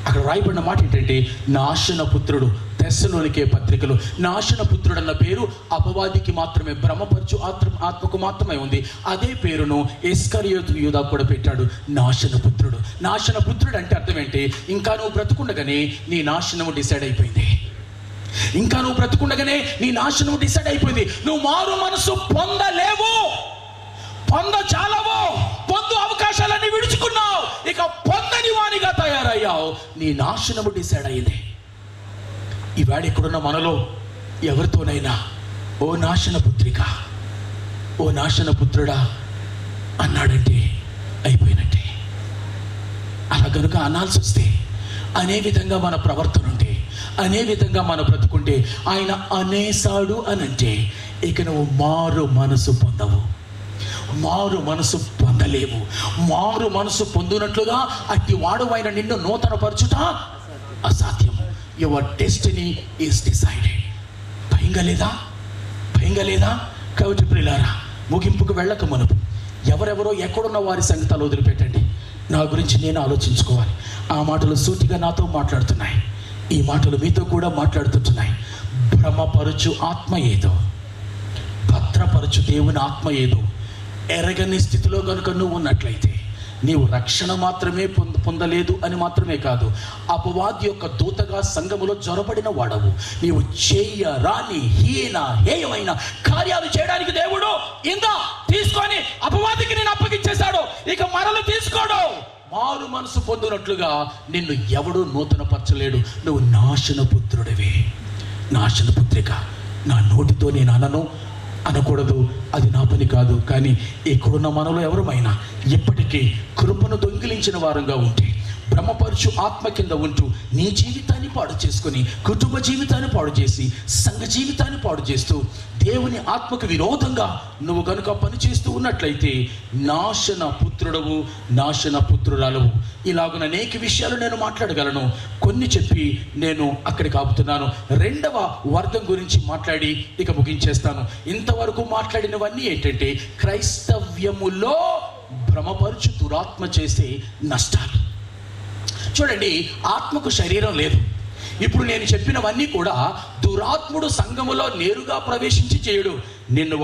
అక్కడ రాయబడిన మాట ఏంటంటే, నాశన పుత్రుడు. తెస్సలోనికే పత్రికలో నాశన పుత్రుడు అన్న పేరు అపవాదికి మాత్రమే, భ్రమపరచు ఆత్మకు మాత్రమే ఉంది. అదే పేరును ఇస్కరియోతు యూదా కూడా పెట్టాడు, నాశన పుత్రుడు. నాశన పుత్రుడు అంటే అర్థం ఏంటి? ఇంకా నువ్వు బ్రతుకుండగానే నీ నాశనము డిసైడ్ అయిపోయింది. ఇంకా నువ్వు బ్రతుకుండగానే నీ నాశనము డిసైడ్ అయిపోయింది. నువ్వు మారు మనసు పొందలేవు, పొందజాలవు. పొందు అవకాశాలన్నీ విడుచుకున్నావు, ఇక పొందని వానిగా తయారయ్యావు. నీ నాశనము డిసైడ్ అయింది. ఈవేళ ఇక్కడున్న మనలో ఎవరితోనైనా ఓ నాశన పుత్రిక, ఓ నాశన పుత్రుడా అన్నాడంటే అయిపోయినట్టే. అలా కనుక అనాల్సి వస్తే, అనే విధంగా మన ప్రవర్తన ఉంటే, అనే విధంగా మన బ్రతుకుంటే, ఆయన అనేసాడు అనంటే ఇక నువ్వు మారు మనసు పొందవు, మారు మనసు పొందలేవు. మారు మనసు పొందినట్లుగా అట్టి వాడువైన నిన్ను నూతన పరచుట అసాధ్యము. Your destiny is decided. భయంగా లేదా? భయంగా లేదా? కాబట్టి ప్రియులారా, ముగింపుకు వెళ్ళక మునుపు ఎవరెవరో ఎక్కడున్న వారి సంగతాలు వదిలిపెట్టండి. నా గురించి నేను ఆలోచించుకోవాలి. ఆ మాటలు సూటిగా నాతో మాట్లాడుతున్నాయి, ఈ మాటలు మీతో కూడా మాట్లాడుతుంటున్నాయి. భ్రమపరచు ఆత్మ ఏదో, భద్రపరచు దేవుని ఆత్మ ఏదో ఎరగని స్థితిలో కనుక నువ్వు ఉన్నట్లయితే, నీవు రక్షణ మాత్రమే పొందలేదు అని మాత్రమే కాదు, అపవాది యొక్క దూతగా సంఘములో జొరబడిన వాడవు. నీవు చేయరాని హేయమైన కార్యాలు చేయడానికి దేవుడు ఇందా తీసుకొని అపవాదికి నేను అప్పగించేశాడు. ఇక మరలు తీసుకోడు. మారు మనసు పొందినట్లుగా నిన్ను ఎవడూ నూతన పరచలేడు. నువ్వు నాశన పుత్రుడివే, నాశన పుత్రిక. నా నోటితో నేను అనకూడదు, అది నా పని కాదు. కానీ ఇక్కడున్న మనలో ఎవరమైనా ఇప్పటికీ కృపను దొంగిలించిన వారంగా ఉంటే, భ్రమపరచు ఆత్మ కింద ఉంటూ నీ జీవితాన్ని పాడు చేసుకొని, కుటుంబ జీవితాన్ని పాడు చేసి, సంఘ జీవితాన్ని పాడు చేస్తూ, దేవుని ఆత్మకు విరోధంగా నువ్వు కనుక పనిచేస్తూ ఉన్నట్లయితే నాశన పుత్రుడవు, నాశన పుత్రురాలవు. ఇలాగున అనేక విషయాలు నేను మాట్లాడగలను. కొన్ని చెప్పి నేను అక్కడికి ఆపుతున్నాను. రెండవ వర్గం గురించి మాట్లాడి ఇక ముగించేస్తాను. ఇంతవరకు మాట్లాడినవన్నీ ఏంటంటే క్రైస్తవ్యములో భ్రమపరుచు దురాత్మ చేసే నష్టాలు. చూడండి, ఆత్మకు శరీరం లేదు. ఇప్పుడు నేను చెప్పినవన్నీ కూడా దురాత్ముడు సంఘములో నేరుగా ప్రవేశించి చేయడు, నిన్ను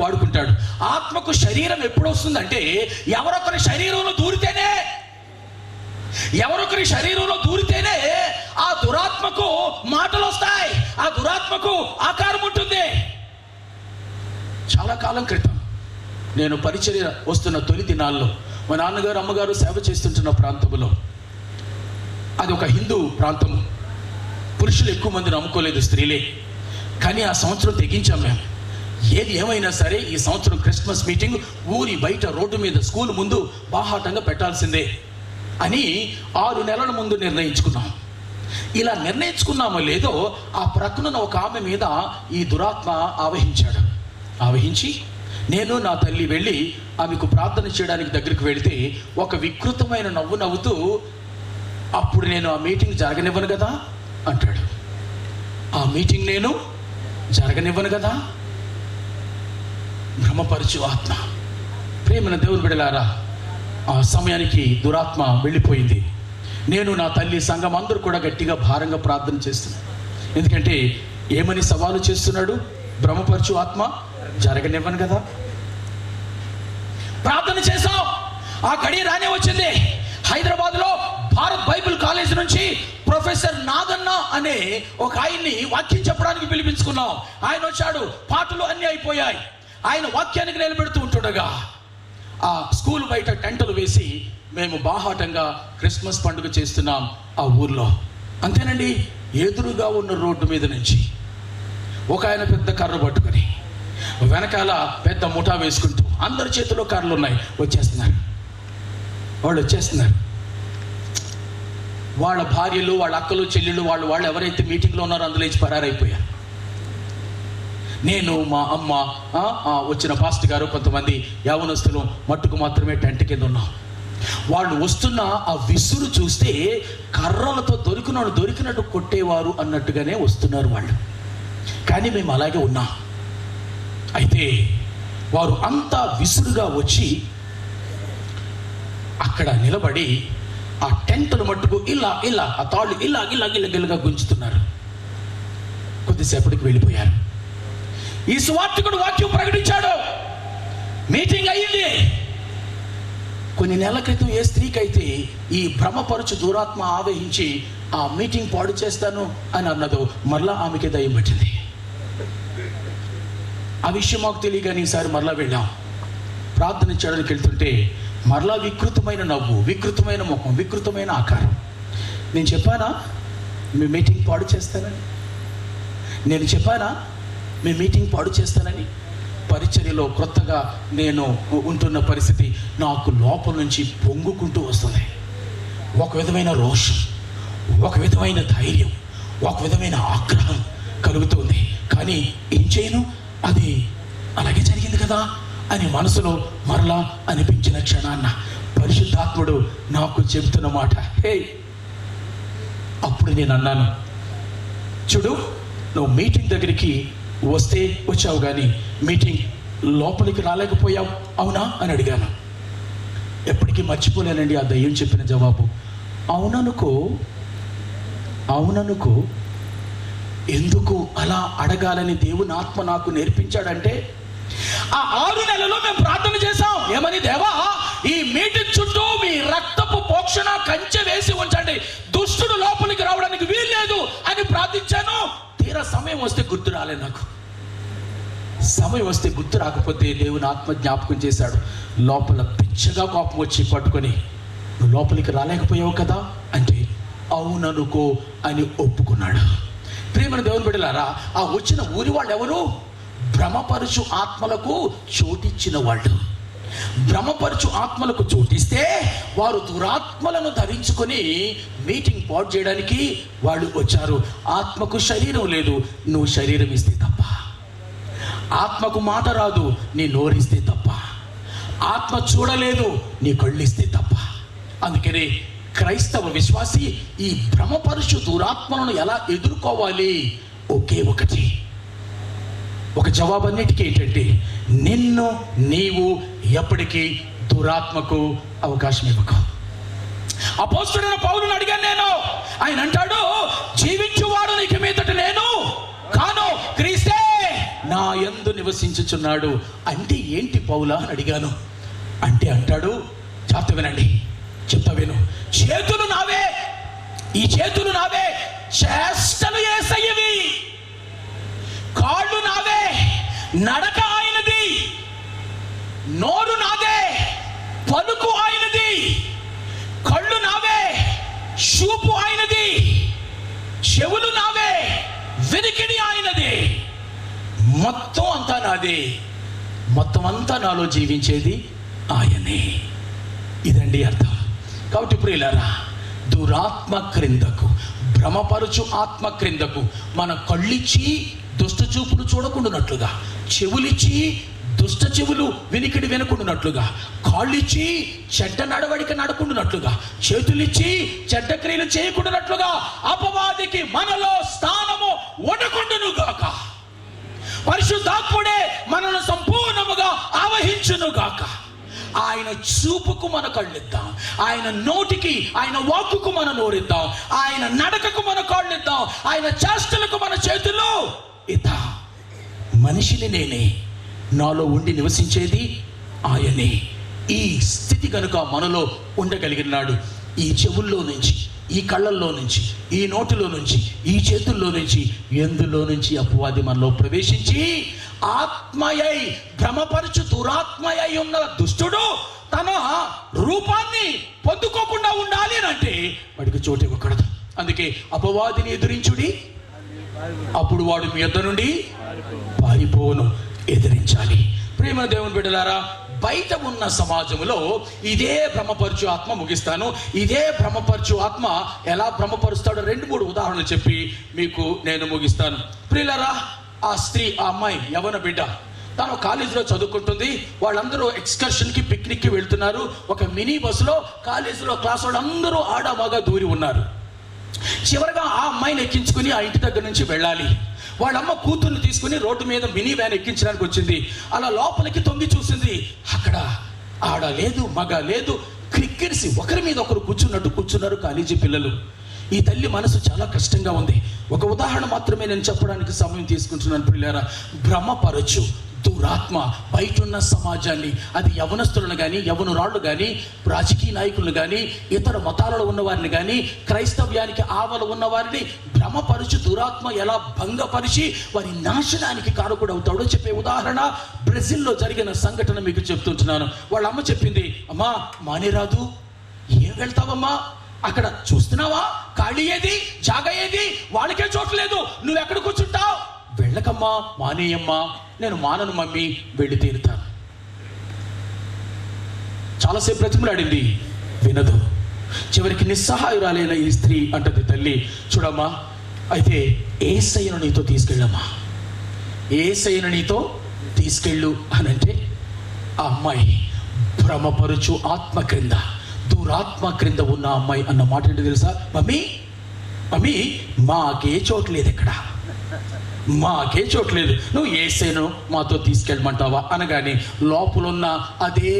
వాడుకుంటాడు. ఆత్మకు శరీరం ఎప్పుడు వస్తుందంటే ఎవరొకరి శరీరంలో దూరితేనే ఆ దురాత్మకు మాటలు వస్తాయి, ఆ దురాత్మకు ఆకారం ఉంటుంది. చాలా కాలం క్రితం నేను పరిచర్య వస్తున్న తొలి దినాల్లో మా నాన్నగారు అమ్మగారు సేవ చేస్తుంటున్న ప్రాంతంలో, అది ఒక హిందూ ప్రాంతము, పురుషులు ఎక్కువ మంది నమ్ముకోలేదు, స్త్రీలే. కానీ ఆ సంవత్సరం తెగించాం మేము. ఏది ఏమైనా సరే ఈ సంవత్సరం క్రిస్మస్ మీటింగ్ ఊరి బయట రోడ్డు మీద స్కూల్ ముందు బాహాటంగా పెట్టాల్సిందే అని 6 నెలల ముందు నిర్ణయించుకున్నాం. ఇలా నిర్ణయించుకున్నామో లేదో ఆ ప్రక్కన ఒక ఆమె మీద ఈ దురాత్మ ఆవహించి నేను నా తల్లి వెళ్ళి ఆమెకు ప్రార్థన చేయడానికి దగ్గరికి వెళితే ఒక వికృతమైన నవ్వు నవ్వుతూ, అప్పుడు నేను ఆ మీటింగ్ జరగనివ్వను కదా అంటాడు. ఆ మీటింగ్ నేను జరగనివ్వను కదా. భ్రమపరచు ఆత్మ. ప్రేమన దేవుని బిడ్డలారా, ఆ సమయానికి దురాత్మ వెళ్ళిపోయింది. నేను నా తల్లి సంఘం అందరూ కూడా గట్టిగా భారంగా ప్రార్థన చేస్తున్నాను. ఎందుకంటే ఏమని సవాలు చేస్తున్నాడు? భ్రమపరచు ఆత్మ జరగనివ్వను కదా. ప్రార్థన చేశాం, ఆ గడి రానే వచ్చింది. హైదరాబాద్లో భారత్ బైబిల్ కాలేజ్ నుంచి ప్రొఫెసర్ నాగన్న అనే ఒక ఆయన్ని వాక్యం చెప్పడానికి పిలిపించుకున్నాం. ఆయన వచ్చాడు, పాటలు అన్నీ అయిపోయాయి. ఆయన వాక్యానికి నిలబెడుతూ ఉంటుండగా ఆ స్కూల్ బయట టెంటలు వేసి మేము బాహాటంగా క్రిస్మస్ పండుగ చేస్తున్నాం ఆ ఊర్లో. అంతేనండి, ఎదురుగా ఉన్న రోడ్డు మీద నుంచి ఒక ఆయన పెద్ద కర్ర పట్టుకొని వెనకాల పెద్ద ముఠా వేసుకుంటూ, అందరి చేతిలో కర్రలు ఉన్నాయి, వచ్చేస్తున్నారు. వాళ్ళ భార్యలు, వాళ్ళ అక్కలు, చెల్లెళ్ళు, వాళ్ళు ఎవరైతే మీటింగ్లో ఉన్నారో అందులో ఇచ్చి పరారైపోయారు. నేను, మా అమ్మ, వచ్చిన పాస్టర్ గారు, కొంతమంది యవనస్తులు మట్టుకు మాత్రమే టెంట్ కింద ఉన్నాం. వాళ్ళు వస్తున్న ఆ విసురు చూస్తే కర్రలతో దొరికినట్టు కొట్టేవారు అన్నట్టుగానే వస్తున్నారు వాళ్ళు. కానీ మేము అలాగే ఉన్నాం. అయితే వారు అంతా విసురుగా వచ్చి అక్కడ నిలబడి ఆ టెంట్ను మట్టుకు ఇలా ఆ తాళ్ళు ఇలా గుంజుతున్నారు. కొద్దిసేపటికి వెళ్ళిపోయారు. ఈ సువార్తికుడు వాక్యం ప్రకటించాడు, మీటింగ్ అయ్యింది. కొన్ని నెలల క్రితం ఏ స్త్రీకైతే ఈ భ్రమపరచు దురాత్మ ఆవహించి ఆ మీటింగ్ పాడు చేస్తాను అని అన్నదో, మరలా ఆమెకి దయ్యం పట్టింది. ఆ విషయం మాకు తెలియగానే ఈసారి మరలా వెళ్ళాం. ప్రార్థన చేయడానికి వెళ్తుంటే మరలా వికృతమైన నవ్వు, వికృతమైన ముఖం, వికృతమైన ఆకారం. నేను చెప్పానా మీ మీటింగ్ పాడు చేస్తానని? పరిచర్యలో క్రొత్తగా నేను ఉంటున్న పరిస్థితి నాకు లోపల నుంచి పొంగుకుంటూ వస్తుంది. ఒక విధమైన రోషం, ఒక విధమైన ధైర్యం, ఒక విధమైన ఆగ్రహం కలుగుతుంది. కానీ ఏం చేయను, అది అలాగే జరిగింది కదా అని మనసులో మరలా అనిపించిన క్షణాన్న పరిశుద్ధాత్ముడు నాకు చెబుతున్న మాట, హే, అప్పుడు నేను అన్నాను, చూడు, నువ్వు మీటింగ్ దగ్గరికి వచ్చావు కానీ మీటింగ్ లోపలికి రాలేకపోయావు, అవునా అని అడిగాను. ఎప్పటికీ మర్చిపోలేనండి ఆ దయ్యం చెప్పిన జవాబు. అవుననుకో. ఎందుకు అలా అడగాలని దేవుని ఆత్మ నాకు నేర్పించాడంటే, ఆ 6 నెలల్లో మేము ప్రార్థన చేశాం. ఏమని? దేవా, ఈ మీటింగ్ చుట్టూ మీ రక్తపు పోక్షణ కంచె వేసి ఉంచండి, దుష్టుడు లోపలికి రావడానికి వీల్లేదు అని ప్రార్థించాను. తీరా సమయం వస్తే గుర్తు రాలే. నాకు సమయం వస్తే గుర్తు రాకపోతే దేవుని ఆత్మ జ్ఞాపకం చేశాడు. లోపల పిచ్చగా కోపం వచ్చి పట్టుకొని, నువ్వు లోపలికి రాలేకపోయావు కదా అంటే, అవుననుకో అని ఒప్పుకున్నాడు. ప్రేమను దేవుని బిడ్డలారా, ఆ వచ్చిన ఊరి వాళ్ళు ఎవరు? భ్రమపరుచు ఆత్మలకు చోటిచ్చిన వాళ్ళు. భ్రమపరచు ఆత్మలకు చోటిస్తే వారు దురాత్మలను ధరించుకొని మీటింగ్ పాడు చేయడానికి వాళ్ళు వచ్చారు. ఆత్మకు శరీరం లేదు, నువ్వు శరీరం ఇస్తే తప్ప. ఆత్మకు మాట రాదు, నీ నోరిస్తే తప్ప. ఆత్మ చూడలేదు, నీ కళ్ళిస్తే తప్ప. అందుకనే క్రైస్తవ విశ్వాసి ఈ భ్రమపరుచు దురాత్మలను ఎలా ఎదుర్కోవాలి? ఒకే ఒకటి, ఒక జవాబు అన్నిటికీ ఏంటంటే, నిన్ను నీవు ఎప్పటికీ దురాత్మకు అవకాశం ఇవ్వకు. అపోస్తలుడైన పౌలుని అడిగాను నేను. ఆయన అంటాడు, జీవించువాడు ఇక మీదట నేను కాను, క్రీస్తే నా యందు నివసించుచున్నాడు. అంటే ఏంటి పౌలా అని అడిగాను. అంటే అంటాడు, జాగ్రత్త వినండి, చెప్తా విను. చేతులు నావే, ఈ చేతులు నావే, చేష్టలు యేసయ్యవి. కాళ్ళు నావే, నడక ఆయనది. నోరు నాదే, పలుకు ఆయనది. కళ్ళు నావే, చూపు ఆయనది. చెవులు నావే, వినికిడి ఆయనది. మొత్తం అంతా నాదే, మొత్తం అంతా నాలో జీవించేది ఆయనే. ఇదండి అర్థం. కాబట్టి ప్రియులారా, దురాత్మ క్రిందకు, భ్రమపరుచు ఆత్మ క్రిందకు మన కళ్ళిచ్చి దుష్ట చూపులు చూడకుండానట్లుగా, చెవులిచ్చి దుష్ట చెవులు వినికిడి వినకుండానట్లుగా, కాళ్ళిచ్చి చెడ్డ నడవడిక నడకుండానట్లుగా, చేతులిచ్చి చెడ్డ క్రియలు చేయకుండానట్లుగా అపవాదికి మనలో స్థానము ఉండకుండునుగాక. పరిశుద్ధాత్ముడే మనను సంపూర్ణముగా ఆవహించునుగాక. ఆయన చూపుకు మన కళ్ళిద్దాం, ఆయన నోటికి, ఆయన వాక్కుకు మన నోరిద్దాం, ఆయన నడకకు మన కాళ్ళిద్దాం, ఆయన చేష్టలకు మన చేతులు ఇద్దాం. మనిషిని నేనే, నాలో ఉండి నివసించేది ఆయనే. ఈ స్థితి కనుక మనలో ఉండగలిగినాడు. ఈ చెవుల్లో నుంచి, ఈ కళ్ళల్లో నుంచి, ఈ నోటిలో నుంచి, ఈ చేతుల్లో నుంచి, ఎందులో నుంచి అపవాది మనలో ప్రవేశించి ఆత్మయై, భ్రమపరచు దురాత్మయై ఉన్న దుష్టుడు తన రూపాన్ని పొందుకోకుండా ఉండాలి అని అంటే వాడికి చోటు ఇవ్వకూడదు. అందుకే అపవాదిని ఎదిరించుడి, అప్పుడు వాడు మీ యొద్ద నుండి పారిపోను. ఎదిరించాలి. ప్రేమ దేవుని బిడ్డలారా, బయట ఉన్న సమాజంలో ఇదే భ్రమపరచు ఆత్మ, ముగిస్తాను, ఇదే భ్రమపరచు ఆత్మ ఎలా భ్రమపరుస్తాడో 2-3 ఉదాహరణలు చెప్పి మీకు నేను ముగిస్తాను. ప్రియులారా, ఆ స్త్రీ, ఆ అమ్మాయి యవ్వన బిడ్డ, తను కాలేజీలో చదువుకుంటుంది. వాళ్ళందరూ ఎక్స్కర్షన్కి, పిక్నిక్కి వెళ్తున్నారు. ఒక మినీ బస్సులో కాలేజీలో క్లాస్ వాళ్ళందరూ ఆడబాగా దూరి ఉన్నారు. చివరిగా ఆ అమ్మాయిని ఎక్కించుకుని ఆ ఇంటి దగ్గర నుంచి వెళ్ళాలి. వాళ్ళమ్మ కూతుర్ని తీసుకుని రోడ్డు మీద మినీ వ్యాన్ ఎక్కించడానికి వచ్చింది. అలా లోపలికి తొంగి చూసింది. అక్కడ ఆడ లేదు, మగ లేదు, క్రిక్కిరిసి ఒకరి మీద ఒకరు కూర్చున్నారు కాలేజీ పిల్లలు. ఈ తల్లి మనసు చాలా కష్టంగా ఉంది. ఒక ఉదాహరణ మాత్రమే నేను చెప్పడానికి సమయం తీసుకుంటున్నాను. ప్రియులారా, భ్రమపరచు దురాత్మ బయటున్న సమాజాన్ని, అది యవనస్తులను కానీ, యవనురాళ్ళు కానీ, రాజకీయ నాయకులను కానీ, ఇతర మతాలలో ఉన్నవారిని కానీ, క్రైస్తవ్యానికి ఆవల ఉన్నవారిని భ్రమపరచు దురాత్మ ఎలా భంగపరిచి వారి నాశనానికి కారకుడు అవుతాడో చెప్పే ఉదాహరణ బ్రెజిల్లో జరిగిన సంఘటన మీకు చెప్తుంటున్నాను. వాళ్ళ అమ్మ చెప్పింది, అమ్మా మానేరాదు, ఏం వెళ్తావమ్మా, అక్కడ చూస్తున్నావా ఖాళీ ఏది, జాగా ఏది, వాళ్ళకే చోట్లేదు, నువ్వెక్కడ కూర్చుంటావు, వెళ్ళకమ్మా, మానేయమ్మా. నేను మానను మమ్మీ, వెళ్ళి తీరుతాను. చాలాసేపు బ్రతిమలాడింది, వినదు. చివరికి నిస్సహాయురాలైన ఈ స్త్రీ అంటది, తల్లి చూడమ్మా, అయితే యేసయ్యను నీతో తీసుకెళ్ళమ్మా, యేసయ్యను నీతో తీసుకెళ్ళు అనంటే ఆ అమ్మాయి భ్రమపరుచు ఆత్మ క్రింద, దురాత్మ క్రింద ఉన్న అమ్మాయి అన్న మాట ఏంటో తెలుసా? మమ్మీ మాకే చోట్లేదు, ఎక్కడ మాకే చోట్లేదు, నువ్వు యేసయ్యను మాతో తీసుకెళ్ళమంటావా అనగానే లోపలున్న అదే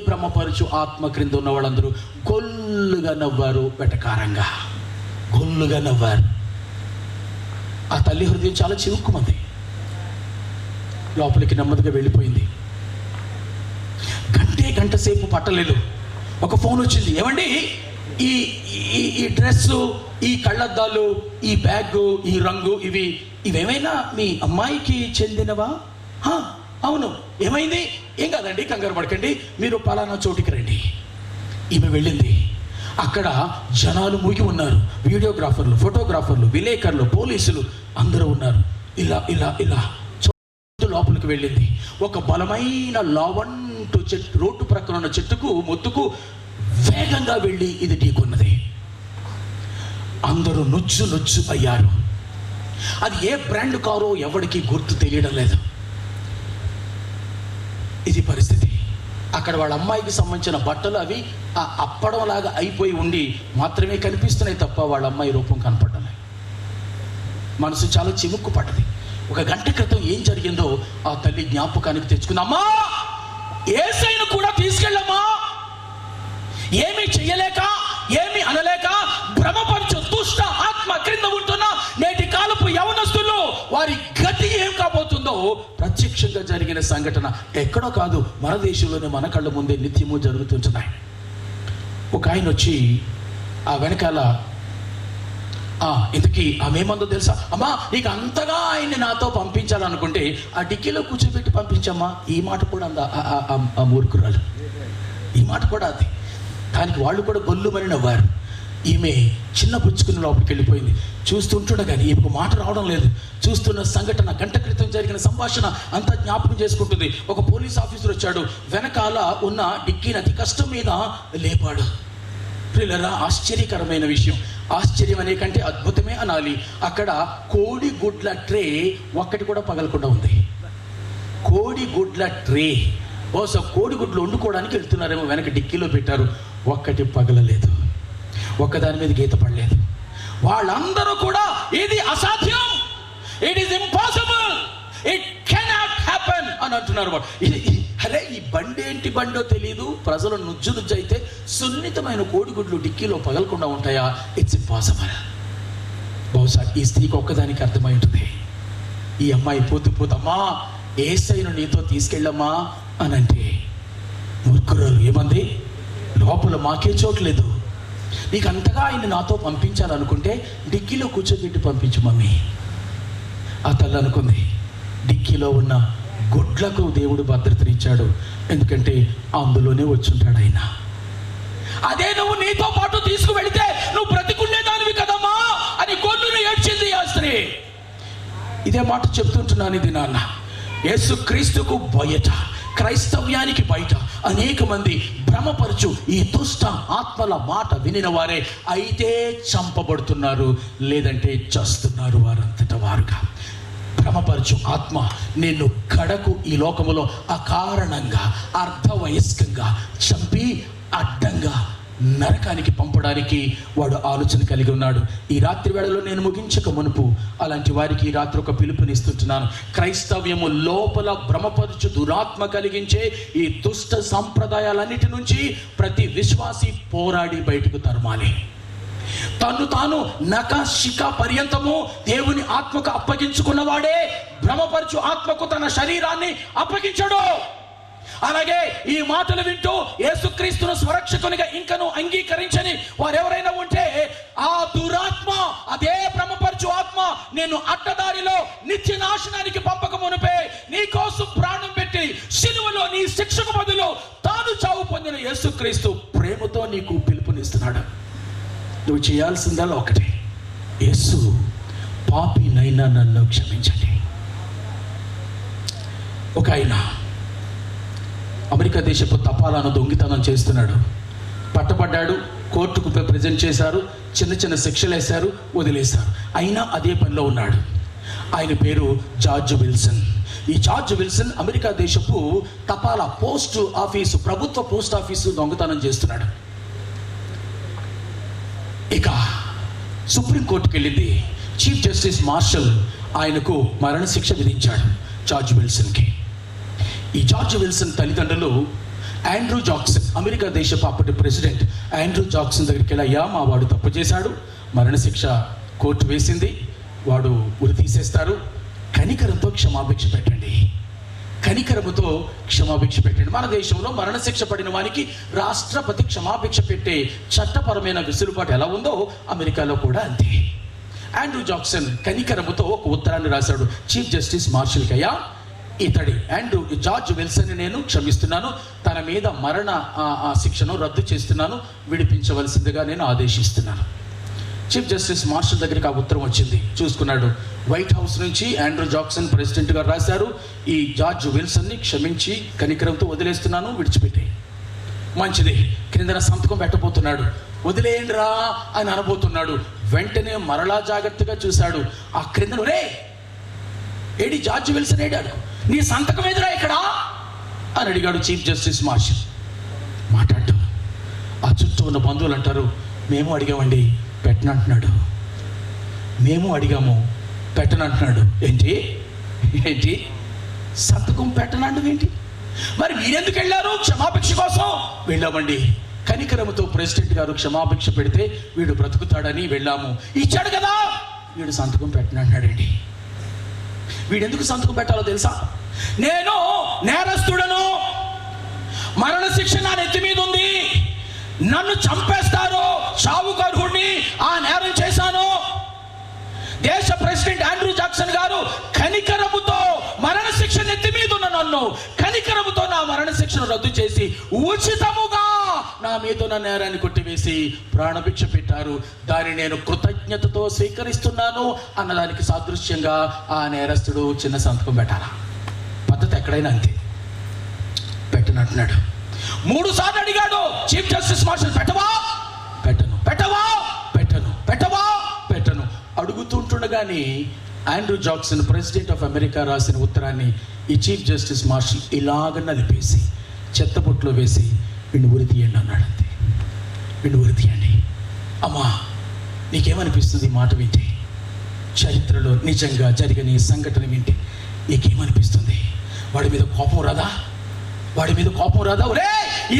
భ్రమపరచు ఆత్మ క్రింద ఉన్న వాళ్ళందరూ గొల్లుగా నవ్వారు, వెటకారంగా గొల్లుగా నవ్వారు. ఆ తల్లి హృదయం చాలా చివుక్కుమంది. లోపలికి నెమ్మదిగా వెళ్ళిపోయింది. గంట సేపు పట్టలేదు, ఒక ఫోన్ వచ్చింది. ఏమండి, ఈ డ్రెస్సు, ఈ కళ్ళద్దాలు, ఈ బ్యాగ్, ఈ రంగు, ఇవేమైనా మీ అమ్మాయికి చెందినవా? అవును. ఏమైంది? ఏం కాదండి, కంగారు పడకండి, మీరు పలానా చోటికి రండి. ఈమె వెళ్ళింది. అక్కడ జనాలు ముగి ఉన్నారు. వీడియోగ్రాఫర్లు, ఫోటోగ్రాఫర్లు, విలేకరులు, పోలీసులు అందరూ ఉన్నారు. ఇలా లోపలికి వెళ్ళింది. ఒక బలమైన లావణ్య పరిగెత్తుకుంటూ రోడ్డు ప్రక్కన ఉన్న చెట్టుకు మొత్తుకు వేగంగా వెళ్ళి ఇది ఢీకొన్నది. అందరూ నుజ్జు అయ్యారు. అది ఏ బ్రాండ్ కారో ఎవరికి గుర్తు తెలియడం లేదు. ఇది పరిస్థితి. అక్కడ వాళ్ళ అమ్మాయికి సంబంధించిన బట్టలు అవి అప్పడంలాగా అయిపోయి ఉండి మాత్రమే కనిపిస్తున్నాయి తప్ప వాళ్ళ అమ్మాయి రూపం కనపడలే. మనసు చాలా చిముక్కు పడ్డది. 1 గంట క్రితం ఏం జరిగిందో ఆ తల్లి జ్ఞాపకానికి తెచ్చుకుందమ్మా, యేసయ్యను కూడా తీసుకెళ్ళమ్మా. ఏమీ చెయ్యలేక, ఏమీ అనలేక భ్రమపరచు దుష్ట ఆత్మ క్రింద ఉంటున్న నేటి కాలపు యవనస్తులు వారి గతి ఏం కాబోతుందో ప్రత్యక్షంగా జరిగిన సంఘటన ఎక్కడో కాదు, మన దేశంలోనే మన కళ్ళ ముందే నిత్యము జరుగుతుంటున్నాయి. ఒక ఆయన వచ్చి ఆ వెనకాల ఇంతకీ ఆమెమందో తెలుసా, అమ్మా నీకు అంతగా ఆయన్ని నాతో పంపించాలనుకుంటే ఆ డిక్కీలో కూర్చోబెట్టి పంపించమ్మా. ఈ మాట కూడా అందా ఆ మూర్ఖురాలు. ఈ మాట కూడా అది. దానికి వాళ్ళు కూడా గొల్లుమని నవ్వారు. ఈమె చిన్న పుచ్చుకుని లోపలికి వెళ్ళిపోయింది. చూస్తుంటుండగానే ఈమెకు మాట రావడం లేదు. చూస్తున్న సంఘటన, గంట క్రితం జరిగిన సంభాషణ అంతా జ్ఞాపకం చేసుకుంటుంది. ఒక పోలీస్ ఆఫీసర్ వచ్చాడు, వెనకాల ఉన్న డిక్కీని అతి కష్టం మీద లేపాడు. ప్రియులారా, ఆశ్చర్యకరమైన విషయం. ఆశ్చర్యం అనే కంటే అద్భుతమే అనాలి. అక్కడ కోడి గుడ్ల ట్రే ఒక్కటి కూడా పగలకుండా ఉంది. కోడి గుడ్ల ట్రే. బహుశా కోడిగుడ్లు వండుకోవడానికి వెళ్తున్నారేమో, వెనక డిక్కీలో పెట్టారు. ఒక్కటి పగలలేదు, ఒక్కదాని మీద గీత పడలేదు. వాళ్ళందరూ కూడా ఇది అసాధ్యం, it is impossible, it cannot happen అని అంటున్నారు. అరే ఈ బండి ఏంటి బండో తెలియదు, ప్రజలు నుజ్జు అయితే సున్నితమైన కోడిగుడ్లు డిక్కీలో పగలకుండా ఉంటాయా? It's impossible. బహుశా ఈ స్త్రీకి ఒక్కదానికి అర్థమై ఉంటుంది. ఈ అమ్మాయి పోతమ్మా యేసయ్యను నీతో తీసుకెళ్ళమ్మా అని అంటే, మూర్ఖురాలు ఏమంది, లోపల మాకే చోట్లేదు, నీకు అంతగా ఆయన నాతో పంపించాలనుకుంటే డిక్కీలో కూర్చోబెట్టి పంపించు మమ్మీ. ఆ తల్లి అనుకుంది, డిక్కీలో ఉన్న గుడ్లకు దేవుడు భద్రతనిచ్చాడు, ఎందుకంటే అందులోనే వచ్చుంటాడు ఆయన. అదే నువ్వు నీతో పాటు తీసుకువెళితే నువ్వు బ్రతికుండేదానివి కదమ్మా అని గొల్లును ఏడ్చింది ఆ స్త్రీ. ఇదే మాట చెప్తుంటున్నాను. ఇది నాన్న, యేసుక్రీస్తుకు బయట, క్రైస్తవ్యానికి బయట అనేక మంది భ్రమపరచు ఈ దుష్ట ఆత్మల మాట వినిన వారే అయితే చంపబడుతున్నారు, లేదంటే చస్తున్నారు వారంతట వారుగా. భ్రమపరచు ఆత్మ నిన్ను కడకు ఈ లోకములో అకారణంగా అర్ధవయస్కంగా చంపి అడ్డంగా నరకానికి పంపడానికి వాడు ఆలోచన కలిగి ఉన్నాడు. ఈ రాత్రి వేళలో నేను ముగించక మునుపు అలాంటి వారికి ఈ రాత్రి ఒక పిలుపునిస్తుంటున్నాను. క్రైస్తవ్యము లోపల భ్రమపరచు దురాత్మ కలిగించే ఈ దుష్ట సంప్రదాయాలన్నిటి నుంచి ప్రతి విశ్వాసి పోరాడి బయటకు తరమాలి. తను తాను నఖశిఖ పర్యంతము దేవుని ఆత్మకు అప్పగించుకున్నవాడే భ్రమపరచు ఆత్మకు తన శరీరాన్ని అప్పగించడు. అలాగే ఈ మాటలు వింటూ యేసుక్రీస్తును స్వరక్షకునిగా ఇంకను అంగీకరించని వారెవరైనా ఉంటే ఆ దురాత్మ, అదే భ్రమపరచు ఆత్మ నేను అడ్డదారిలో నిత్య నాశనానికి పంపక మునిపే నీ కోసం ప్రాణం పెట్టి సిలువలో నీ శిక్షకు బదులు తాను చావు పొందిన యేసుక్రీస్తు ప్రేమతో నీకు పిలుపునిస్తున్నాడు. నువ్వు చేయాల్సిందల్లా ఒకటే, యేసు పాపినైనా నన్ను క్షమించండి. ఒక ఆయన అమెరికా దేశపు తపాలాను దొంగితనం చేస్తున్నాడు, పట్టబడ్డాడు, కోర్టుకు ప్రజెంట్ చేశారు, చిన్న చిన్న శిక్షలు వేశారు, వదిలేశారు. అయినా అదే పనిలో ఉన్నాడు. ఆయన పేరు జార్జ్ విల్సన్. ఈ జార్జ్ విల్సన్ అమెరికా దేశపు తపాలా పోస్ట్ ఆఫీసు, ప్రభుత్వ పోస్ట్ ఆఫీసు దొంగతనం చేస్తున్నాడు. ఇక సుప్రీంకోర్టుకి వెళ్ళింది. చీఫ్ జస్టిస్ మార్షల్ ఆయనకు మరణశిక్ష విధించాడు జార్జ్ విల్సన్కి. ఈ జార్జ్ విల్సన్ తల్లిదండ్రులు ఆండ్రూ జాక్సన్, అమెరికా దేశపు అప్పటి ప్రెసిడెంట్ ఆండ్రూ జాక్సన్ దగ్గరికి వెళ్ళి, అయ్యా మా వాడు తప్పు చేశాడు, మరణశిక్ష కోర్టు వేసింది, వాడు ఉరి తీసేస్తారు, కనికరంతో క్షమాభిక్ష పెట్టండి, కనికరముతో క్షమాభిక్ష పెట్టండి. మన దేశంలో మరణశిక్ష పడిన వానికి రాష్ట్రపతి క్షమాభిక్ష పెట్టే చట్టపరమైన వెసులుబాటు ఎలా ఉందో అమెరికాలో కూడా అంతే. ఆండ్రూ జాక్సన్ కనికరముతో ఒక ఉత్తరాన్ని రాశాడు చీఫ్ జస్టిస్ మార్షల్కి, అయ్యా ఇతడి జార్జ్ విల్సన్ నేను క్షమిస్తున్నాను, తన మీద మరణ శిక్షను రద్దు చేస్తున్నాను, విడిపించవలసిందిగా నేను ఆదేశిస్తున్నాను. చీఫ్ జస్టిస్ మార్షల్ దగ్గరికి ఆ ఉత్తరం వచ్చింది. చూసుకున్నాడు. వైట్ హౌస్ నుంచి ఆండ్రూ జాక్సన్ ప్రెసిడెంట్ గారు రాశారు, ఈ జార్జ్ విల్సన్ని క్షమించి కనికరంతో వదిలేస్తున్నాను, విడిచిపెట్టే. మంచిది. క్రిందన సంతకం పెట్టబోతున్నాడు. వదిలేయండి రా అని అనబోతున్నాడు. వెంటనే మరలా జాగ్రత్తగా చూశాడు. ఆ క్రిందన, రే ఏడి జార్జ్ విల్సన్ ఏడాడు, నీ సంతకం ఎదురా ఇక్కడ అని అడిగాడు చీఫ్ జస్టిస్ మార్షల్. మాట్లాడ్డాం. ఆ చుట్టూ ఉన్న బంధువులు అంటారు, మేము అడిగామండి, పెట్టనంటున్నాడు. మేము అడిగాము, పెట్టనంటున్నాడు. ఏంటి ఏంటి సంతకం పెట్టనంటే ఏంటి? మరి మీరెందుకు వెళ్ళారు? క్షమాభిక్ష కోసం. వెళ్ళామండి, కనికరముతో ప్రెసిడెంట్ గారు క్షమాభిక్ష పెడితే వీడు బ్రతుకుతాడని వెళ్ళాము. ఇచ్చాడు కదా, వీడు సంతకం పెట్టనంటున్నాడండి. వీడెందుకు సంతకం పెట్టాలో తెలుసా? నేను నేరస్తుడను, మరణశిక్ష నా నెత్తి మీద ఉంది, నన్ను చంపేస్తారు, చావుకు అర్హుడిని, ఆ నేరం చేశాను. దేశ ప్రెసిడెంట్ ఆండ్రూ జాక్సన్ గారు కనికరముతో మరణశిక్ష నెత్తి మీద ఉన్న నన్ను కనికరముతో నా మరణశిక్షను రద్దు చేసి ఉచితముగా నా మీద ఉన్న నేరాన్ని కొట్టివేసి ప్రాణభిక్ష పెట్టారు. దాన్ని నేను కృతజ్ఞతతో స్వీకరిస్తున్నాను అన్నదానికి సాదృశ్యంగా ఆ నేరస్తుడు చిన్న సంతకం పెట్టాలా? పద్ధతి ఎక్కడైనా అంతే. పెట్టనంటున్నాడు. 3 సార్లు అడిగాడు చీఫ్ జస్టిస్ మార్షల్, పెట్టవా? పెట్టను. పెట్టవా? పెట్టను. పెట్టవా? పెట్టను. అడుగుతుంటుండగానే Andrew Jackson president of America రాసిన ఉత్తరాన్ని ఈ చీఫ్ జస్టిస్ మార్షల్ ఇలాగ నలిపేసి చెత్తబొట్లో వేసి, వీడిని ఉరి తీయండి అన్నాడు. అంతే. వీడిని ఉరి తీయండి. అమ్మా, నీకేమనిపిస్తుంది మాట వింటే? చరిత్రలో నిజంగా జరిగిన ఈ సంఘటన వింటే నీకేమనిపిస్తుంది? వాడి మీద కోపం రాదా? వాడి మీద కోపం రాదా? ఒరే,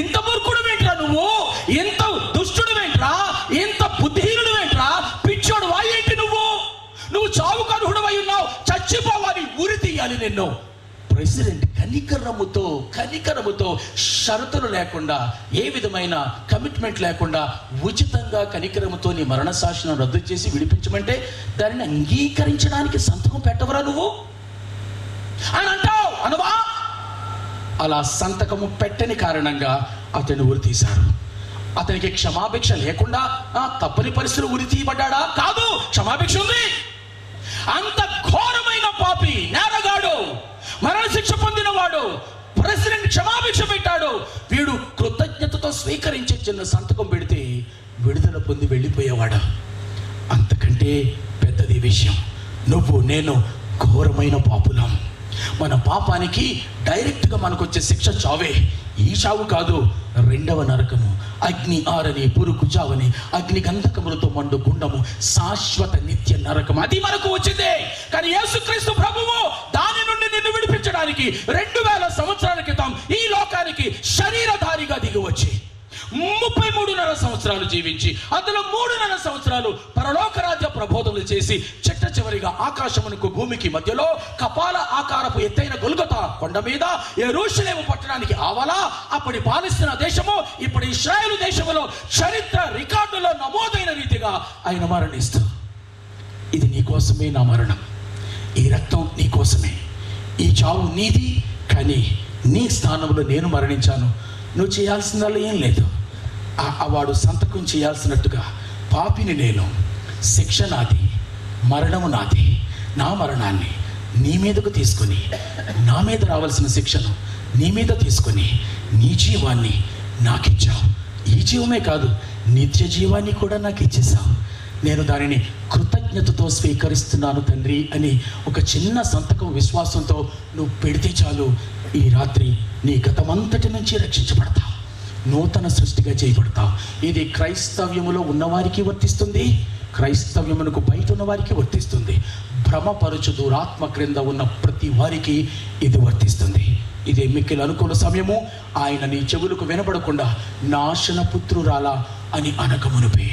ఇంత మూర్ఖుడు ఏంట్రా నువ్వు? ఇంత దుష్టుడు ఏంట్రా? ఇంత బుద్ధిహీనుడు ఏంట్రా? పిచ్చోడు వాయేంటి నువ్వు? నువ్వు చావుకు అర్హుడవై ఉన్నావు, చచ్చిపోవాలి, ఉరి తీయాలి నిన్ను. ప్రెసిడెంట్ కనికరముతో షరతులు లేకుండా, ఏ విధమైన కమిట్మెంట్ లేకుండా ఉచితంగా కనికరముతో నీ మరణ శాసనం రద్దు చేసి విడిపించమంటే దానిని అంగీకరించడానికి సంతకం పెట్టవరా నువ్వు అని అంటావు, అనవా? అలా సంతకము పెట్టని కారణంగా అతను ఉరి తీశారు. అతనికి క్షమాభిక్ష లేకుండా తప్పని పరిస్థితులు ఉరి తీయబడ్డా? కాదు, క్షమాభిక్ష ఉంది. అంత ఘోరమైన పాపి, నేరగాడు, మరణశిక్ష పొందినవాడు ప్రెసిడెంట్ క్షమాభిక్ష పెట్టాడు. వీడు కృతజ్ఞతతో స్వీకరించి చిన్న సంతకం పెడితే విడుదల పొంది వెళ్ళిపోయేవాడు. అంతకంటే పెద్దది విషయం. నువ్వు నేను ఘోరమైన పాపులం. మన పాపానికి డైరెక్ట్గా మనకు వచ్చే శిక్ష చావే. ఈ చావు కాదు, 2వ నరకము, అగ్ని ఆరని పురుగు చావని అగ్ని గంధకములతో మండు గుండము, శాశ్వత నిత్య నరకం. అది మనకు వచ్చిందే. కానీ యేసుక్రీస్తు ప్రభువు దాని నుండి నిన్ను విడిపించడానికి 2000 సంవత్సరాల క్రితం ఈ లోకానికి శరీరధారిగా దిగి వచ్చి 33.5 సంవత్సరాలు జీవించి అందులో 3.5 సంవత్సరాలు పరలోక రాజ్య ప్రబోధనలు చేసి చిట్ట చివరిగా ఆకాశమునకు భూమికి మధ్యలో కపాల ఆకారపు ఎత్తైన గొల్గొతా కొండ మీద యెరూషలేము పట్టణానికి ఆవల అప్పటి పాలస్తీనా దేశము ఇప్పుడు ఇశ్రాయేలు దేశములో చరిత్ర రికార్డులో నమోదైన రీతిగా ఆయన మరణిస్తారు. ఇది నీ కోసమే నా మరణం, ఈ రక్తం నీ కోసమే, ఈ చావు నీది, కానీ నీ స్థానంలో నేను మరణించాను. నువ్వు చేయాల్సిందల్లా ఏం లేదు. వాడు సంతకం చేయాల్సినట్టుగా పాపిని నేను, శిక్ష నాది, మరణము నాది. నా మరణాన్ని నీ మీదకు తీసుకొని, నా మీద రావాల్సిన శిక్షను నీ మీద తీసుకొని నీ జీవాన్ని నాకు ఇచ్చావు. ఈ జీవమే కాదు, నిత్య జీవాన్ని కూడా నాకు ఇచ్చేసావు. నేను దానిని కృతజ్ఞతతో స్వీకరిస్తున్నాను తండ్రి అని ఒక చిన్న సంతకం విశ్వాసంతో నువ్వు పెడితే చాలు, ఈ రాత్రి నీ గతమంతటి నుంచి రక్షించబడతావు, నూతన సృష్టిగా చేయబడతావు. ఇది క్రైస్తవ్యములో ఉన్నవారికి వర్తిస్తుంది, క్రైస్తవ్యమునకు బయట ఉన్న వారికి వర్తిస్తుంది. భ్రమపరుచు దురాత్మ క్రింద ఉన్న ప్రతి వారికి ఇది వర్తిస్తుంది. ఇది మిక్కిలి అనుకూల సమయము. ఆయన నీ చెవులకు వినపడకుండా నాశన పుత్రురాలా అని అనకమునుపే,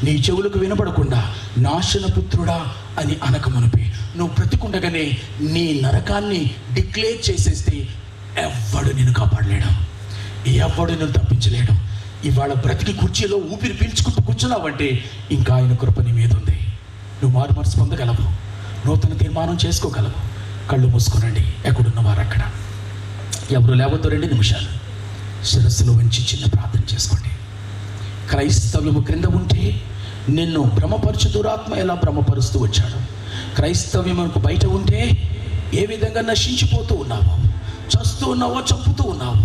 నీ చెవులకు వినపడకుండా నాశన పుత్రుడా అని అనకమునుపే నువ్వు బ్రతికుండగానే నీ నరకాన్ని డిక్లేర్ చేసేస్తే ఎవ్వడు నిన్ను కాపాడలేడు, ఎవ్వడు నిన్ను తప్పించలేడు. ఇవాళ బ్రతికి కుర్చీలో ఊపిరి పీల్చుకుంటూ కూర్చున్నావంటే ఇంకా ఆయన కృప నీ మీద ఉంది. నువ్వు మారు మనసు పొందగలవు, నూతన తీర్మానం చేసుకోగలవు. కళ్ళు మూసుకునండి, ఎక్కడున్నవారు అక్కడ. ఎవరు లేవద్దు, 2 నిమిషాలు శిరస్సులో ఉంచి చిన్న ప్రార్థన చేసుకోండి. క్రైస్తవ్యము క్రింద ఉంటే నిన్ను భ్రమపరచు దురాత్మ ఎలా భ్రమపరుస్తూ వచ్చాడు. క్రైస్తవ్యం మనకు బయట ఉంటే ఏ విధంగా నశించిపోతూ ఉన్నావు, చస్తూ ఉన్నావో, చంపుతూ ఉన్నావు,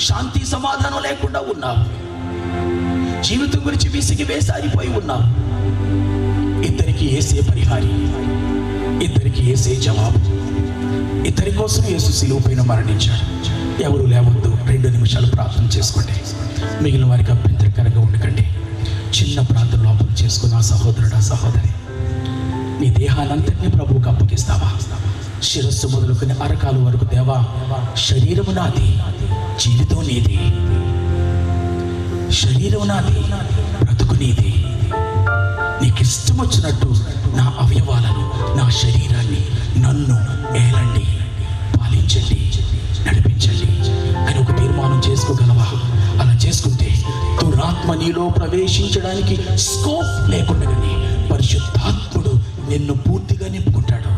శాంతి సమాధానం లేకుండా ఉన్నావు, జీవితం గురించి విసిగి వేసారిపోయి ఉన్నావు. ఇద్దరికి యేసే పరిహారి, ఇద్దరికి యేసే జవాబు. ఇద్దరి కోసం యేసు శిలువ పైన మరణించాడు. ఎవరు లేవద్దు, 2 నిమిషాలు ప్రార్థన చేసుకోండి. మిగిలిన వారికి అభ్యంతరకరంగా ఉండకండి. చిన్న ప్రార్థన లోపల చేసుకున్న సహోదరుడా, సహోదరి, నీ దేహానంతటినీ ప్రభువుకు అప్పగిస్తావా? శిరస్సు మొదలుకొని అరకాలు వరకు, దేవా, శరీరము నాది, జీవితం నీది. శరీరం నాది, బ్రతుకు నీది. నీకు ఇష్టం వచ్చినట్టు నా అవయవాలను, నా శరీరాన్ని, నన్ను ఏలండి, పాలించండి, నడిపించండి అని ఒక తీర్మానం చేసుకోగలవా? అలా చేసుకుంటే దురాత్మ నీలో ప్రవేశించడానికి స్కోప్ లేకుండానే పరిశుద్ధాత్ముడు నిన్ను పూర్తిగా నింపుకుంటాడు.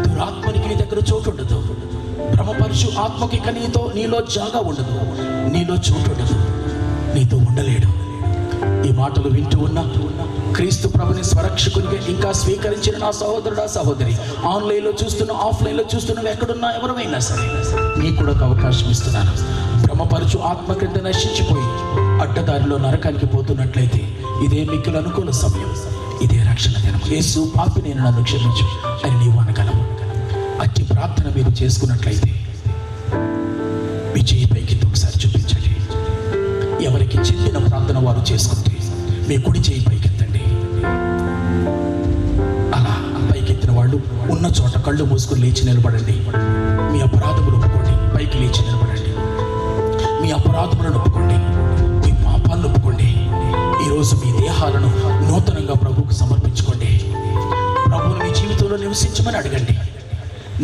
దురాత్మనికి నీ దగ్గర చోటు ఉండదు. భ్రమపరచు ఆత్మకి నీలో జాగా ఉండదు, నీలో చోటు ఉండదు, నీతో ఉండలేడు. ఈ మాటలు వింటూ ఉన్నా క్రీస్తు ప్రభుని స్వరక్షకునిగా ఇంకా స్వీకరించిన నా సహోదరుడా, సహోదరి, ఆన్లైన్లో చూస్తున్నా, ఆఫ్లైన్లో చూస్తున్నా, ఎక్కడున్నా, ఎవరైనా సరే మీకు కూడా ఒక అవకాశం ఇస్తున్నాను. భ్రమపరచు ఆత్మ క్రింద నశించిపోయి అడ్డదారిలో నరకానికి పోతున్నట్లయితే ఇదే మిక్కులు అనుకూల సమయం, ఇదే రక్షణ దినం. యేసు, పాపి నేను, నన్ను క్షమించు అని నీవు అనగలవు. అట్టి ప్రార్థన మీరు చేసుకున్నట్లయితే మీ చేయి పైకి ఒకసారి చూపించండి. ఎవరికి చెందిన ప్రార్థన వారు చేసుకుంటే మీ కుడి చేయి పైకెత్తండి. అలా పైకెత్తిన వాళ్ళు ఉన్న చోట కళ్ళు మూసుకుని లేచి నిలబడండి. మీ అపరాధములు ఒప్పుకోండి. పైకి లేచి నిలబడండి. మీ అపరాధములను ఒప్పుకోండి, మీ పాపాలను ఒప్పుకోండి. ఈరోజు మీ దేహాలను నూతనంగా ప్రభువుకు సమర్పించుకోండి. ప్రభువును మీ జీవితంలో నివసించమని అడగండి.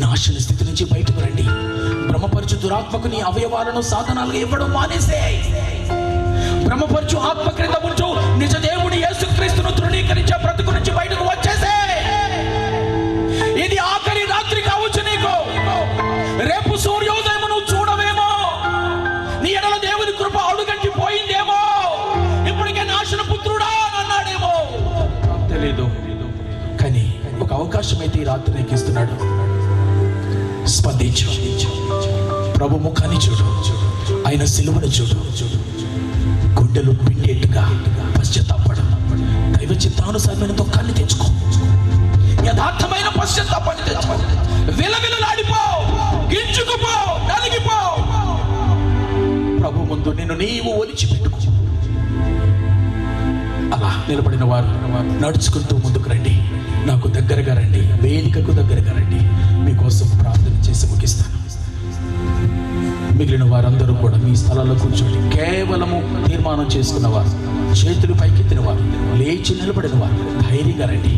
నాశన స్థితి నుంచి బయటకు రండి. భ్రమపరచు దురాత్మకు నీ అవయవాలను సాధనాలుగా ఇవ్వడం మానేసే. భ్రమపరచు ఆత్మ క్రింద ఉంటూ నిజ దేవుని యేసుక్రీస్తును తృణీకరించే బ్రతుకు నుంచి బయటకు వచ్చేసే. ఇది ఆఖరి రాత్రి కావచ్చు నీకు. రేపు సూర్యోదయం నువ్వు చూడవేమో. నీ ఎడల దేవుని కృప అడుగంటి పోయిందేమో. ఇప్పటికే నాశన పుత్రుడా అన్నాడేమో, తెలియదు. కానీ ఒక అవకాశం అయితే ఈ రాత్రి నీకు ఇస్తున్నాడు. స్పందించు. ప్రభు ముఖాన్ని చూడు, ఆయన సిలువను చూడు. గుండెలు పిండేట్టుగా పశ్చాత్తాపడం, దైవ చిత్తానుసారమైన దుఃఖాన్ని తెచ్చుకో. యథార్థమైన పశ్చాత్తాపాన్ని తెచ్చుకో. విలవిలలాడిపో, గింజుకుపో, నలిగిపో. ప్రభు ముందు నిన్ను నీవు ఒలిచిపెట్టుకో. అలా నిలబడిన వారు నడుచుకుంటూ ముందుకు రండి. నాకు దగ్గరగా రండి, వేదికకు దగ్గరగా రండి. మీకోసం ప్రార్థన చేసి ముగిస్తాను. మిగిలిన వారందరూ కూడా మీ స్థలాల్లో కూర్చోండి. కేవలము తీర్మానం చేసుకున్న వారు, చేతులు పైకెత్తిన వారు, లేచి నిలబడిన వారు ధైర్యంగా రండి.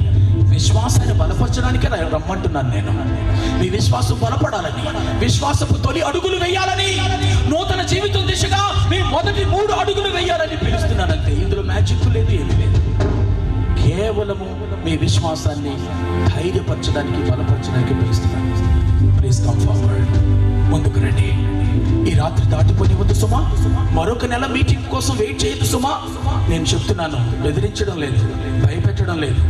విశ్వాసాన్ని బలపరచడానికే రమ్మంటున్నాను నేను. మీ విశ్వాసం బలపడాలని, విశ్వాసపు తొలి అడుగులు వేయాలని, నూతన జీవితం దిశగా మీ మొదటి 3 అడుగులు వేయాలని పిలుస్తున్నానంతే. ఇందులో మ్యాజిక్ లేదు, ఏమీ లేదు. కేవలము మీ విశ్వాసాన్ని ధైర్యపరచడానికి, బలపరచడానికి పిలుస్తున్నాను. Please come forward. ముందుకు రండి. ఈ రాత్రి దాటిపోనివద్దు సుమా. మరొక నెల మీటింగ్ కోసం వెయిట్ చేయొద్దు సుమా. నేను చెప్తున్నాను, బెదిరించడం లేదు, భయపెట్టడం లేదు.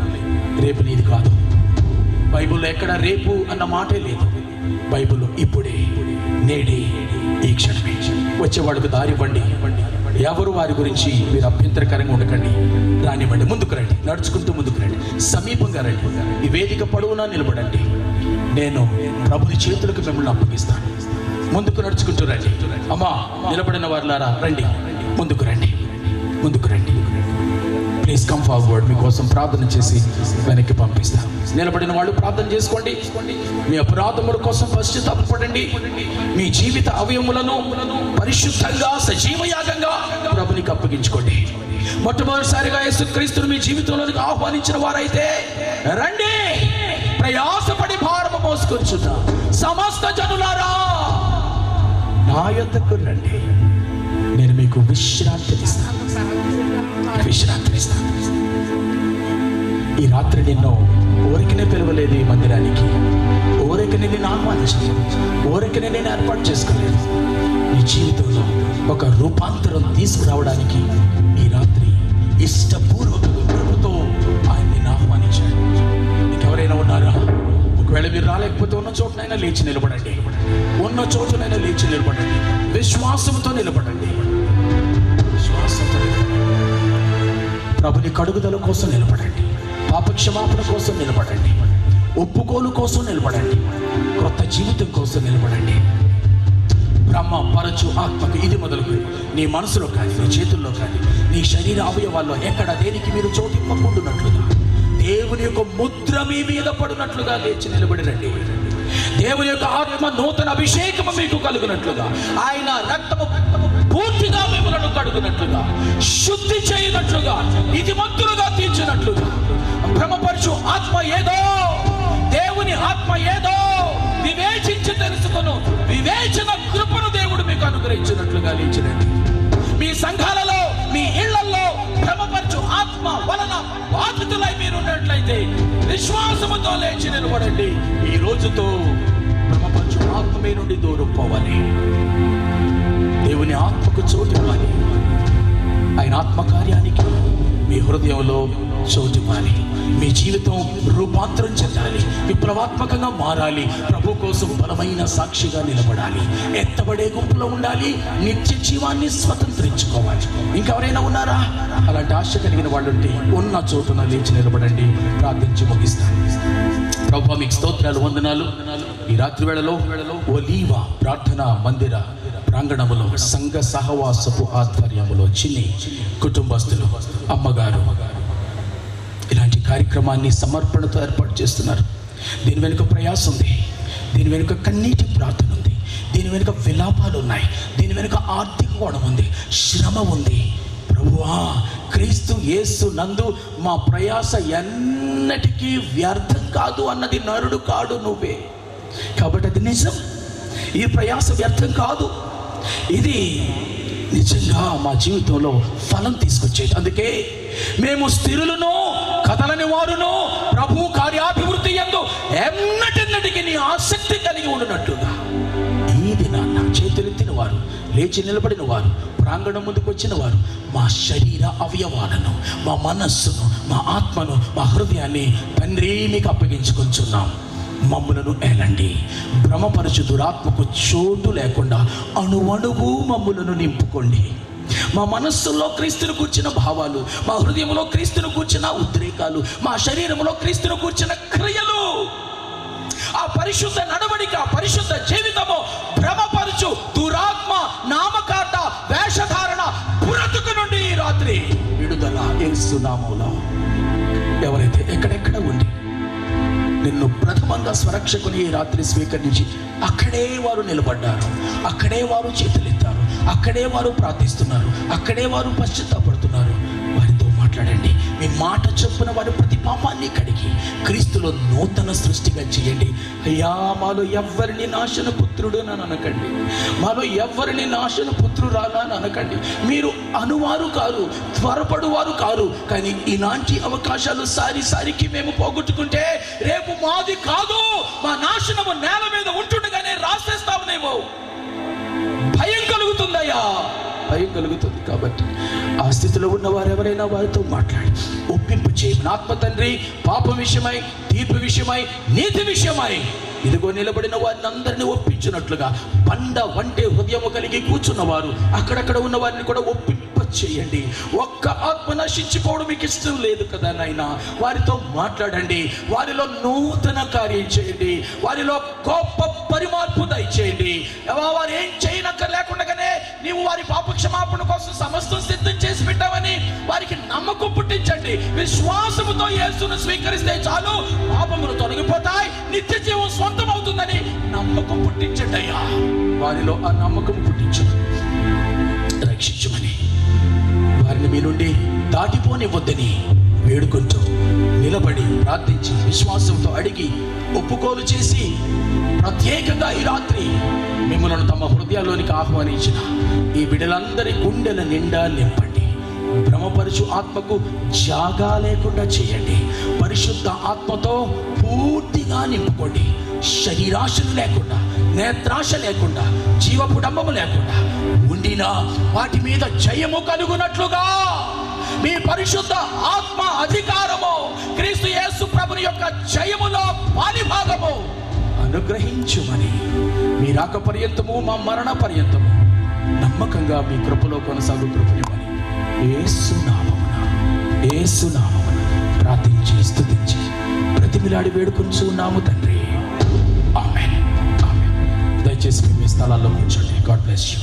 రేపు నీది కాదు. బైబిల్లో ఎక్కడ రేపు అన్న మాటే లేదు. బైబిల్లో ఇప్పుడే, నేడే, ఈ క్షణమే. వచ్చేవాళ్ళకు దారి ఇవ్వండి. ఎవరు వారి గురించి మీరు అభ్యంతరకరంగా ఉండకండి. రానివ్వండి. ముందుకు రండి. నడుచుకుంటూ ముందుకు రండి. సమీపంగా రండి. ఈ వేదిక పొడవునా నిలబడండి. నేను ప్రభుని చేతులకు మిమ్మల్ని అప్పగిస్తాను. ముందుకు నడుచుకుంటూ రండి. అమ్మా, నిలబడిన వారులారా రండి. ముందుకు రండి, ముందుకు రండి. Please come forward. మీకోసం ప్రార్థన చేసి వెనక్కి పంపిస్తాను. నిలబడిన వాళ్ళు ప్రార్థన చేసుకోండి. మీ అపరాధముల కోసం పశ్చాత్తాపపడండి. మీ జీవిత అవయములను పరిశుద్ధంగా, సజీవయాగంగా ప్రభునికి అప్పగించుకోండి. మొట్టమొదటిసారిగా యేసుక్రీస్తును మీ జీవితంలోనికి ఆహ్వానించిన వారైతే రండి. ప్రయాసపడి భారము మోసుకొచ్చున్న సమస్త జనులారా నా యొద్దకు రండి. నేను మీకు విశ్రాంతినిస్తాను. ఈ రాత్రి నిన్ను ఊరికనే పిలవలేదు ఈ మందిరానికి. ఊరికనే నేను ఆహ్వానించలేదు, ఊరికనే నేను ఏర్పాటు చేసుకోలేదు. నీ జీవితంలో ఒక రూపాంతరం తీసుకురావడానికి ఈ రాత్రి ఇష్టపూర్వక ప్రభుతో ఒకవేళ మీరు రాలేకపోతే ఉన్న చోటునైనా లేచి నిలబడండి. ఉన్న చోటునైనా లేచి నిలబడండి. విశ్వాసంతో నిలబడండి. విశ్వాసంతో ప్రభుని కడుగుదల కోసం నిలబడండి. పాపక్షమాపణ కోసం నిలబడండి. ఒప్పుకోలు కోసం నిలబడండి. క్రొత్త జీవితం కోసం నిలబడండి. బ్రహ్మపరచు ఆత్మకు ఇది మొదలుకు నీ మనసులో కానీ, నీ చేతుల్లో కానీ, నీ శరీర అవయవాల్లో ఎక్కడ దేనికి మీరు చోటు ఇవ్వకుండానట్లుగా, దేవుని యొక్క ముద్ర మీ మీద పడినట్లుగా లేచి నిలబడి రండి. దేవుని యొక్క ఆత్మ నూతన అభిషేకము మీకు కలుగునట్లుగా, ఆయన రక్తము పూర్తిగా మిమ్మలను కడుగునట్లుగా, శుద్ధి చేయనట్లుగా, ఇది మంతులుగా తీర్చినట్లుగా, భ్రమపరచు ఆత్మ ఏదో, దేవుని ఆత్మ ఏదో వివేచించి తెలుసుకొను వివేచన కృపను దేవుడు మీకు అనుగ్రహించినట్లుగా లేచిరండి. మీ సంఘాలలో, మీ ఇళ్లలో భ్రమపరచు ఆత్మ వలన బాధితులై మీరున్నట్లయితే విశ్వాసముతో లేచి నిలబడండి. ఈ రోజుతో భ్రమపరచు ఆత్మ మీ నుండి దూరం పోవాలి. దేవుని ఆత్మకు చోటు ఇవ్వాలి. ఆయన ఆత్మకార్యానికి మీ హృదయంలో చోటు ఇవ్వాలి. మీ జీవితం రూపాంతరం చెందాలి. విప్లవాత్మకంగా మారాలి. ప్రభు కోసం బలమైన సాక్షిగా నిలబడాలి. ఎత్తబడే గుంపులో ఉండాలి. నిత్య జీవాన్ని స్వతంత్రించుకోవాలి. ఇంకెవరైనా ఉన్నారా? అలాంటి ఆశ కలిగిన వాళ్ళు ఉంటే ఉన్న చోటున లేచి నిలబడండి. ప్రార్థించి ముగిస్తాను. ప్రభు మీకు స్తోత్రాలు, వందనాలు. ఈ రాత్రి వేళలో ఒలీవా ప్రార్థన మందిర ప్రాంగణములో సంఘ సహవాసపు ఆధ్వర్యములో చిన్ని కుటుంబస్తులు, అమ్మగారు ఇలాంటి కార్యక్రమాన్ని సమర్పణతో ఏర్పాటు చేస్తున్నారు. దీని వెనుక ప్రయాసం ఉంది. దీని వెనుక కన్నీటి ప్రార్థన ఉంది. దీని వెనుక విలాపాలు ఉన్నాయి. దీని వెనుక ఆర్థిక కోణం ఉంది, శ్రమ ఉంది. ప్రభువా, క్రీస్తు యేసు నందు మా ప్రయాస ఎన్నటికీ వ్యర్థం కాదు అన్నది నరుడు కాడు, నువ్వే. కాబట్టి అది నిజం. ఈ ప్రయాస వ్యర్థం కాదు. ఇది నిజంగా మా జీవితంలో ఫలం తీసుకొచ్చేది. అందుకే మేము స్థిరులను, కదలని వారును, ప్రభు కార్యాభివృద్ధి యందు ఎన్నటికి నీ ఆసక్తి కలిగి ఉండినట్లుగా ఈ దినాన్న చేతులెత్తిన వారు, లేచి నిలబడిన వారు, ప్రాంగణం ముందుకు వచ్చిన వారు మా శరీర అవయవాలను, మా మనస్సును, మా ఆత్మను, మా హృదయాన్ని తండ్రి మీకు అప్పగించుకుంటున్నాం. మమ్ములను ఏలండి. భ్రమపరచు దురాత్మకు చోటు లేకుండా అణువణువు మమ్ములను నింపుకోండి. మా మనస్సులో క్రీస్తును కూర్చిన భావాలు, మా హృదయంలో క్రీస్తును కూర్చిన ఉద్రేకాలు, మా శరీరంలో క్రీస్తును కూర్చిన క్రియలు, ఆ పరిశుద్ధ నడవడిక, పరిశుద్ధ జీవితము భ్రమపరచు దురాత్మ నామకాట వేషధారణ బ్రతుకు నుండి ఈ రాత్రి విడుదల యేసు నామములో. ఎవరైతే ఎక్కడెక్కడ ఉండి నిన్ను ప్రథమంగా స్వరక్షకుని ఈ రాత్రి స్వీకరించి అక్కడే వారు నిలబడ్డారు, అక్కడే వారు చేతులెత్తారు, అక్కడే వారు ప్రార్థిస్తున్నారు, అక్కడే వారు పశ్చాత్తాపడుతున్నారు, వారితో మాట్లాడండి. మీ మాట చొప్పున వారి ప్రతి పాపాన్ని కడిగి క్రీస్తులో నూతన సృష్టిగా చేయండి. అయ్యా, మాలో ఎవ్వరిని నాశన పుత్రుడు అని అనకండి. మాలో ఎవ్వరిని నాశన పుత్రురాలా అని అనకండి. మీరు అనువారు కారు, త్వరపడువారు కారు. కానీ ఇలాంటి అవకాశాలు సారికి మేము పోగొట్టుకుంటే రేపు మాది కాదు, మా నాశనము నేల మీద ఉంటుండగానే రాసేస్తామనేమో భయం కలుగుతుందయ్యా, భయం కలుగుతుంది. కాబట్టి ఆ స్థితిలో ఉన్న వారు ఎవరైనా వారితో మాట్లాడి ఒప్పింపు చేయమని ఆత్మ తండ్రి పాపం విషయమై, తీర్పు విషయమై, నీతి విషయమై ఇదిగో నిలబడిన వారిని అందరినీ ఒప్పించినట్లుగా బండ వంటి హృదయము కలిగి కూర్చున్నవారు అక్కడక్కడ ఉన్న వారిని కూడా ఒప్పింప చేయండి. ఒక్క ఆత్మ నశించిపోవడం మీకు ఇష్టం లేదు కదా నాయనా. వారితో మాట్లాడండి, వారిలో నూతన కార్యం చేయండి, వారిలో గొప్ప పరిమార్పు దయచేయండి. వారు ఏం చేయనక్కర్లేకుండానే నీవు వారి పాప క్షమాపణ కోసం సమస్తం సిద్ధం చేసి పెట్టావని వారికి నమ్మకం పుట్టించండి. విశ్వాసముతో యేసును స్వీకరిస్తే చాలు, పాపములు తొలగిపోతాయి, నిత్య జీవం సొంతం అవుతుందని నమ్మకం పుట్టించండి అయ్యా. వారిలో ఆ నమ్మకం పుట్టించు, రక్షించమని, వారిని మీ నుండి దాటిపోనివ్వద్దని వేడుకుంటూ నిలబడి ప్రార్థించి విశ్వాసంతో అడిగి ఒప్పుకోలు చేసి ప్రత్యేకంగా ఈ రాత్రి మిమ్మల్ని తమ హృదయాల్లోనికి ఆహ్వానించిన ఈ బిడ్డలందరి గుండెల నిండా నింపండి. భ్రమపరచు ఆత్మకు జాగా లేకుండా చేయండి. పరిశుద్ధ ఆత్మతో పూర్తిగా నింపుకోండి. శరీరాశలు లేకుండా, నేత్రాశ లేకుండా, జీవపుడంబము లేకుండా ఉండినా వాటి మీద జయము కలుగునట్లుగా మీ పరిశుద్ధ ఆత్మ అధికారము, క్రీస్తు యేసు ప్రభుని యొక్క జయములో పాలిభాగము అనుగ్రహించుమని, మీ రాక పర్యంతము మా మరణ పర్యంతము నమ్మకంగా మీ కృపలో కొనసాగు కృపనివ్వని యేసునామమున ప్రార్థించి స్తుతించి ప్రతిమిలాడి వేడుకొంచున్నాము తండ్రి. ఆమేన్. ఆమేన్. దయచేసి మీ స్థలాల్లో కూర్చోండి. God bless you.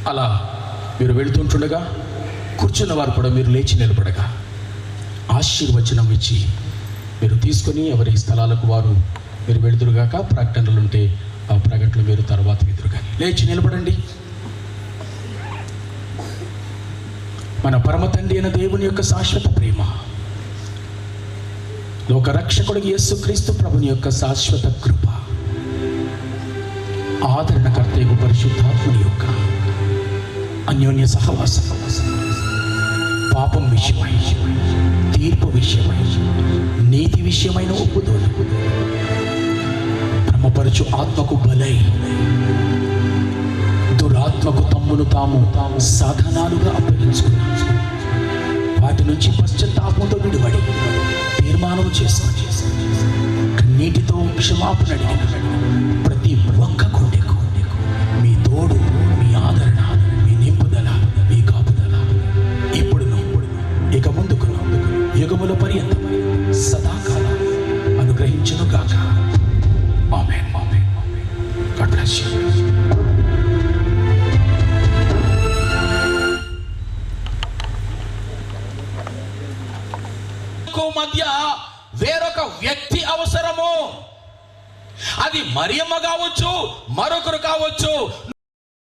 అలా మీరు వెళుతుంటుండగా కూర్చున్న వారు కూడా మీరు లేచి నిలబడగా ఆశీర్వచనం ఇచ్చి మీరు తీసుకొని ఎవరి స్థలాలకు వారు మీరు వెళుదురుగాక. ప్రకటనలు ఉంటే ఆ ప్రకటనలు మీరు తర్వాత ఎదురుగా లేచి నిలబడండి. మన పరమ తండ్రి అయిన దేవుని యొక్క శాశ్వత ప్రేమ, లోక రక్షకుడికి యేసుక్రీస్తు ప్రభుని యొక్క శాశ్వత కృప, ఆదరణకర్తయగు పరిశుద్ధాత్మని యొక్క అన్యోన్య సహవాసం, పాపం విషయమై, తీర్పు విషయమై, నీతి విషయమైన ఒప్పుదోలు, భ్రమపరచు ఆత్మకు బలై దురాత్మకు తమ్మును తాము సాధనాలుగా అప్పగించుకున్నాము. వాటి నుంచి పశ్చాత్తాపంతో విడిపడి తీర్మానం చేసుకొని కన్నీటితో క్షమాపణ అడిగిన ప్రతి ఒక్క గుండెకు మీ తోడు, మీ ఆదరణ, మీ నింపుదల, మీ కాపుదల ఇప్పుడును ఇక ముందుకు యుగముల పర్యంతం సదాకాలం అనుగ్రహించును గాక. Amen. Amen. God bless you. మధ్య వేరొక వ్యక్తి అవసరము. అది మరియమ్మ కావచ్చు, మరొకరు కావచ్చు.